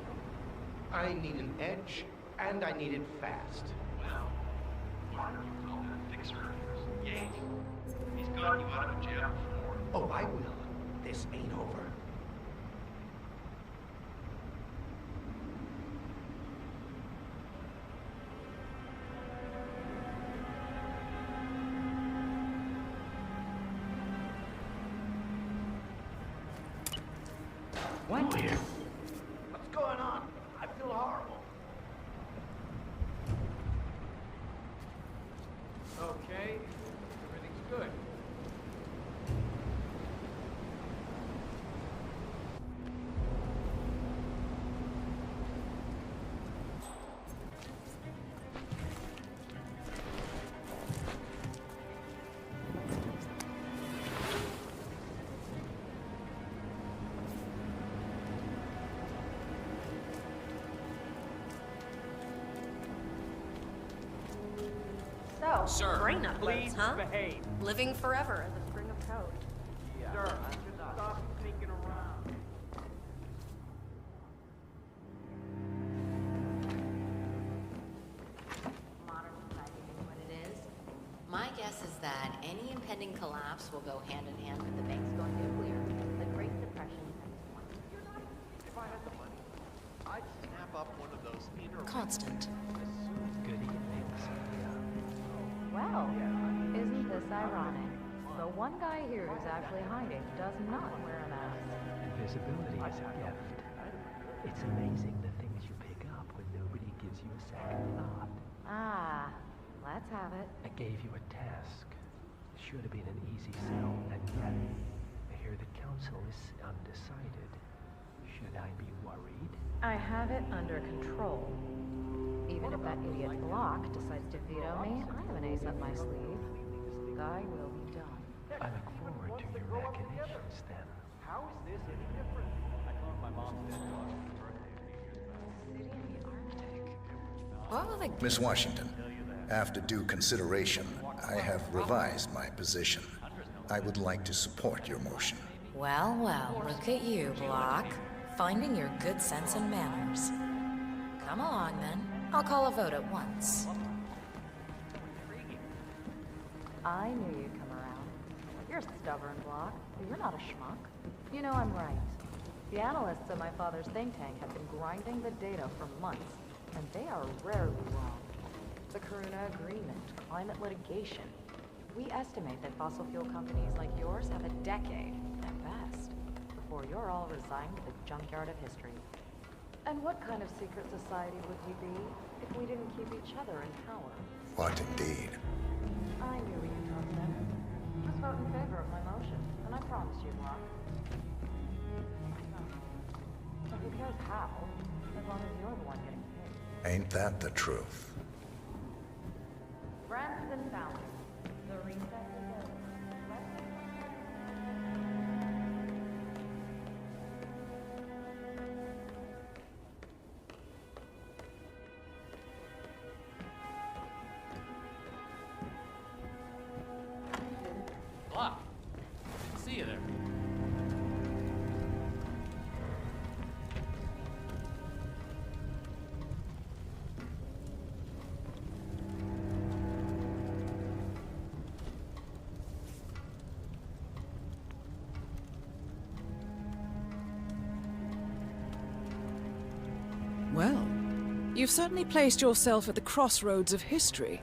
I need an edge And I need it fast. Well, partner was all that fixer. Yates. He's gotten you out of jail before. Oh, I will. This ain't over. What? Here. What's going on? I feel horrible. Okay, everything's good. So, Sir, brain uploads, please huh? behave. Living forever in the spring of code. Sir, I should stop sneaking around. Modern society is what it is. My guess is that any impending collapse will go hand in hand with the banks going nuclear. The Great Depression. If I had the money, I'd snap up one of those inner Constant. Good evening, Sophia. Well, isn't this ironic? The one guy here who's actually hiding does not wear a mask. Invisibility is a gift. It's amazing the things you pick up when nobody gives you a second thought. Ah, let's have it. I gave you a task. Should have been an easy sell, and yet I hear the council is undecided. Should I be worried? I have it under control. Even if that idiot Block decides to veto me, I have an ace up my sleeve. This guy will be done. I look forward to your machinations then. How is this any different? I cloned my mom's dead dog for birthday. City in the Arctic. What will they... Miss Washington, after due consideration, I have revised my position. I would like to support your motion. Well, well, look at you, Block. Finding your good sense and manners. Come along, then. I'll call a vote at once. I knew you'd come around. You're a stubborn, Block, but you're not a schmuck. You know I'm right. The analysts at my father's think tank have been grinding the data for months, and they are rarely wrong. The Karuna Agreement, climate litigation. We estimate that fossil fuel companies like yours have a decade, at best, before you're all resigned to the junkyard of history. And what kind of secret society would we be if we didn't keep each other in power? What indeed? I knew you'd trust them. Just vote in favor of my motion, and I promise you, Block. So who cares how, as long as you're the one getting paid. Ain't that the truth? Branson Founder. The recess is over. Block. See you there. Well, you've certainly placed yourself at the crossroads of history.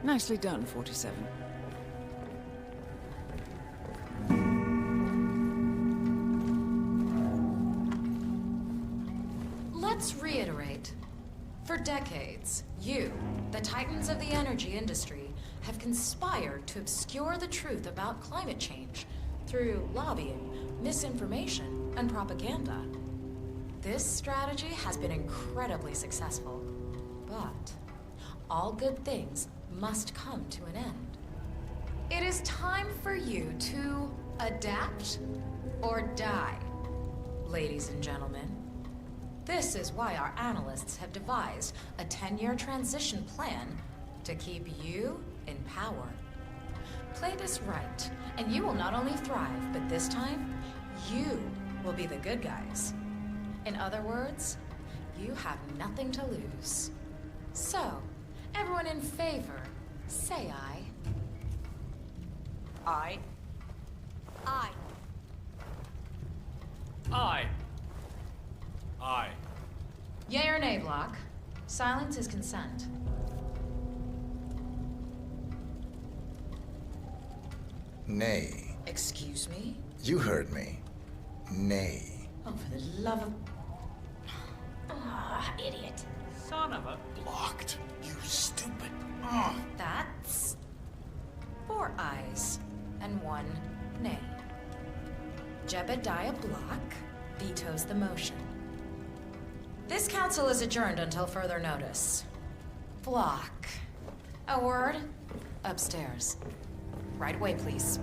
Nicely done, 47. Let's reiterate. For decades, you, the titans of the energy industry, have conspired to obscure the truth about climate change through lobbying, misinformation, and propaganda. This strategy has been incredibly successful, but all good things must come to an end. It is time for you to adapt or die, ladies and gentlemen. This is why our analysts have devised a 10-year transition plan to keep you in power. Play this right, and you will not only thrive, but this time, you will be the good guys. In other words, you have nothing to lose. So, everyone in favor, say aye. Aye. Aye. Aye. Aye. Yay or nay, Block? Silence is consent. Nay. Excuse me? You heard me. Nay. Oh, for the love of... Ah, idiot. Son of a... Blocked. You stupid. That's... 4 ayes and 1 nay. Jebediah Block vetoes the motion. This council is adjourned until further notice. Block. A word? Upstairs. Right away, please.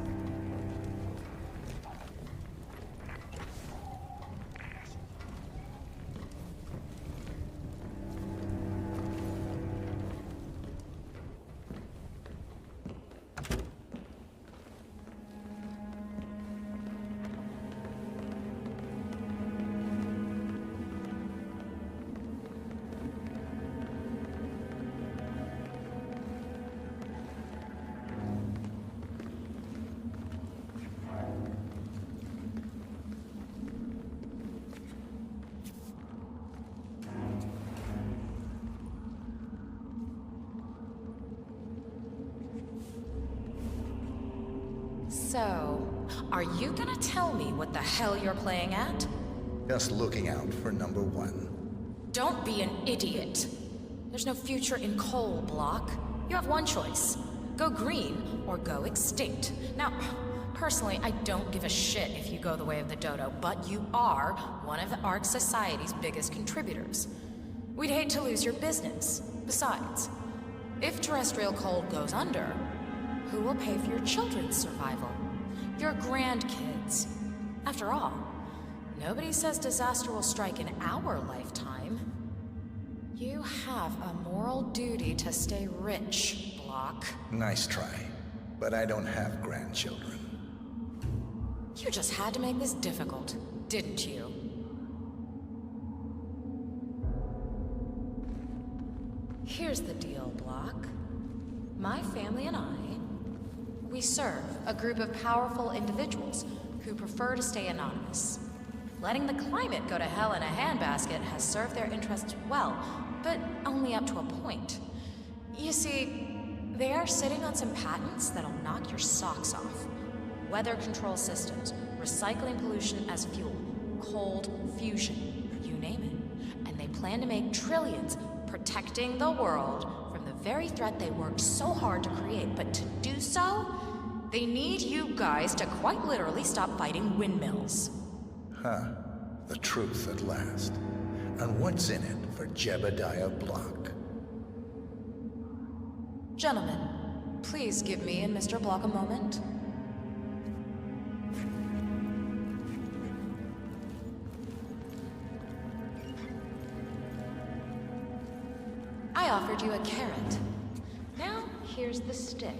So, are you gonna tell me what the hell you're playing at? Just looking out for number 1. Don't be an idiot. There's no future in coal, Block. You have one choice. Go green or go extinct. Now, personally, I don't give a shit if you go the way of the dodo, but you are one of the Ark Society's biggest contributors. We'd hate to lose your business. Besides, if terrestrial coal goes under, who will pay for your children's survival? Your grandkids. After all, nobody says disaster will strike in our lifetime. You have a moral duty to stay rich, Block. Nice try. But I don't have grandchildren. You just had to make this difficult, didn't you? Here's the deal, Block. My family and I, we serve a group of powerful individuals who prefer to stay anonymous. Letting the climate go to hell in a handbasket has served their interests well, but only up to a point. You see, they are sitting on some patents that'll knock your socks off. Weather control systems, recycling pollution as fuel, cold fusion, you name it. And they plan to make trillions protecting the world from the very threat they worked so hard to create. But to do so, they need you guys to quite literally stop fighting windmills. Huh. The truth at last. And what's in it for Jebediah Block? Gentlemen, please give me and Mr. Block a moment. I offered you a carrot. Now, here's the stick.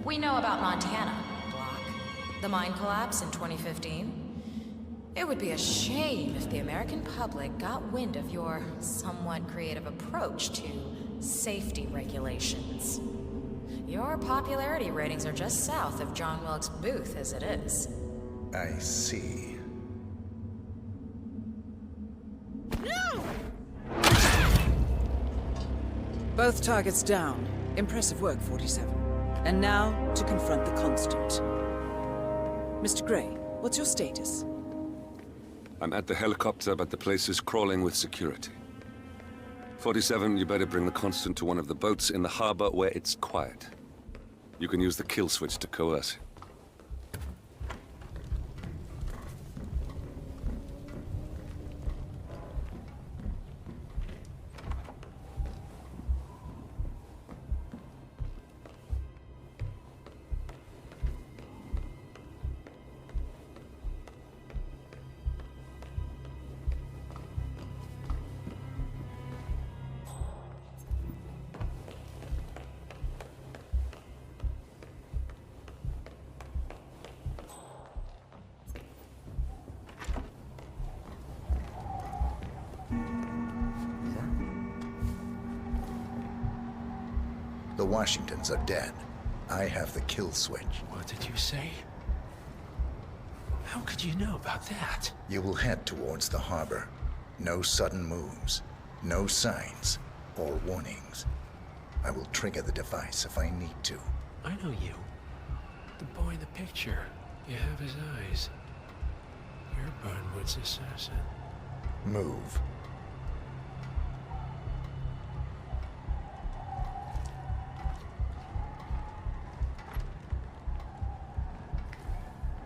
We know about Montana, Block. The mine collapse in 2015. It would be a shame if the American public got wind of your somewhat creative approach to safety regulations. Your popularity ratings are just south of John Wilkes Booth as it is. I see. No! Both targets down. Impressive work, 47. And now, to confront the Constant. Mr. Gray, what's your status? I'm at the helicopter, but the place is crawling with security. 47, you better bring the Constant to one of the boats in the harbor where it's quiet. You can use the kill switch to coerce it. The Washingtons are dead. I have the kill switch. What did you say? How could you know about that? You will head towards the harbor. No sudden moves, no signs or warnings. I will trigger the device if I need to. I know you. The boy in the picture. You have his eyes. You're Burnwood's assassin. Move.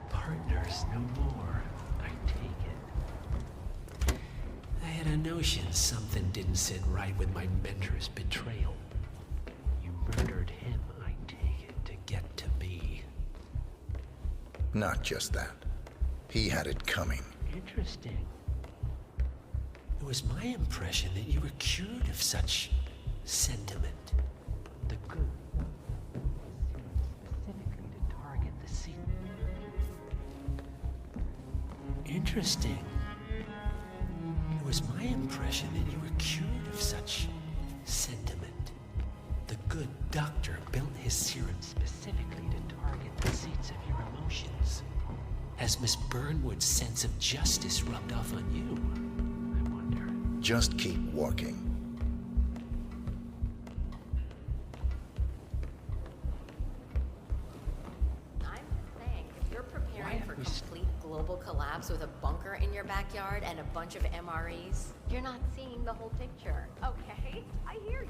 Partners no more, I take it. I had a notion something didn't sit right with my mentor's betrayal. You murdered him, I take it, to get to me. Not just that. He had it coming. Interesting. It was my impression that you were cured of such sentiment. The good specifically to target the seat. Interesting. It was my impression that you were cured of such sentiment. The good doctor built his serum specifically to target the seats of your emotions. Has Miss Burnwood's sense of justice rubbed off on you? I wonder. Just keep walking. I'm saying, if you're preparing for complete global collapse with a bunker in your backyard and a bunch of MREs, you're not seeing the whole picture. Okay, I hear you.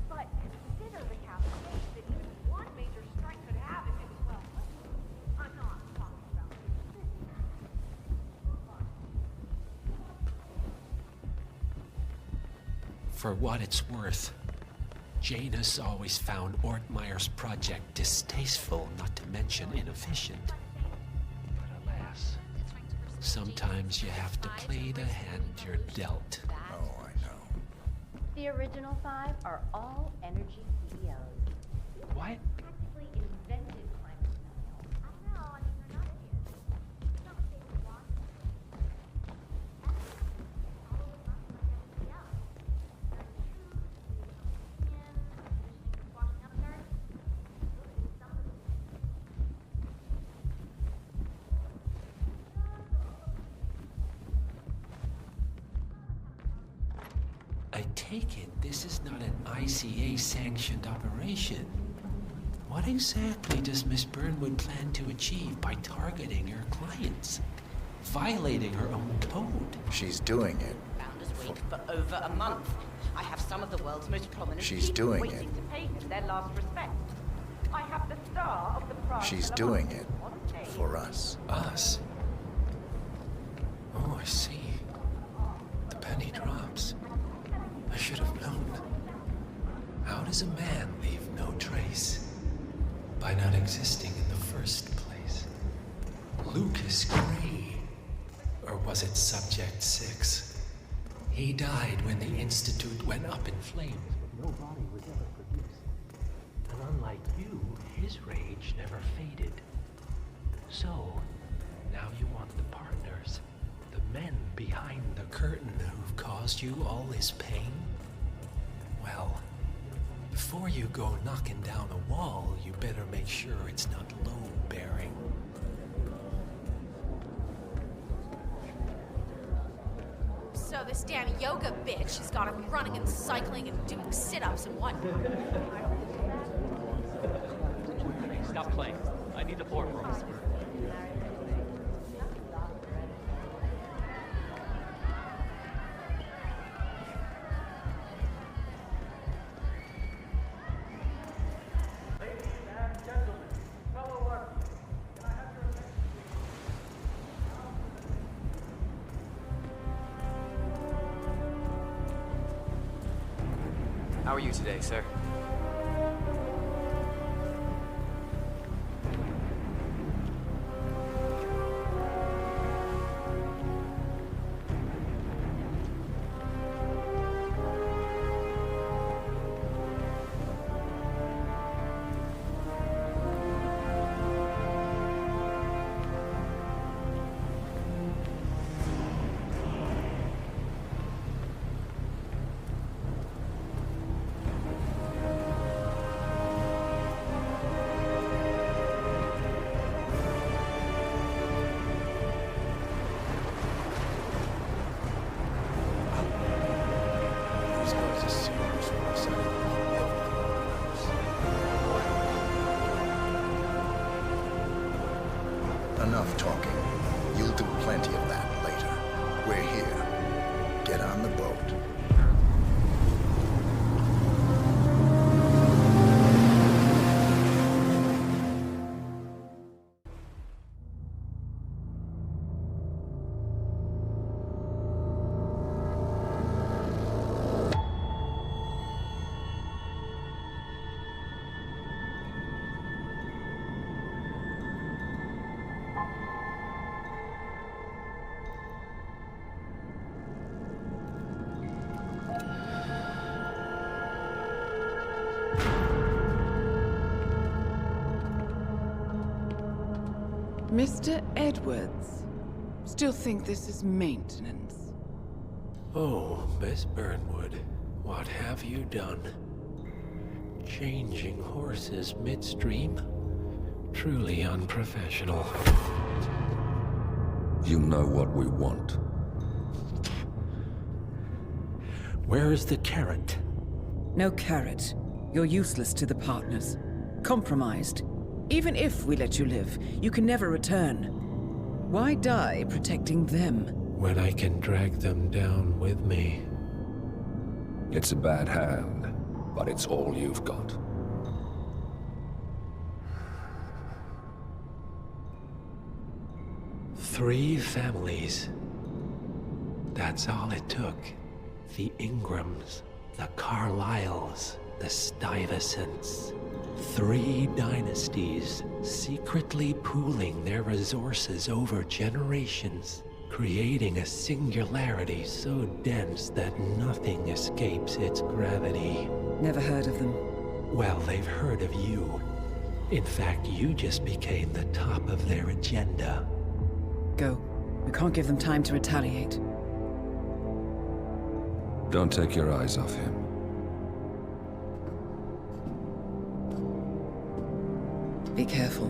But consider the cascade that even one major strike could have if it was well planned. I'm not talking about For what it's worth, Janus always found Ortmeyer's project distasteful, not to mention inefficient. But alas, sometimes you have to play the hand you're dealt. Oh, I know. The original 5 are all energy CEOs. What? Practically invented climate denial. I know, I mean, they're not idiots. It's not like they would want to. Follow the money like everybody else. There's truth, opinion, washing up dirt. Really, some of them. I take it this is not an ICA-sanctioned operation. What exactly does Miss Burnwood plan to achieve by targeting her clients? Violating her own code? She's doing it. Founders Week for over a month. I have some of the world's most prominent She's people doing waiting it. to pay him their last respect. I have the star of the prize. She's doing it for us. Us? Oh, I see. The penny drops. I should have known. How does a man leave no trace? By not existing in the first place. Lucas Gray. Or was it Subject 6? He died when the Institute went up in flames, but no body was ever produced. And unlike you, his rage never faded. So, now you want the partners, the men behind the curtain who've caused you all this pain? Well, before you go knocking down a wall, you better make sure it's not load-bearing. So this damn yoga bitch has got him running and cycling and doing sit-ups and whatnot. Stop playing. I need the boardroom. How are you today, sir? enough talking. You'll do plenty of that later. We're here. Get on the boat. Mr. Edwards, still think this is maintenance? Oh, Miss Burnwood, what have you done? Changing horses midstream? Truly unprofessional. You know what we want. Where is the carrot? No carrot. You're useless to the partners. Compromised. Even if we let you live, you can never return. Why die protecting them? When I can drag them down with me. It's a bad hand, but it's all you've got. Three families. That's all it took. The Ingrams, the Carlyles, the Stuyvesants. 3 dynasties secretly pooling their resources over generations, creating a singularity so dense that nothing escapes its gravity. Never heard of them. Well, they've heard of you. In fact, you just became the top of their agenda. Go. We can't give them time to retaliate. Don't take your eyes off him. Be careful.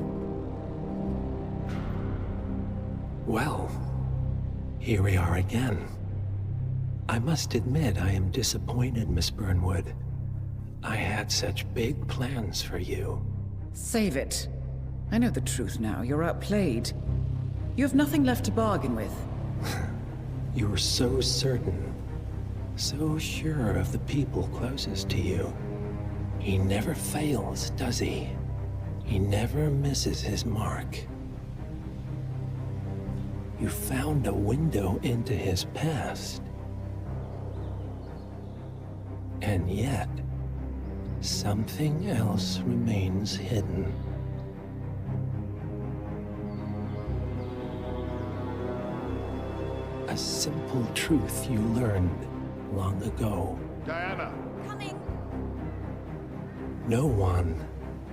Well, here we are again. I must admit I am disappointed, Miss Burnwood. I had such big plans for you. Save it. I know the truth now. You're outplayed. You have nothing left to bargain with. You're so certain. So sure of the people closest to you. He never fails, does he? He never misses his mark. You found a window into his past. And yet, something else remains hidden. A simple truth you learned long ago. Diana! Coming! No one,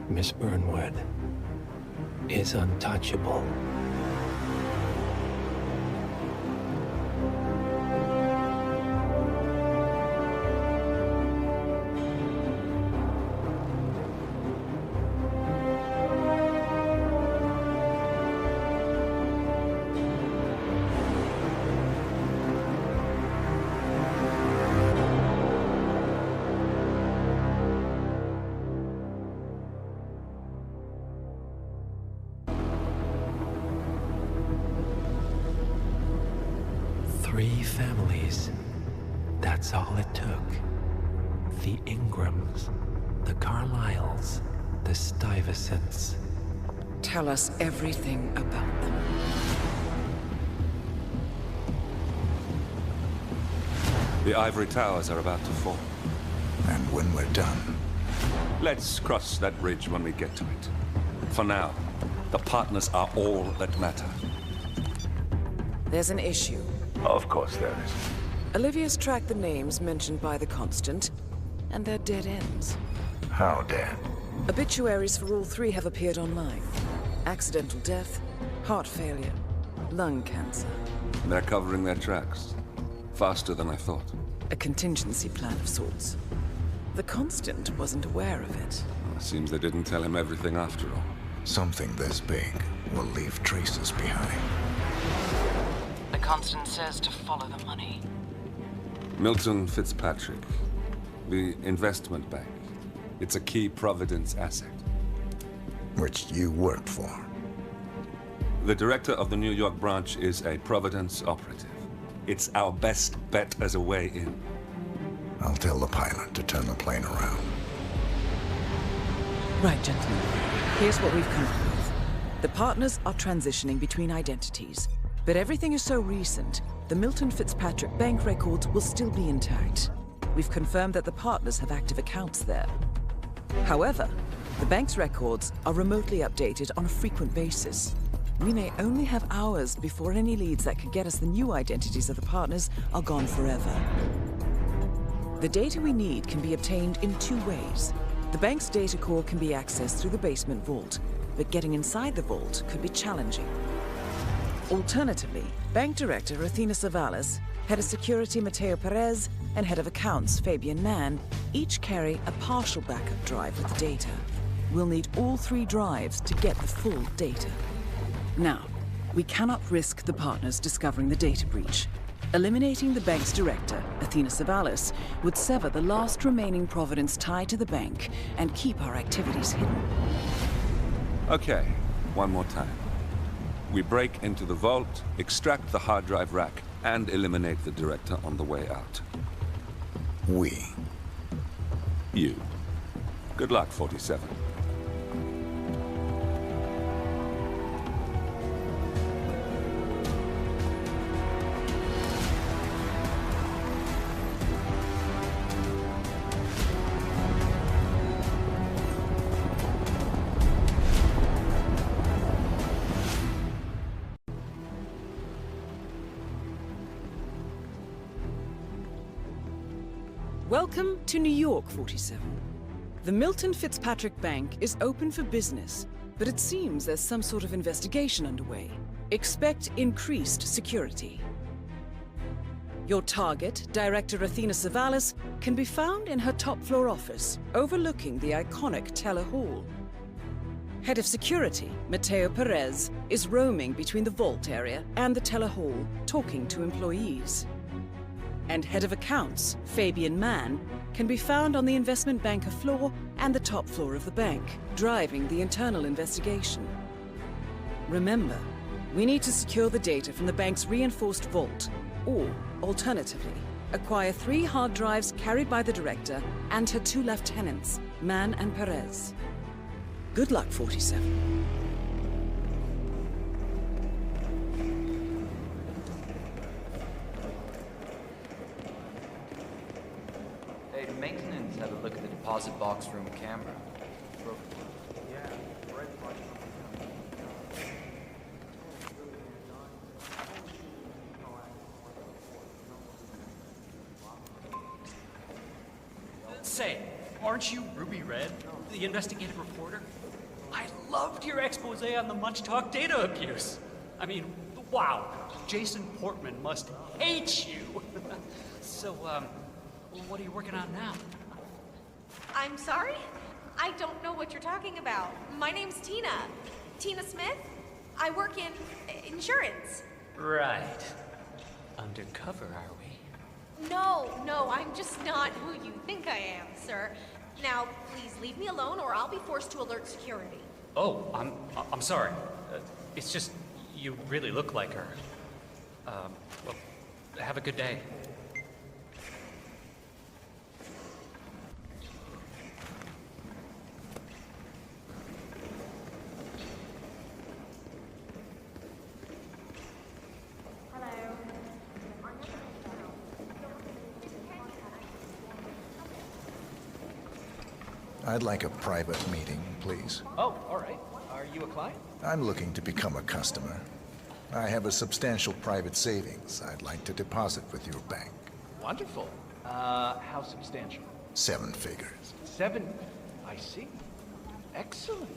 Miss Burnwood, is untouchable. Three families. That's all it took. The Ingrams, the Carlyles, the Stuyvesants. Tell us everything about them. The ivory towers are about to fall. And when we're done... Let's cross that bridge when we get to it. For now, the partners are all that matter. There's an issue. Of course there is. Olivia's tracked the names mentioned by the Constant, and they're dead ends. How dead? Obituaries for all 3 have appeared online. Accidental death, heart failure, lung cancer. They're covering their tracks. Faster than I thought. A contingency plan of sorts. The Constant wasn't aware of it. Seems they didn't tell him everything after all. Something this big will leave traces behind. The Constant says to follow the money. Milton Fitzpatrick. The investment bank. It's a key Providence asset. Which you work for. The director of the New York branch is a Providence operative. It's our best bet as a way in. I'll tell the pilot to turn the plane around. Right, gentlemen. Here's what we've come up with. The partners are transitioning between identities. But everything is so recent, the Milton Fitzpatrick bank records will still be intact. We've confirmed that the partners have active accounts there. However, the bank's records are remotely updated on a frequent basis. We may only have hours before any leads that could get us the new identities of the partners are gone forever. The data we need can be obtained in two ways. The bank's data core can be accessed through the basement vault, but getting inside the vault could be challenging. Alternatively, Bank Director Athena Savalas, Head of Security Mateo Perez, and Head of Accounts Fabian Mann each carry a partial backup drive with the data. We'll need all three drives to get the full data. Now, we cannot risk the partners discovering the data breach. Eliminating the bank's director, Athena Savalas, would sever the last remaining Providence tie to the bank and keep our activities hidden. Okay, one more time. We break into the vault, extract the hard drive rack, and eliminate the director on the way out. We. You. Good luck, 47. Welcome to New York, 47. The Milton Fitzpatrick Bank is open for business, but it seems there's some sort of investigation underway. Expect increased security. Your target, Director Athena Savalas, can be found in her top-floor office, overlooking the iconic Teller Hall. Head of Security, Mateo Perez, is roaming between the vault area and the Teller Hall, talking to employees. And Head of Accounts, Fabian Mann, can be found on the investment banker floor and the top floor of the bank, driving the internal investigation. Remember, we need to secure the data from the bank's reinforced vault, or, alternatively, acquire 3 hard drives carried by the director and her 2 lieutenants, Mann and Perez. Good luck, 47. Hey, maintenance, have a look at the deposit box room camera. Say, aren't you Ruby Red, the investigative reporter? I loved your expose on the much-talked data abuse. I mean, wow, Jason Portman must hate you. So, what are you working on now? I'm sorry? I don't know what you're talking about. My name's Tina. Tina Smith. I work in insurance. Right. Undercover, are we? No, I'm just not who you think I am, sir. Now, please leave me alone or I'll be forced to alert security. Oh, I'm sorry. It's just, you really look like her. Well, have a good day. I'd like a private meeting, please. Oh, all right. Are you a client? I'm looking to become a customer. I have a substantial private savings I'd like to deposit with your bank. Wonderful. How substantial? 7 figures. 7? I see. Excellent.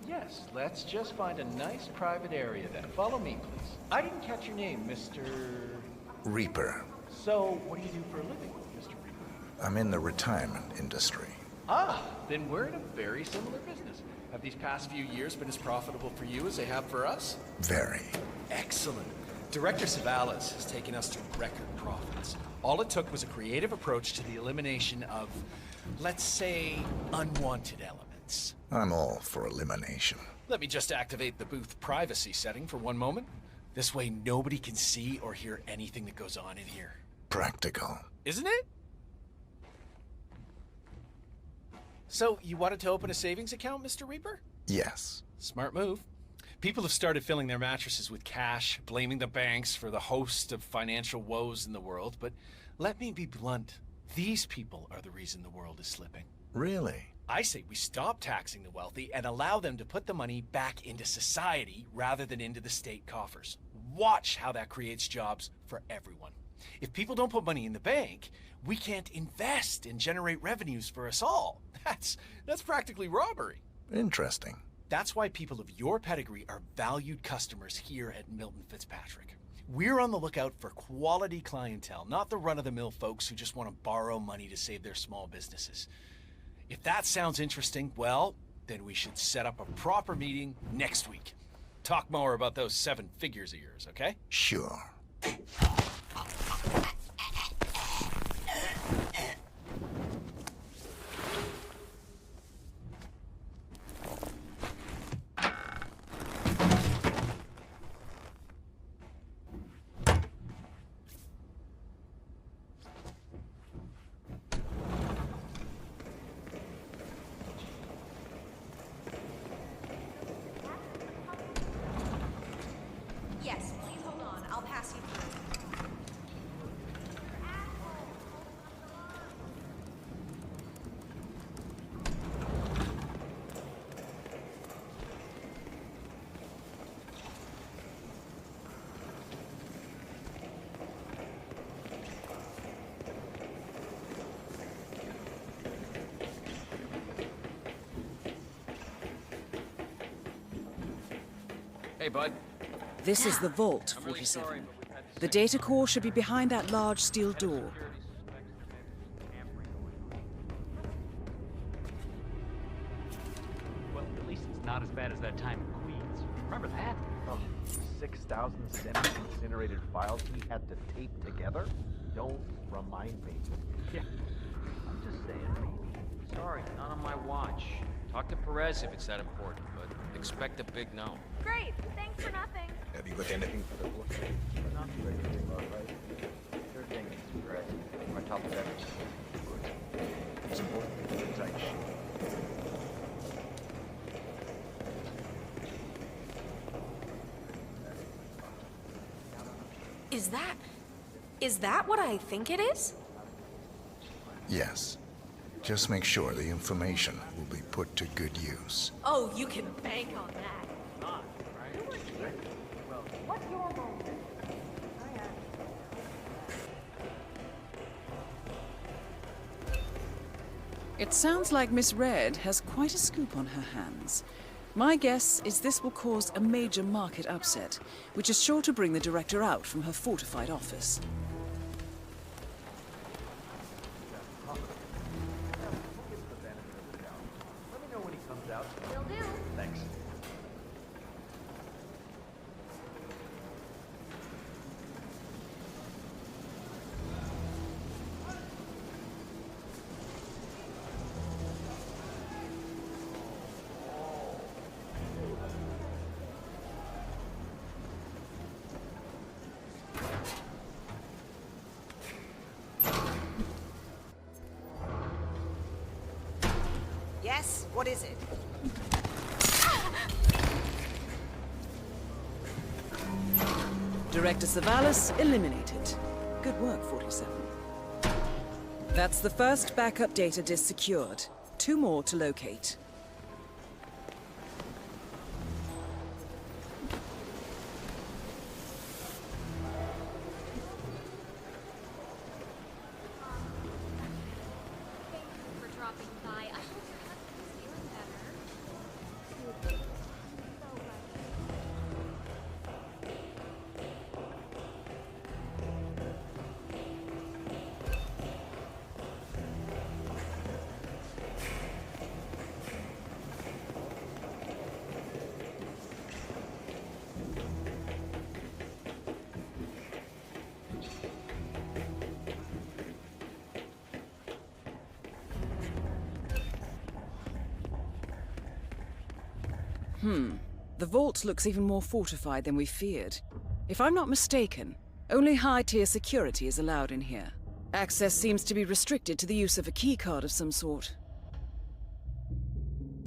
Yes, let's just find a nice private area then. Follow me, please. I didn't catch your name, Mr. Reaper. So, what do you do for a living, Mr. Reaper? I'm in the retirement industry. Ah, then we're in a very similar business. Have these past few years been as profitable for you as they have for us? Very. Excellent. Director Savalas has taken us to record profits. All it took was a creative approach to the elimination of, let's say, unwanted elements. I'm all for elimination. Let me just activate the booth privacy setting for one moment. This way nobody can see or hear anything that goes on in here. Practical. Isn't it? So, you wanted to open a savings account, Mr. Reaper? Yes. Smart move. People have started filling their mattresses with cash, blaming the banks for the host of financial woes in the world, but let me be blunt. These people are the reason the world is slipping. Really? I say we stop taxing the wealthy and allow them to put the money back into society rather than into the state coffers. Watch how that creates jobs for everyone. If people don't put money in the bank, we can't invest and generate revenues for us all. That's practically robbery. Interesting. That's why people of your pedigree are valued customers here at Milton Fitzpatrick. We're on the lookout for quality clientele, not the run-of-the-mill folks who just want to borrow money to save their small businesses. If that sounds interesting, well, then we should set up a proper meeting next week. Talk more about those 7 figures of yours, okay? Sure. Yes, please hold on. I'll pass you through. Hey, bud. This is the vault, 47. The data core should be behind that large steel door. Well, at least it's not as bad as that time in Queens. Remember that? Oh, 6,000 semi-incinerated files he had to tape together? Don't remind me. Yeah. I'm just saying, maybe. Sorry, not on my watch. Talk to Perez if it's that important, but expect a big no. Great, thanks for nothing. Have you got anything for the book? Not for anything, all right? Sure thing, Mr. Perez. On top of everything. Good. It's important to get a tight sheet. Is that what I think it is? Yes. Just make sure the information will be put to good use. Oh, you can bank on that. What's your role? It sounds like Miss Red has quite a scoop on her hands. My guess is this will cause a major market upset, which is sure to bring the director out from her fortified office. Let me know when he comes out. Will do. Thanks. Yes? What is it? Director Savalas eliminated. Good work, 47. That's the first backup data disk secured. 2 more to locate. Thank you for dropping by. I hope your husband is feeling better. So lucky. The vault looks even more fortified than we feared. If I'm not mistaken, only high-tier security is allowed in here. Access seems to be restricted to the use of a keycard of some sort.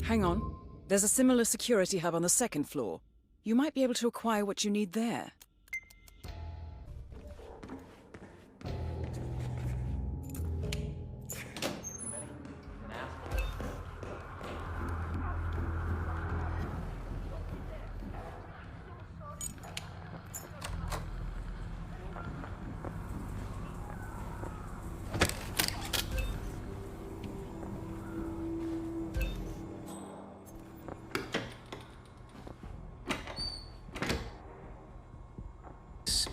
Hang on. There's a similar security hub on the second floor. You might be able to acquire what you need there.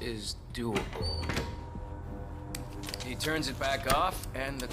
Is doable. He turns it back off, and the...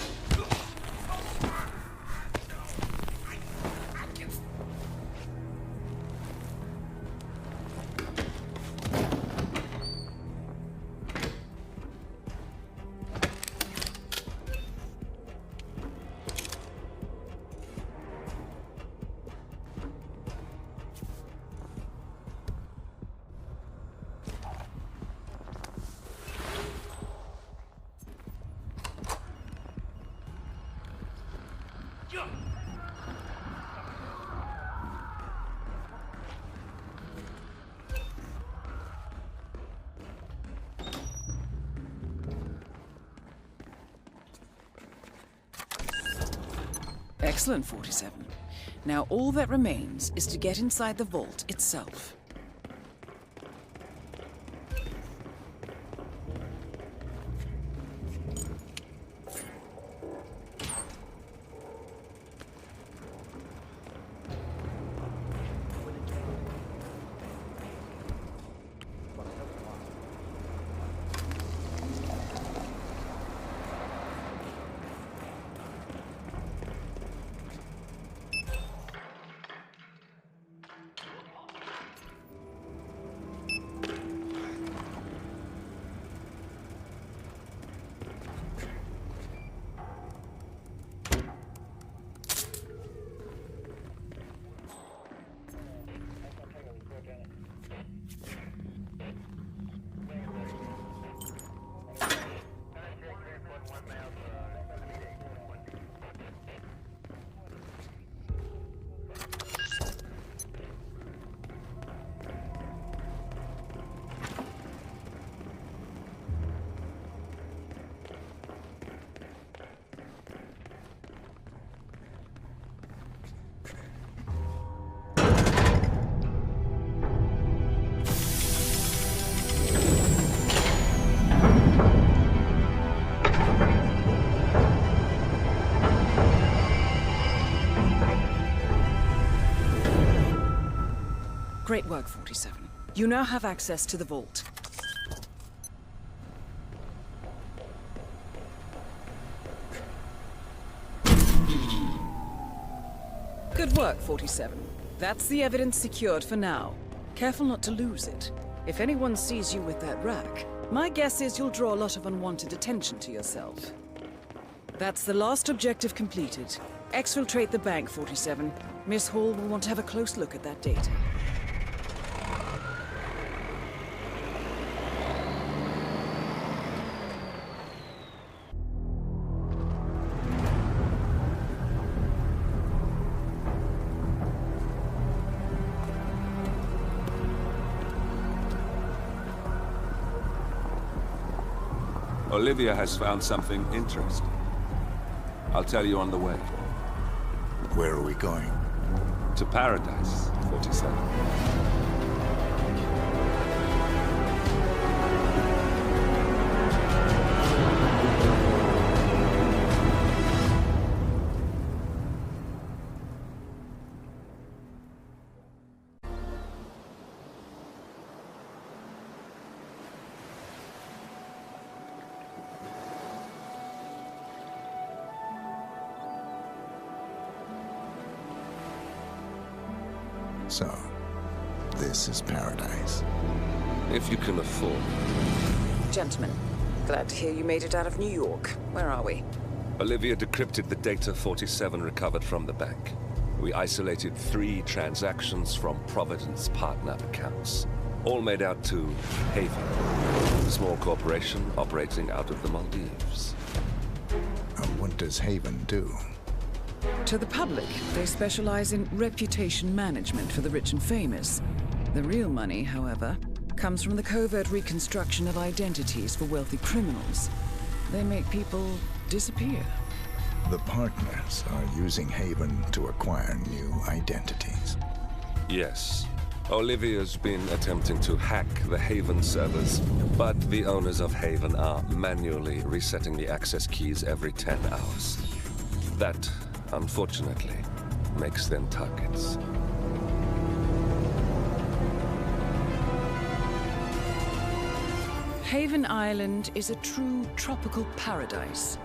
Excellent, 47. Now all that remains is to get inside the vault itself. Great work, 47. You now have access to the vault. Good work, 47. That's the evidence secured for now. Careful not to lose it. If anyone sees you with that rack, my guess is you'll draw a lot of unwanted attention to yourself. That's the last objective completed. Exfiltrate the bank, 47. Miss Hall will want to have a close look at that data. Olivia has found something interesting. I'll tell you on the way. Where are we going? To paradise, 47. So, this is paradise. If you can afford. Gentlemen, glad to hear you made it out of New York. Where are we? Olivia decrypted the data 47 recovered from the bank. we isolated 3 transactions from Providence partner accounts, all made out to Haven, a small corporation operating out of the Maldives. And what does Haven do? To the public, they specialize in reputation management for the rich and famous. The real money, however, comes from the covert reconstruction of identities for wealthy criminals. They make people disappear. The partners are using Haven to acquire new identities. Yes. Olivia's been attempting to hack the Haven servers, but the owners of Haven are manually resetting the access keys every 10 hours. That, unfortunately, makes them targets. Haven Island is a true tropical paradise.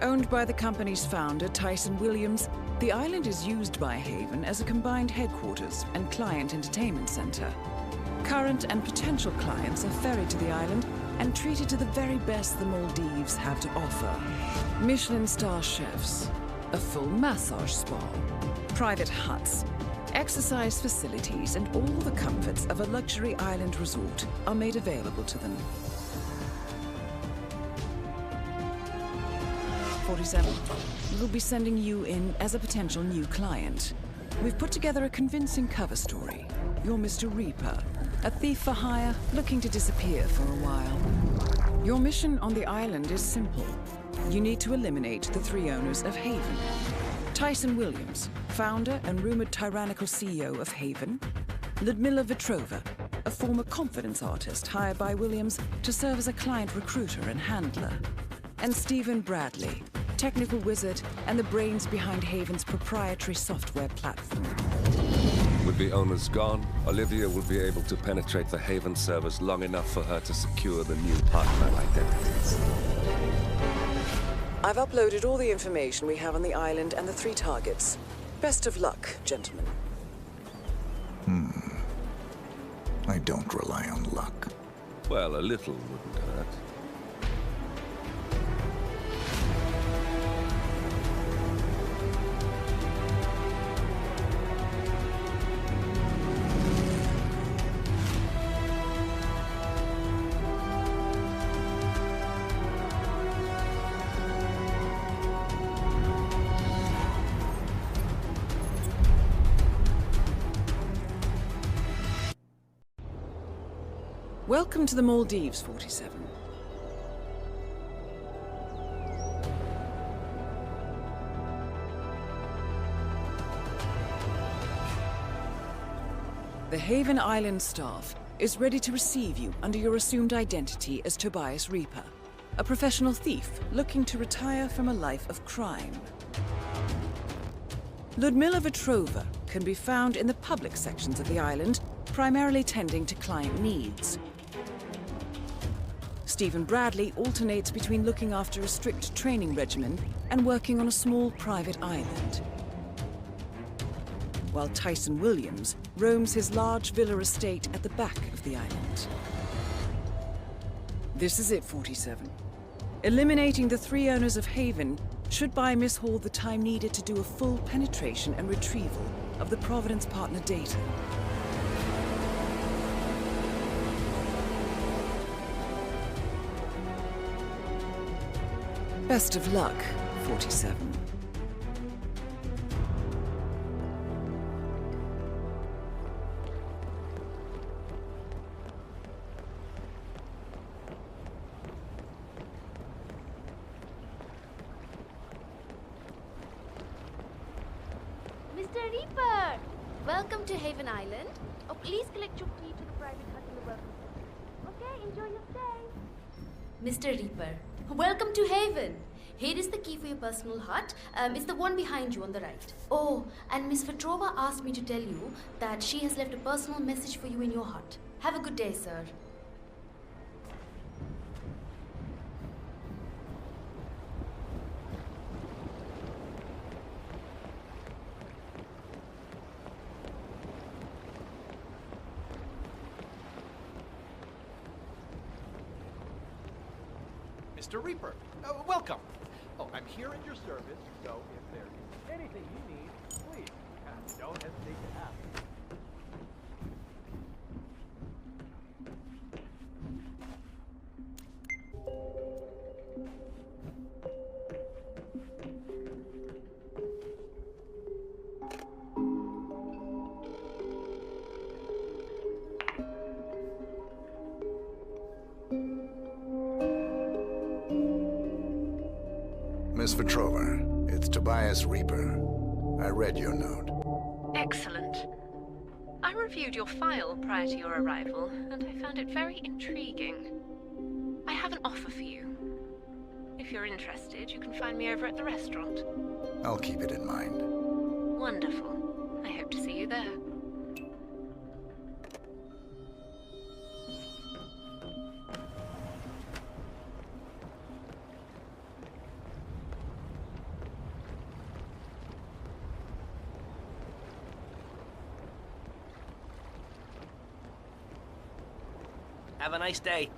Owned by the company's founder, Tyson Williams, the island is used by Haven as a combined headquarters and client entertainment center. Current and potential clients are ferried to the island and treated to the very best the Maldives have to offer. Michelin star chefs, a full massage spa, private huts, exercise facilities, and all the comforts of a luxury island resort are made available to them. 47. We'll be sending you in as a potential new client. We've put together a convincing cover story. You're Mr. Reaper, a thief for hire looking to disappear for a while. Your mission on the island is simple. You need to eliminate the 3 owners of Haven. Tyson Williams, founder and rumored tyrannical CEO of Haven. Ludmila Vetrova, a former confidence artist hired by Williams to serve as a client recruiter and handler. And Stephen Bradley, technical wizard and the brains behind Haven's proprietary software platform. With the owners gone, Olivia will be able to penetrate the Haven servers long enough for her to secure the new partner identities. I've uploaded all the information we have on the island and the 3 targets. Best of luck, gentlemen. I don't rely on luck. Well, a little wouldn't hurt. Welcome to the Maldives, 47. The Haven Island staff is ready to receive you under your assumed identity as Tobias Reaper, a professional thief looking to retire from a life of crime. Ludmila Vetrova can be found in the public sections of the island, primarily tending to client needs. Stephen Bradley alternates between looking after a strict training regimen and working on a small private island. While Tyson Williams roams his large villa estate at the back of the island. This is it, 47. Eliminating the 3 owners of Haven should buy Miss Hall the time needed to do a full penetration and retrieval of the Providence partner data. Best of luck, 47. Mr. Reaper! Welcome to Haven Island. Oh, please collect your key to the private hut in the welcome center. Okay, enjoy your stay. Mr. Reaper, welcome to Haven. Here is the key for your personal hut. It's the one behind you on the right. Oh, and Miss Vetrova asked me to tell you that she has left a personal message for you in your hut. Have a good day, sir. Mr. Reaper, welcome. Oh, I'm here at your service, so if there is anything you need, please. Miss Petrova, it's Tobias Reaper. I read your note. Excellent. I reviewed your file prior to your arrival, and I found it very intriguing. I have an offer for you. If you're interested, you can find me over at the restaurant. I'll keep it in mind. Wonderful. I hope to see you there. Have a nice day.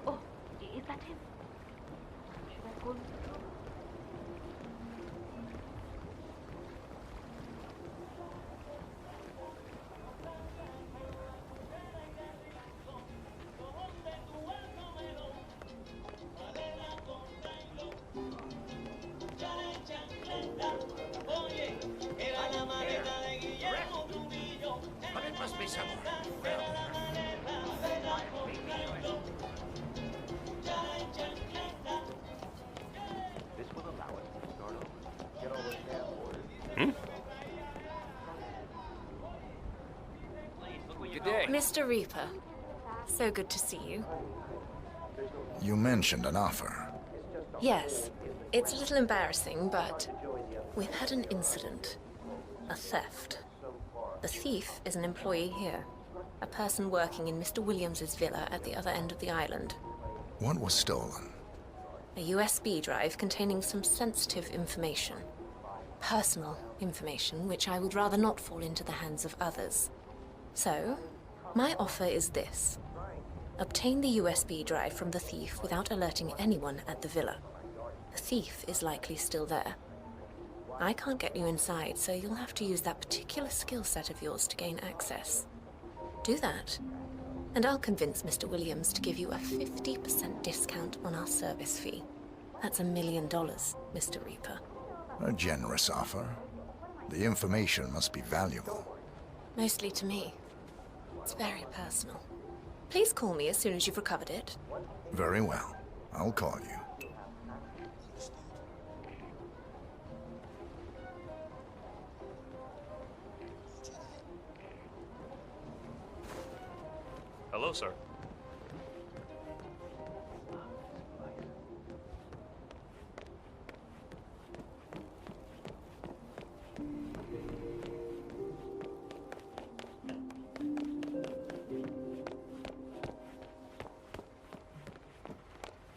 Oh, is that him? Should I call him? But it must be somewhere. This will allow us to start over. Get all those damn orders. Good day. Mr. Reaper, so good to see you. You mentioned an offer. Yes, it's a little embarrassing, but we've had an incident. A theft. The thief is an employee here. A person working in Mr. Williams's villa at the other end of the island. What was stolen? A USB drive containing some sensitive information. Personal information, which I would rather not fall into the hands of others. So, my offer is this. Obtain the USB drive from the thief without alerting anyone at the villa. The thief is likely still there. I can't get you inside, so you'll have to use that particular skill set of yours to gain access. Do that, and I'll convince Mr. Williams to give you a 50% discount on our service fee. That's $1 million, Mr. Reaper. A generous offer. The information must be valuable. Mostly to me. It's very personal. Please call me as soon as you've recovered it. Very well. I'll call you. Hello, sir.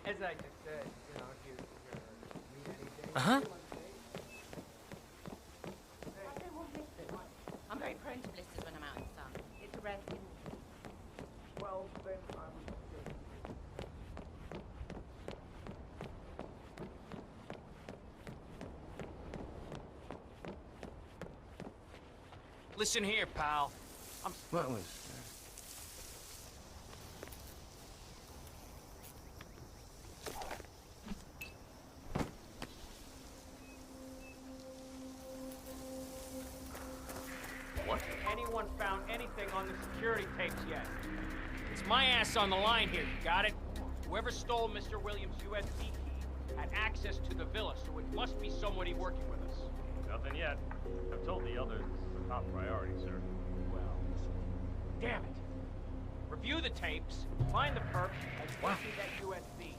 As I just said, you know, if you need anything. Uh-huh. I'm very prone to blisters when I'm out in the sun. It's a rare thing. Well, then I'm... Listen here, pal. What was... What? Anyone found anything on the security tapes yet? It's my ass on the line here, you got it? Whoever stole Mr. Williams' USB key had access to the villa, so it must be somebody working with us. Nothing yet. I've told the others it's a top priority, sir. Well, damn it. Review the tapes, find the perp, and see that USB.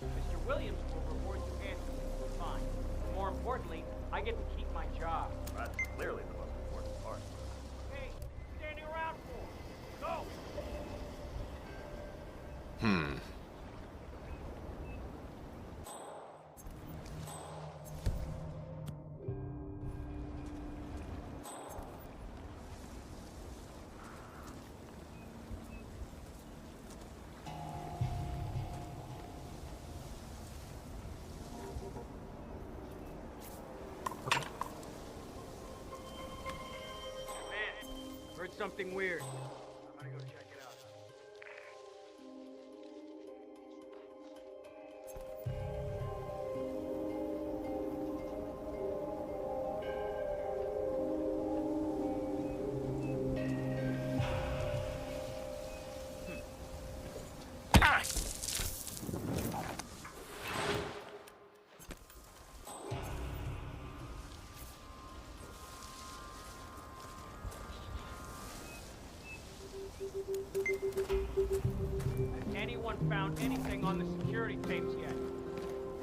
Mr. Williams will reward you handsomely. Fine. More importantly, I get to keep my job. That's clearly the most important part. Hey, standing around for? Go! Heard something weird. I'm gonna go check it out. tapes yet.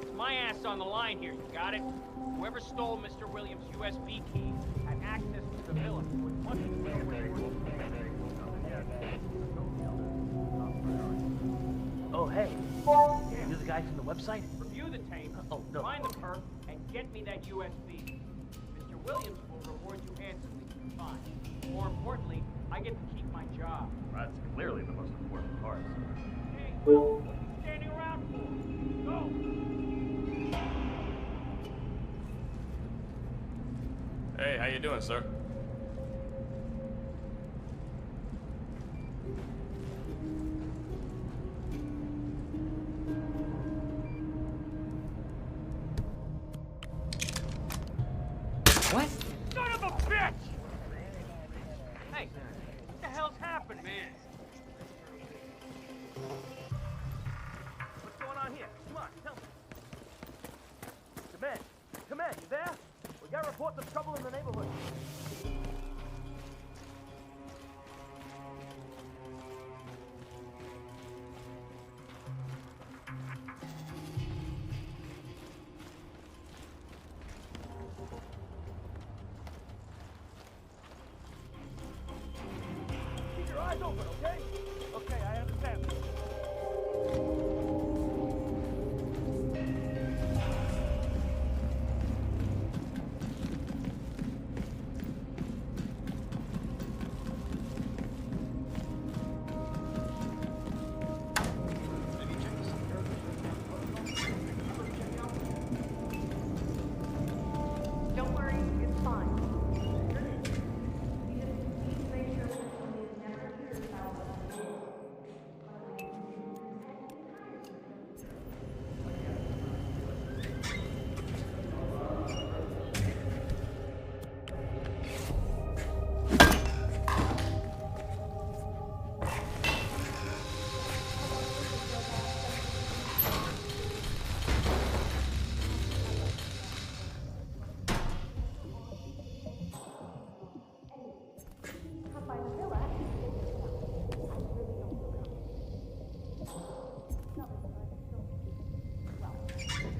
It's my ass on the line here, you got it? Whoever stole Mr. Williams' USB key had access to the villa, so it must have been where they were. Oh, hey. You're the guy from the website? Review the tape, find the perp, and get me that USB. Mr. Williams will reward you handsomely for the fine. More importantly, I get to keep my job. That's clearly the most important part. Hey, well, what are you standing around for? Go! Hey, how you doing, sir? What? Son of a bitch! Hey, what the hell's happening? Man. What's going on here? Come on, tell me. Come in, you there? We got reports of trouble in the neighborhood. Keep your eyes open, okay? Okay, I understand. Don't worry, it's fine.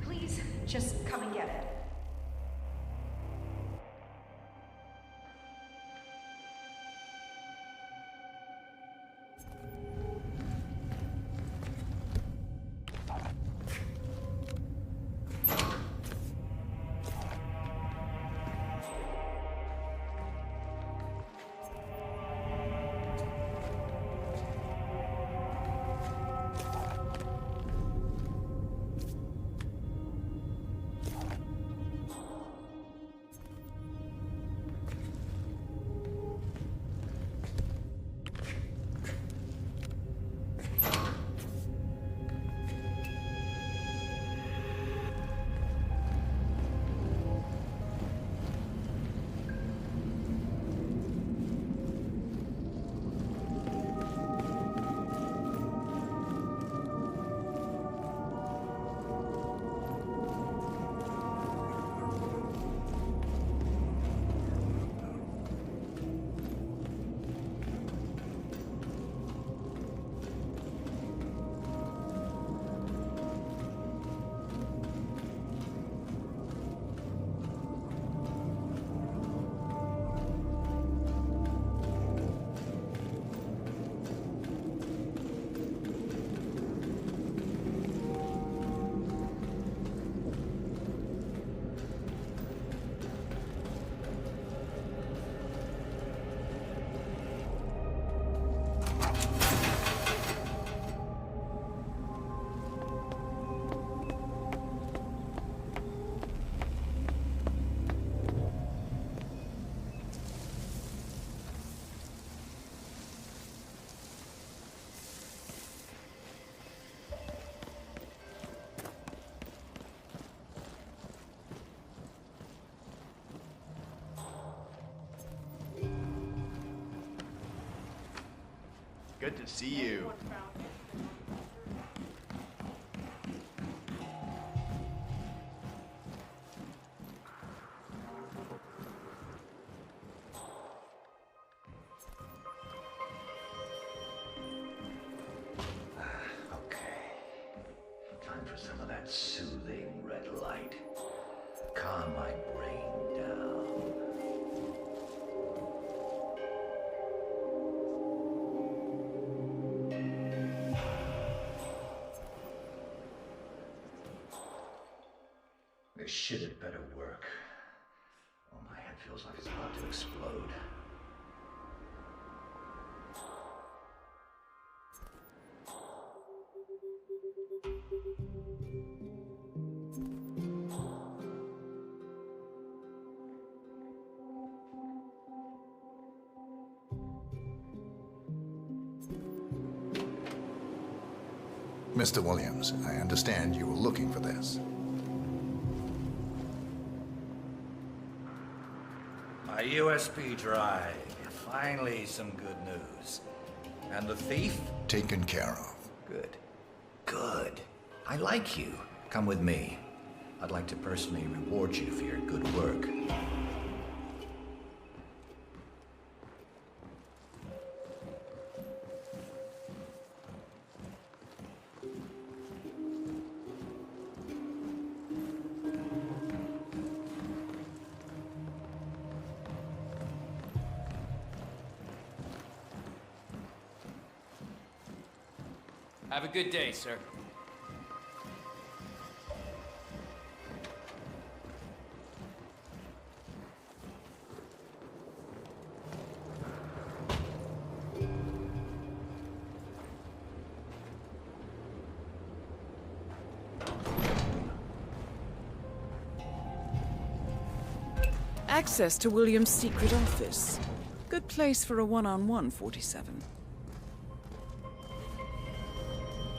Please, just come and get it. Good to see you. Okay. Time for Some of that soothing red light. Calm my brain down. This shit had better work. Oh, my head feels like it's about to explode. Mr. Williams, I understand you were looking for this. My USB drive. Finally, some good news. And the thief? Taken care of. Good. Good. I like you. Come with me. I'd like to personally reward you for your good work. Have a good day, sir. Access to William's secret office. Good place for a one-on-one, 47.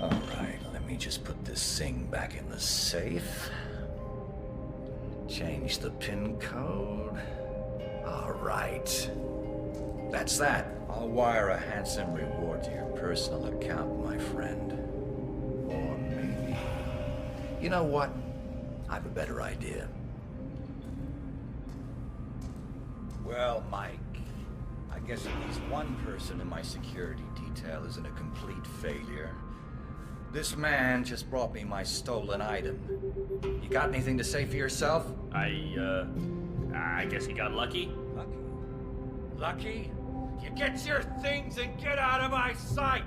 All right, let me just put this thing back in the safe. Change the PIN code. All right. That's that. I'll wire a handsome reward to your personal account, my friend. Or maybe... You know what? I have a better idea. Well, Mike, I guess at least one person in my security detail isn't a complete failure. This man just brought me my stolen item. You got anything to say for yourself? I guess he got lucky. Lucky? Lucky? You get your things and get out of my sight!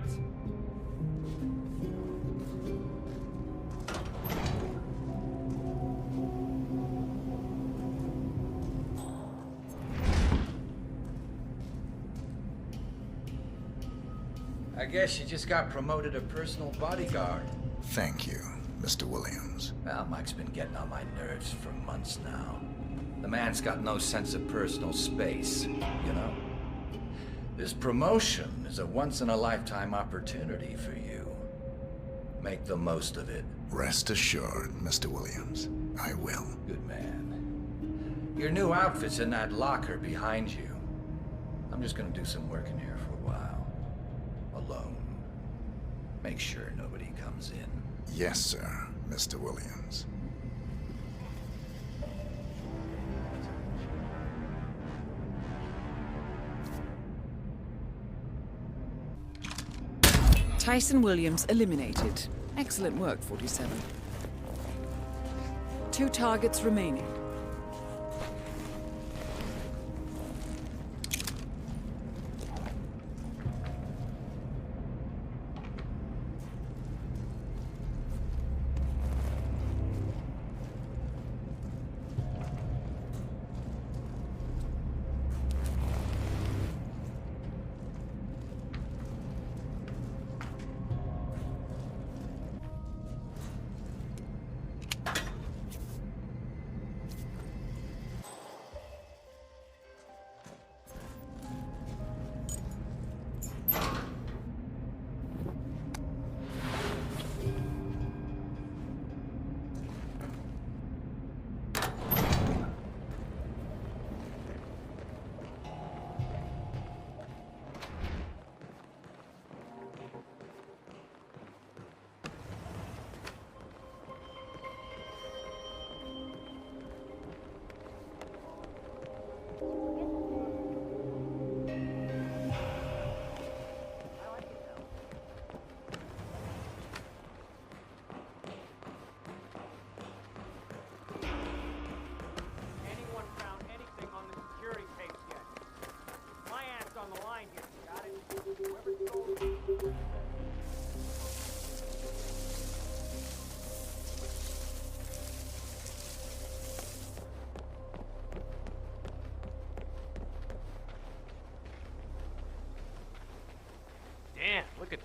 I guess you just got promoted to personal bodyguard. Thank you, Mr. Williams. Well, Mike's been getting on my nerves for months now. The man's got no sense of personal space, you know? This promotion is a once-in-a-lifetime opportunity for you. Make the most of it. Rest assured, Mr. Williams. I will. Good man. Your new outfit's in that locker behind you. I'm just gonna do some work in here for a while. Alone. Make sure nobody comes in. Yes, sir, Mr. Williams. Tyson Williams eliminated. Excellent work, 47. 2 targets remaining.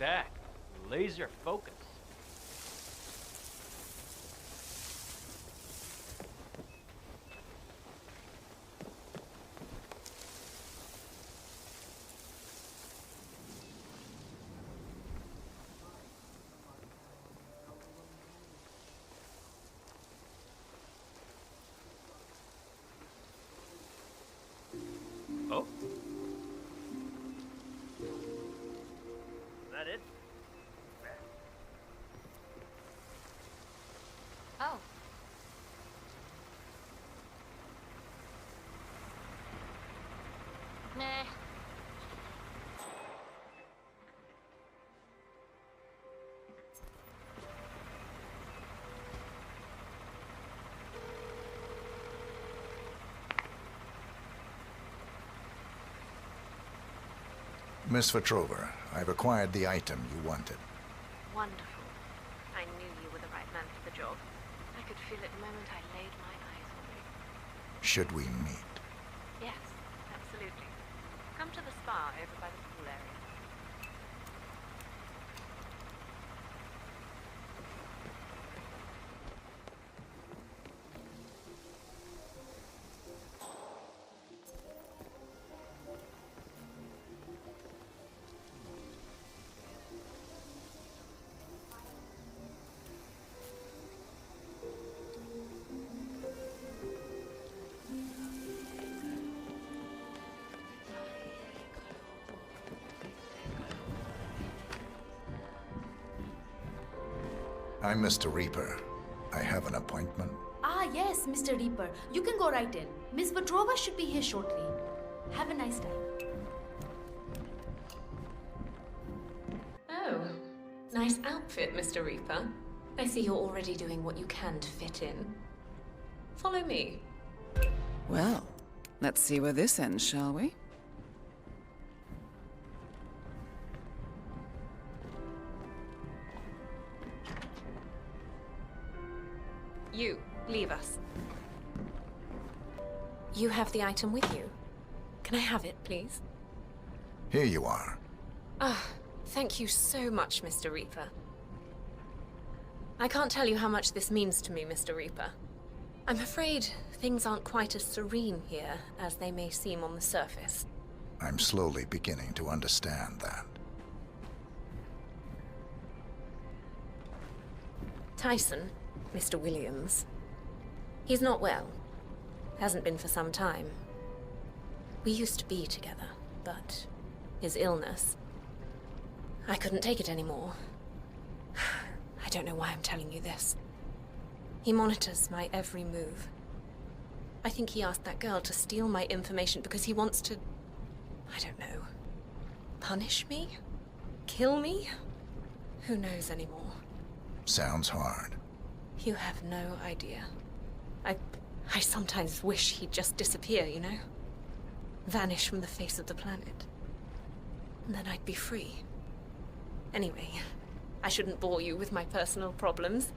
that. Laser focus. Oh. Is that it? Oh. Nah. Miss Petrova, I've acquired the item you wanted. Wonderful. I knew you were the right man for the job. I could feel it the moment I laid my eyes on you. Should we meet? Yes, absolutely. Come to the spa over by the pool area. I'm Mr. Reaper. I have an appointment. Ah, yes, Mr. Reaper. You can go right in. Miss Petrova should be here shortly. Have a nice time. Oh, nice outfit, Mr. Reaper. I see you're already doing what you can to fit in. Follow me. Well, let's see where this ends, shall we? You, leave us. You have the item with you. Can I have it, please? Here you are. Ah, thank you so much, Mr. Reaper. I can't tell you how much this means to me, Mr. Reaper. I'm afraid things aren't quite as serene here as they may seem on the surface. I'm slowly beginning to understand that. Tyson, Mr. Williams. He's not well. Hasn't been for some time. We used to be together, but his illness... I couldn't take it anymore. I don't know why I'm telling you this. He monitors my every move. I think he asked that girl to steal my information because he wants to... I don't know. Punish me? Kill me? Who knows anymore? Sounds hard. You have no idea. I sometimes wish he'd just disappear, you know? Vanish from the face of the planet. And then I'd be free. Anyway, I shouldn't bore you with my personal problems.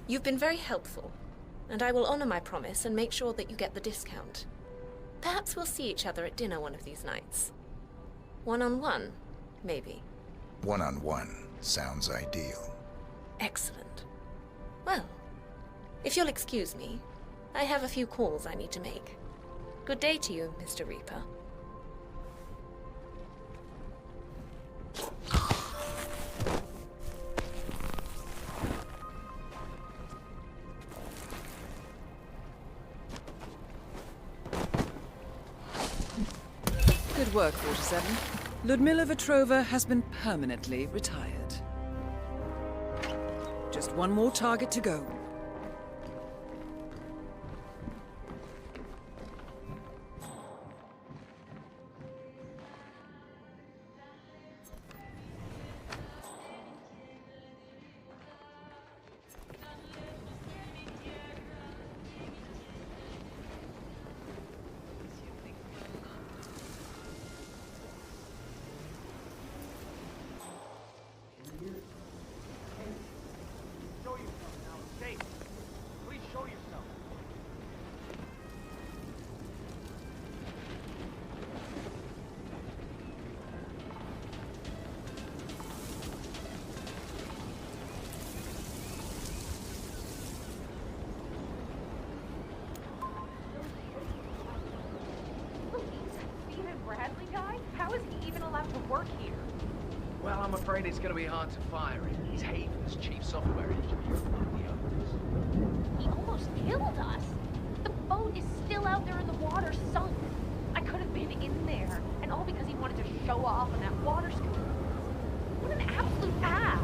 You've been very helpful, and I will honor my promise and make sure that you get the discount. Perhaps we'll see each other at dinner one of these nights. One-on-one, maybe. One-on-one sounds ideal. Excellent. Well, if you'll excuse me, I have a few calls I need to make. Good day to you, Mr. Reaper. Good work, 47. Ludmila Vetrova has been permanently retired. Just one more target to go. Show you something now. Safe. afraid it's gonna be hard to fire him. He's Haven's chief software engineer among the others. He almost killed us. The boat is still out there in the water, sunk. I could have been in there, and all because he wanted to show off on that water scooter. What an absolute ass!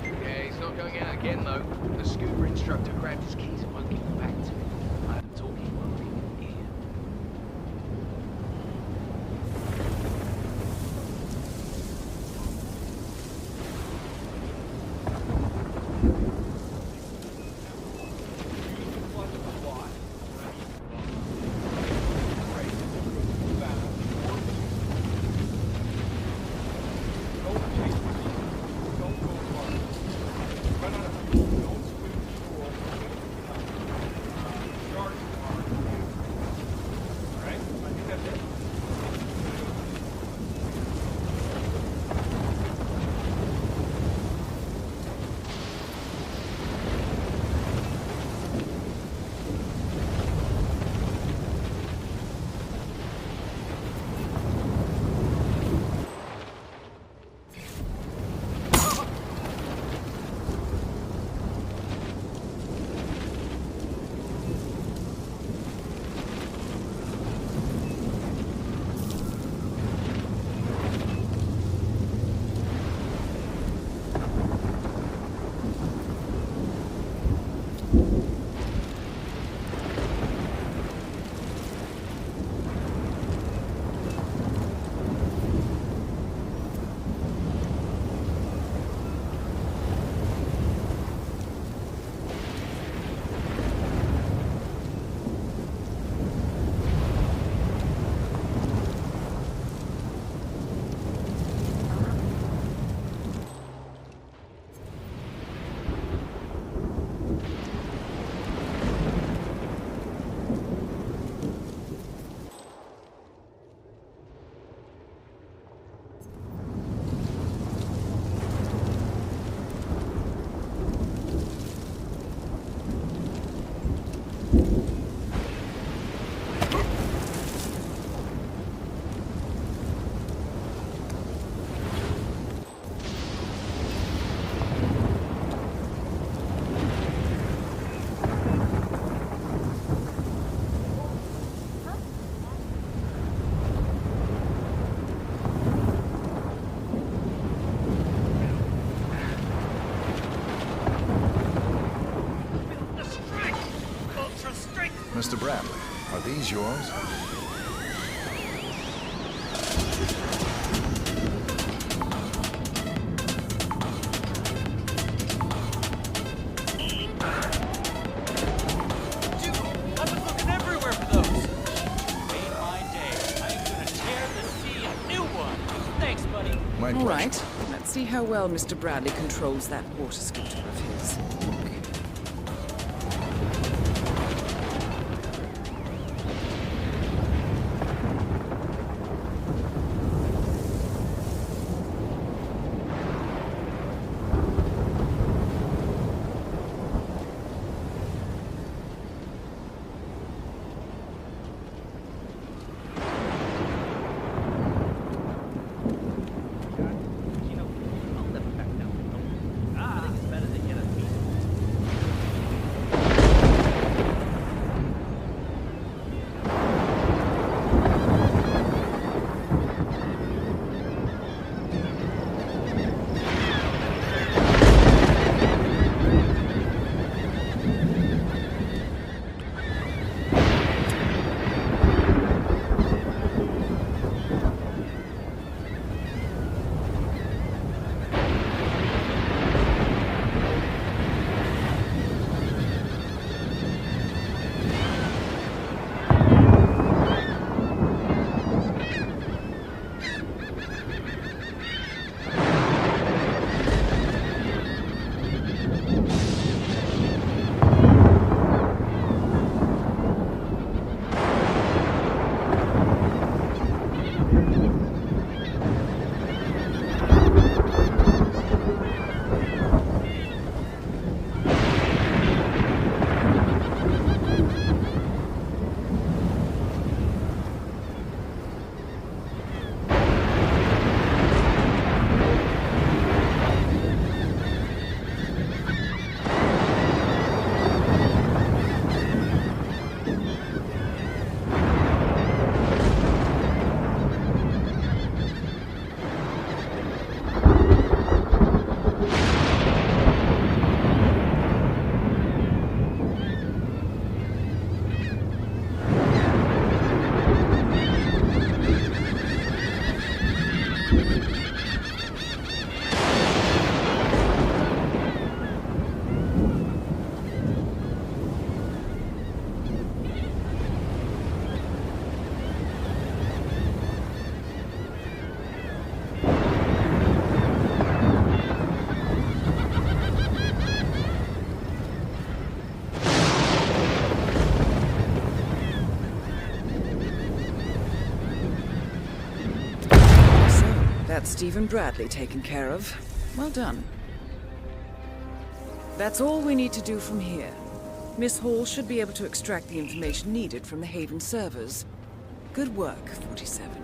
Yeah, he's not going out again, though. The scuba instructor grabbed his keys and won't give them back to me. I'm talking while we can hear. Mr. Bradley, are these yours? I've been looking everywhere for those. Made my day. I'm gonna tear the sea a new one. Thanks, buddy. All right, let's see how well Mr. Bradley controls that water scooter of his. I think it's better to get Got Stephen Bradley taken care of. Well done. That's all we need to do from here. Miss Hall should be able to extract the information needed from the Haven servers. Good work, 47.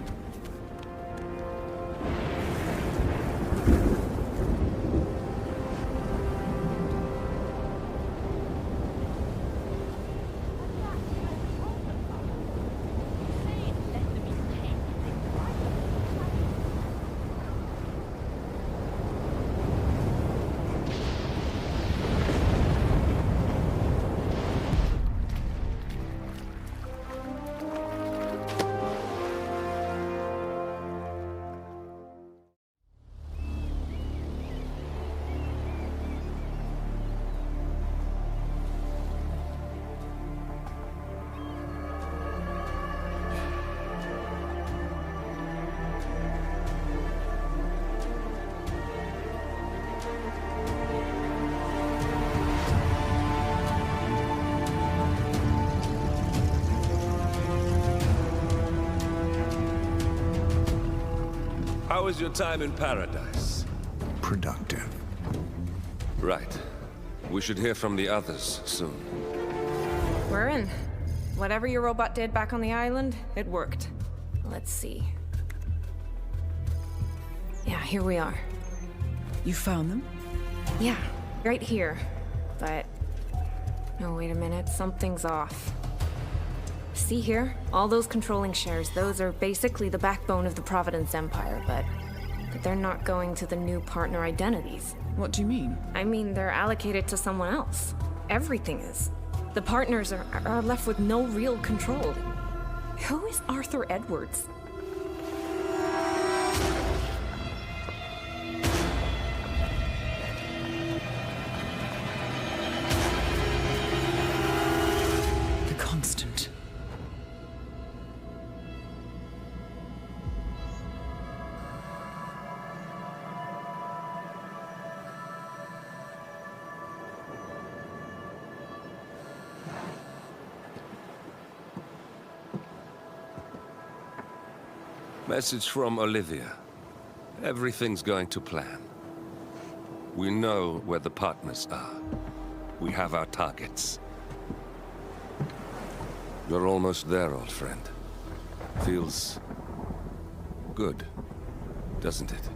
How was your time in paradise? Productive. Right. We should hear from the others soon. We're in. Whatever your robot did back on the island, it worked. Let's see. Yeah, here we are. You found them? Yeah, right here. But... oh, wait a minute. Something's off. See here? All those controlling shares, those are basically the backbone of the Providence Empire, but they're not going to the new partner identities. What do you mean? I mean, they're allocated to someone else. Everything is. The partners are left with no real control. Who is Arthur Edwards? The Constant. Message from Olivia. Everything's going to plan. We know where the partners are. We have our targets. You're almost there, old friend. Feels good, doesn't it?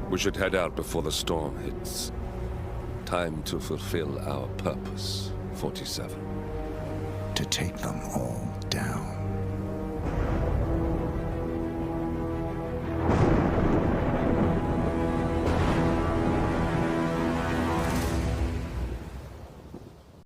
We should head out before the storm hits. Time to fulfill our purpose, 47. To take them all down.